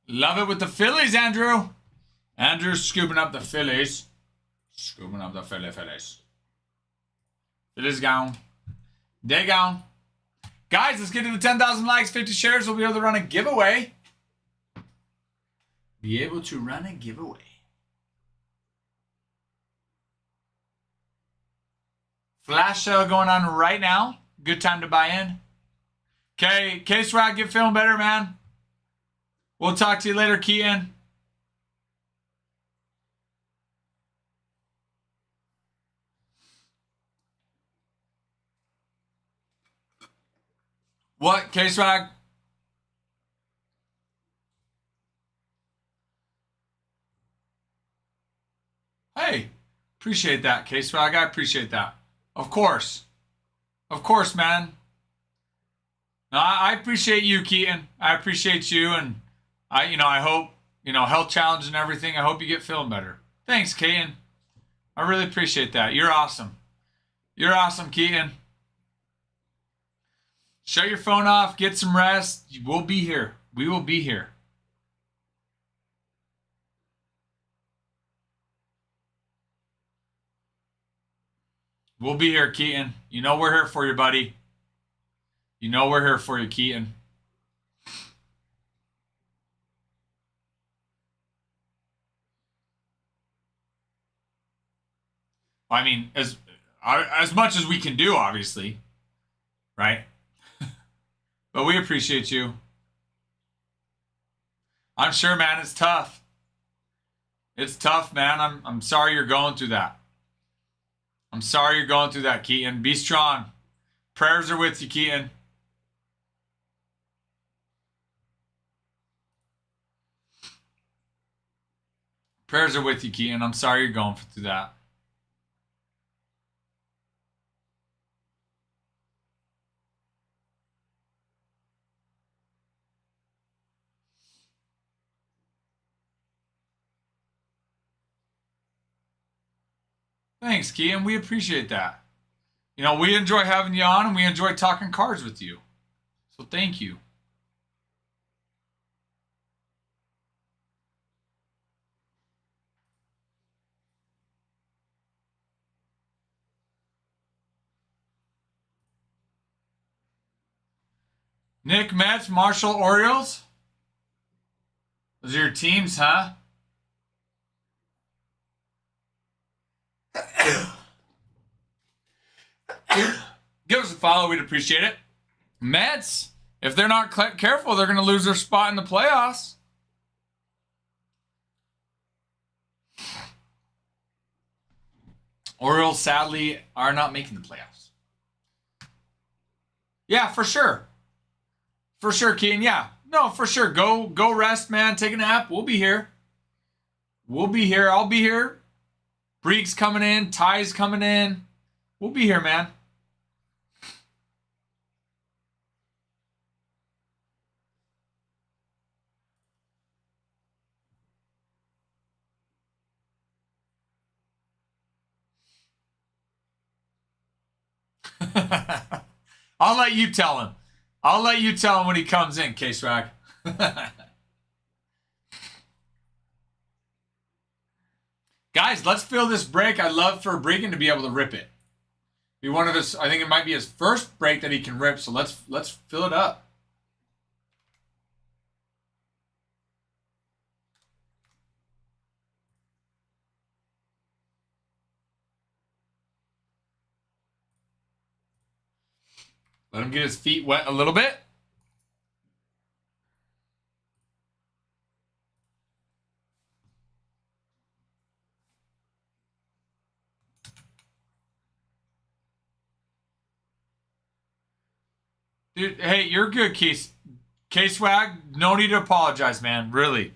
Love it with the Phillies, Andrew. Andrew's scooping up the Phillies. Scooping up the Phillies. Phillies gone. They gone. Guys, let's get to the 10,000 likes, 50 shares. We'll be able to run a giveaway. Be able to run a giveaway. Flash sale going on right now. Good time to buy in. Okay, K-Swag, get feeling better, man. We'll talk to you later, Keaton. What, K-Swag? Hey, appreciate that, K-Swag. I appreciate that. Of course. Of course, man. No, I appreciate you, Keaton. I appreciate you, and I hope, health challenge and everything. I hope you get feeling better. Thanks, Keaton. I really appreciate that. You're awesome. You're awesome, Keaton. Shut your phone off. Get some rest. We'll be here. We will be here. We'll be here, Keaton. You know we're here for you, buddy. You know we're here for you, Keaton. I mean, as much as we can do, obviously, right? But we appreciate you. I'm sure, man, it's tough. It's tough, man. I'm sorry you're going through that. I'm sorry you're going through that, Keaton. Be strong. Prayers are with you, Keaton. Prayers are with you, Keaton. I'm sorry you're going through that. Thanks, Keaton. We appreciate that. We enjoy having you on, and we enjoy talking cards with you. So thank you. Nick, Mets, Marshall, Orioles. Those are your teams, huh? Give us a follow. We'd appreciate it. Mets, if they're not careful, they're going to lose their spot in the playoffs. Orioles, sadly, are not making the playoffs. Yeah, for sure. For sure, Keaton. Yeah. No, for sure. Go rest, man. Take a nap. We'll be here. We'll be here. I'll be here. Breek's coming in. Ty's coming in. We'll be here, man. I'll let you tell him. I'll let you tell him when he comes in, K-Swag. Guys, let's fill this break. I'd love for Breegan to be able to rip it. Be one of his. I think it might be his first break that he can rip. So let's fill it up. Let him get his feet wet a little bit. Dude, hey, you're good, K-Swag. No need to apologize, man. Really.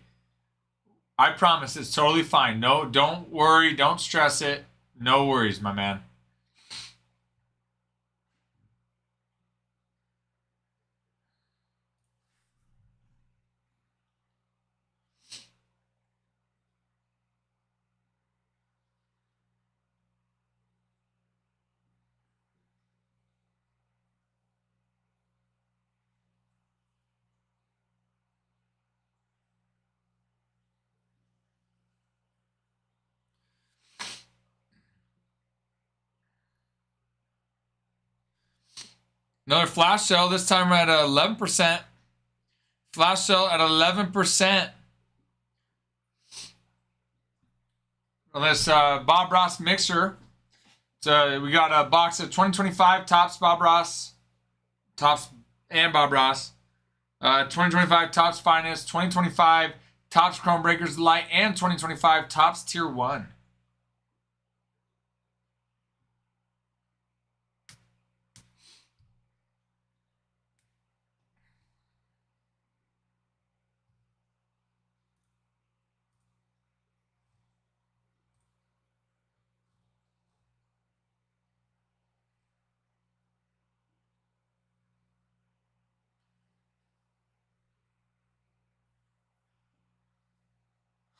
I promise it's totally fine. No, don't worry. Don't stress it. No worries, my man. Another flash sale. This time we're at 11%. Flash sale at 11%. On this Bob Ross mixer. So we got a box of 2025 Topps Bob Ross. Topps and Bob Ross. 2025 Topps Finest. 2025 Topps Chrome Breakers Light. And 2025 Topps Tier 1.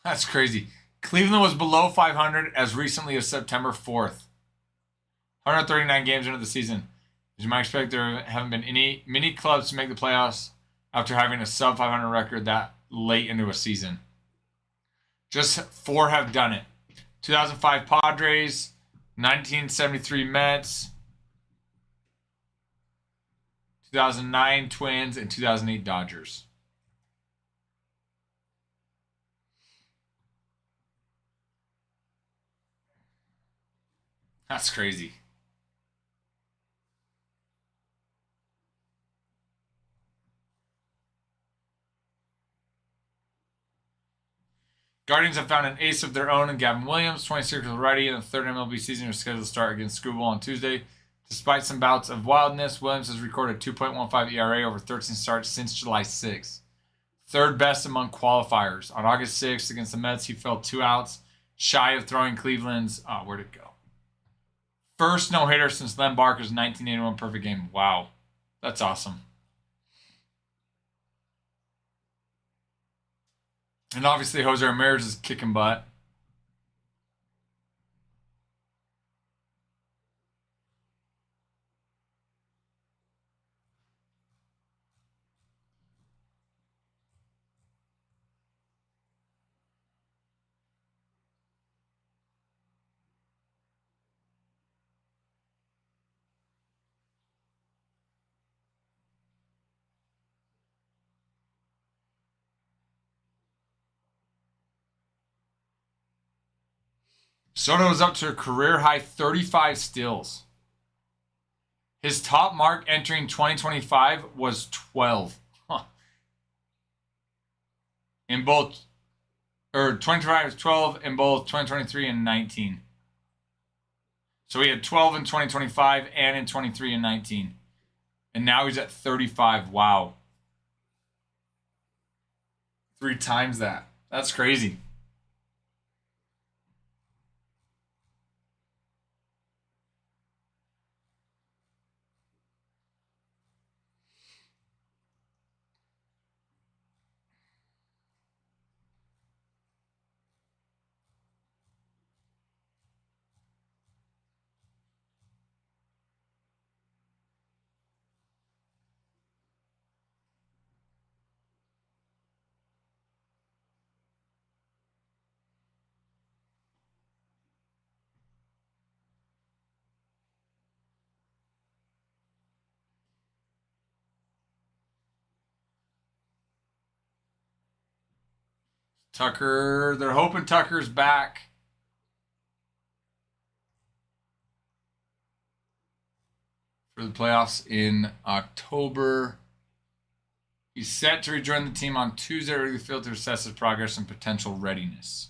That's crazy. Cleveland was below 500 as recently as September 4th. 139 games into the season. As you might expect, there haven't been many clubs to make the playoffs after having a sub 500 record that late into a season. Just 4 have done it. 2005 Padres, 1973 Mets, 2009 Twins, and 2008 Dodgers. That's crazy. Guardians have found an ace of their own in Gavin Williams. 26 already in the third MLB season. Are scheduled to start against Screwball on Tuesday. Despite some bouts of wildness, Williams has recorded 2.15 ERA over 13 starts since July 6th. Third best among qualifiers. On August 6th against the Mets, he fell 2 outs, shy of throwing Cleveland's... where'd it go? First no-hitter since Len Barker's 1981 perfect game. Wow. That's awesome. And obviously, Jose Ramirez is kicking butt. Soto is up to a career-high 35 steals. His top mark entering 2025 was 12. In both, or 2025 was 12 in both 2023 and 19. So he had 12 in 2025 and in 23 and 19. And now he's at 35. Wow. 3 times that. That's crazy. Tucker, they're hoping Tucker's back. For the playoffs in October. He's set to rejoin the team on Tuesday at Wrigley Field to assess his progress and potential readiness.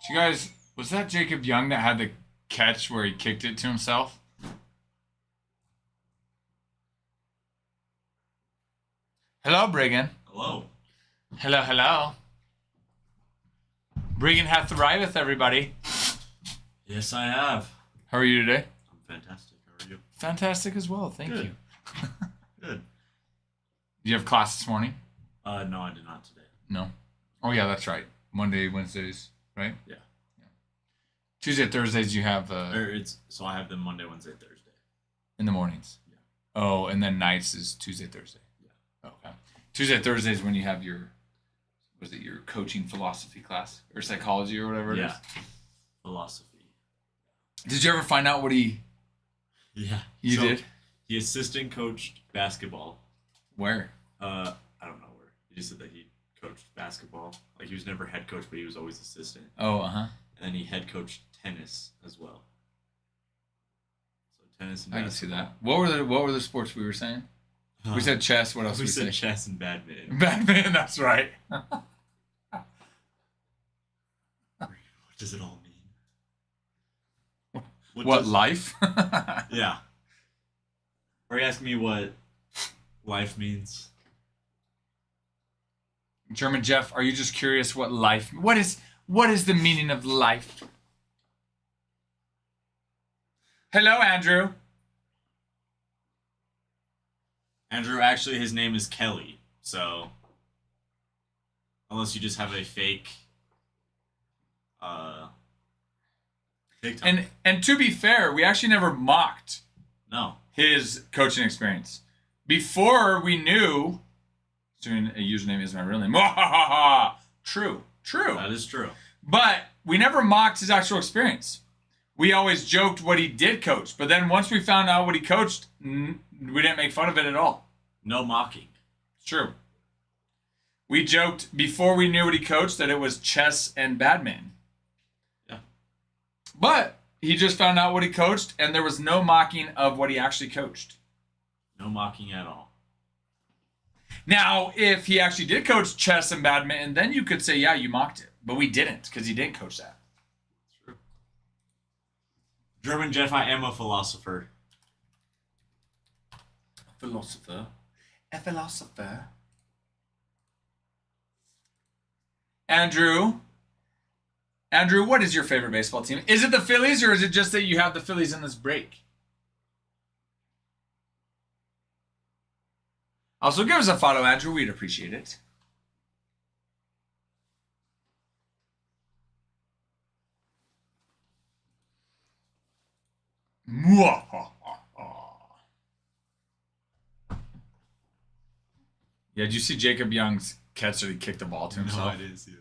You guys, was that Jacob Young that had the catch where he kicked it to himself? Hello, Brigham. Hello. Hello, hello. Brigham hath arrived, everybody. Yes, I have. How are you today? I'm fantastic. How are you? Fantastic as well, thank Good. you. Good. Do you have class this morning? No, I did not today. No. Oh yeah, that's right. Monday, Wednesdays, right? Yeah. Tuesday, Thursdays you have So I have them Monday, Wednesday, Thursday. in the mornings. Yeah. Oh, and then nights is Tuesday, Thursday. Yeah. Okay. Tuesday, Thursdays when you have your your coaching philosophy class or psychology or whatever it is? Philosophy. Did you ever find out what he Yeah. You did? He assistant coached basketball. Where? I don't know where. He just said that he coached basketball. Like he was never head coach, but he was always assistant. Oh, uh-huh. And then he head coached tennis as well. So tennis and I can see basketball. that. What were the sports we were saying? We said chess. What else We we said say? chess and badminton. Batman. That's right. What does it all mean? What does- life? Yeah. Are you asking me what life means? German Jeff, are you just curious what life? What is the meaning of life? Hello, Andrew. Andrew, actually, his name is Kelly. So, unless you just have a fake, TikTok. And to be fair, we actually never mocked No. his coaching experience before we knew. Assuming a username is my real name. True. That is true. But we never mocked his actual experience. We always joked what he did coach. But then once we found out what he coached, we didn't make fun of it at all. No mocking. It's true. We joked before we knew what he coached that it was chess and badminton. Yeah. But he just found out what he coached, and there was no mocking of what he actually coached. No mocking at all. Now, if he actually did coach chess and badminton, then you could say, yeah, you mocked it. But we didn't, because he didn't coach that. True. German Jeff, I am a philosopher. Philosopher. A philosopher. Andrew, what is your favorite baseball team? Is it the Phillies, or is it just that you have the Phillies in this break? Also, give us a follow, Andrew. We'd appreciate it. Yeah, did you see Jacob Young's catch that he kicked the ball to himself? No, I didn't see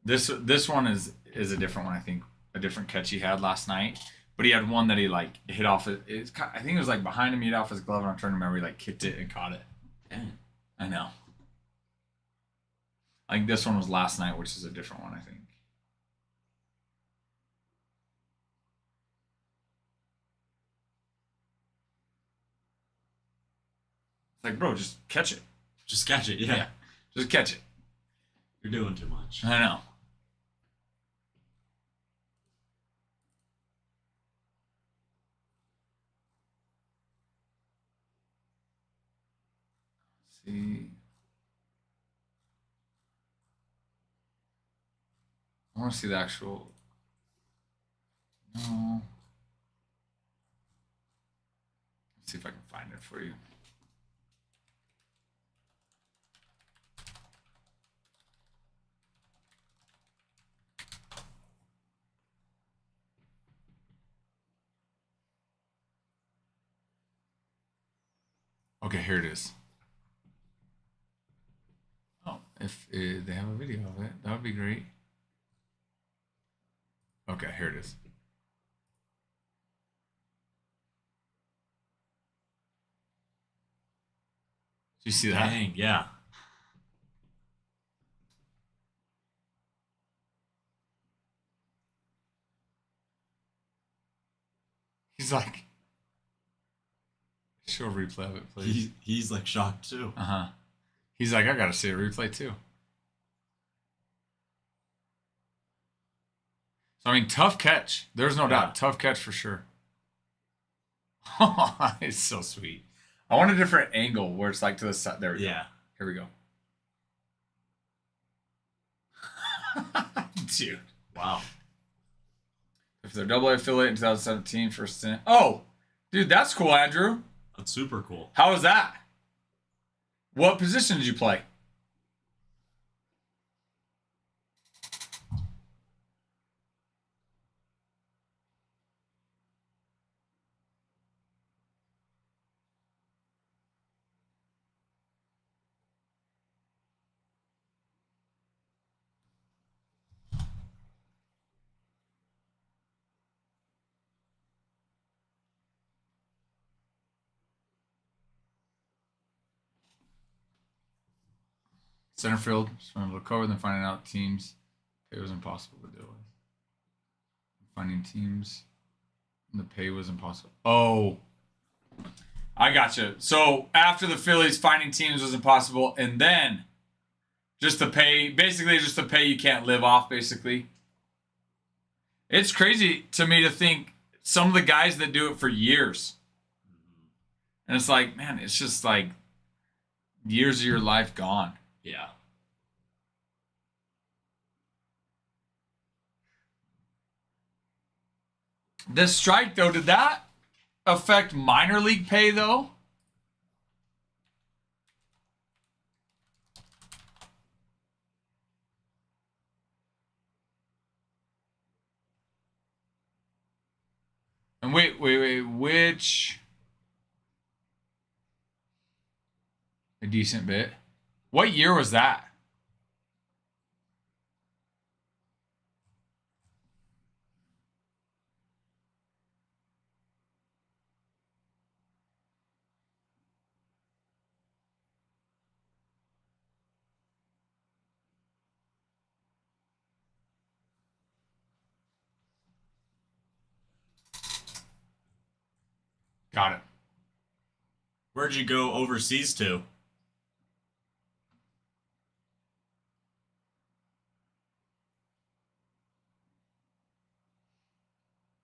this. This one is a different one. I think a different catch he had last night. But he had one that he like hit off. I think it was like behind him, he hit off his glove. And I'm trying to remember. He like kicked it and caught it. Dang. I know. I think this one was last night, which is a different one. I think. It's like, bro, just catch it. Just catch it, yeah. Just catch it. You're doing too much. I know. See. I want to see the actual. No. Let's see if I can find it for you. Okay, here it is. Oh, if they have a video of it, that would be great. Okay, here it is. Do you see that? Dang, yeah. He's like, show a replay of it, please. He's like shocked too. Uh-huh. He's like, I gotta see a replay too. So, I mean, tough catch. There's no doubt. Tough catch for sure. It's so sweet. I want a different angle where it's like to the side. There we go. Yeah. Here we go. Dude. Wow. If they're double A affiliate in 2017 first in. Oh, dude, that's cool, Andrew. That's super cool. How was that? What position did you play? Center field, just want to look over, then finding out teams. It was impossible to deal with. Finding teams, and the pay was impossible. Oh, I gotcha. So after the Phillies, finding teams was impossible, and then just to pay, basically just to pay you can't live off, basically. It's crazy to me to think some of the guys that do it for years. And it's like, man, it's just like years of your life gone. Yeah. This strike, though, did that affect minor league pay, though? And wait, which? A decent bit. What year was that? Got it. Where'd you go overseas to?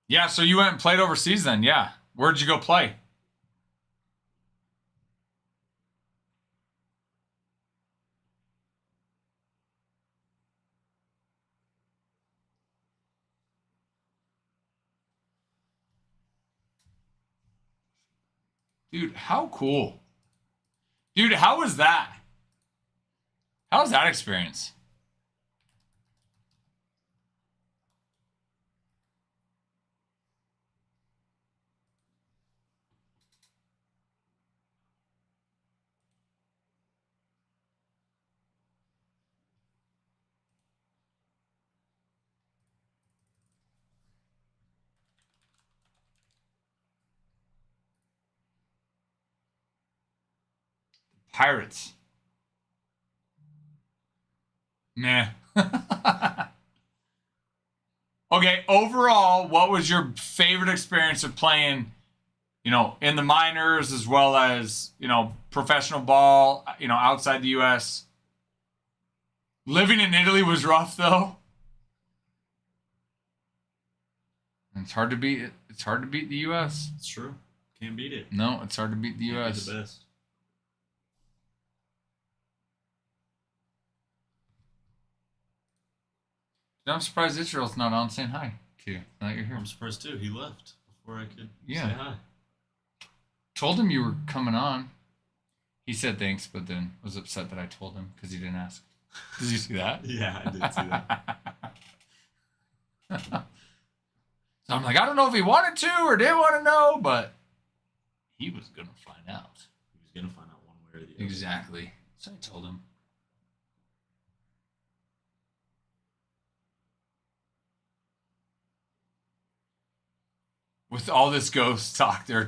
Yeah, so you went and played overseas then, yeah. Where'd you go play? Dude, how cool. Dude, how was that? How was that experience? Pirates. Meh. Okay, overall, what was your favorite experience of playing, in the minors as well as, professional ball, outside the US? Living in Italy was rough though. It's hard to beat it. It's hard to beat the US. It's true. Can't beat it. No, it's hard to beat the Can't US. be the best. I'm surprised Israel's not on saying hi to you. Now that you're here. I'm surprised too. He left before I could Yeah. say hi. Told him you were coming on. He said thanks, but then was upset that I told him because he didn't ask. Did you see that? Yeah, I did see that. So I'm like, I don't know if he wanted to or didn't want to know, but he was gonna find out. He was gonna find out one way or the other. Exactly. So I told him. With all this ghost talk, there are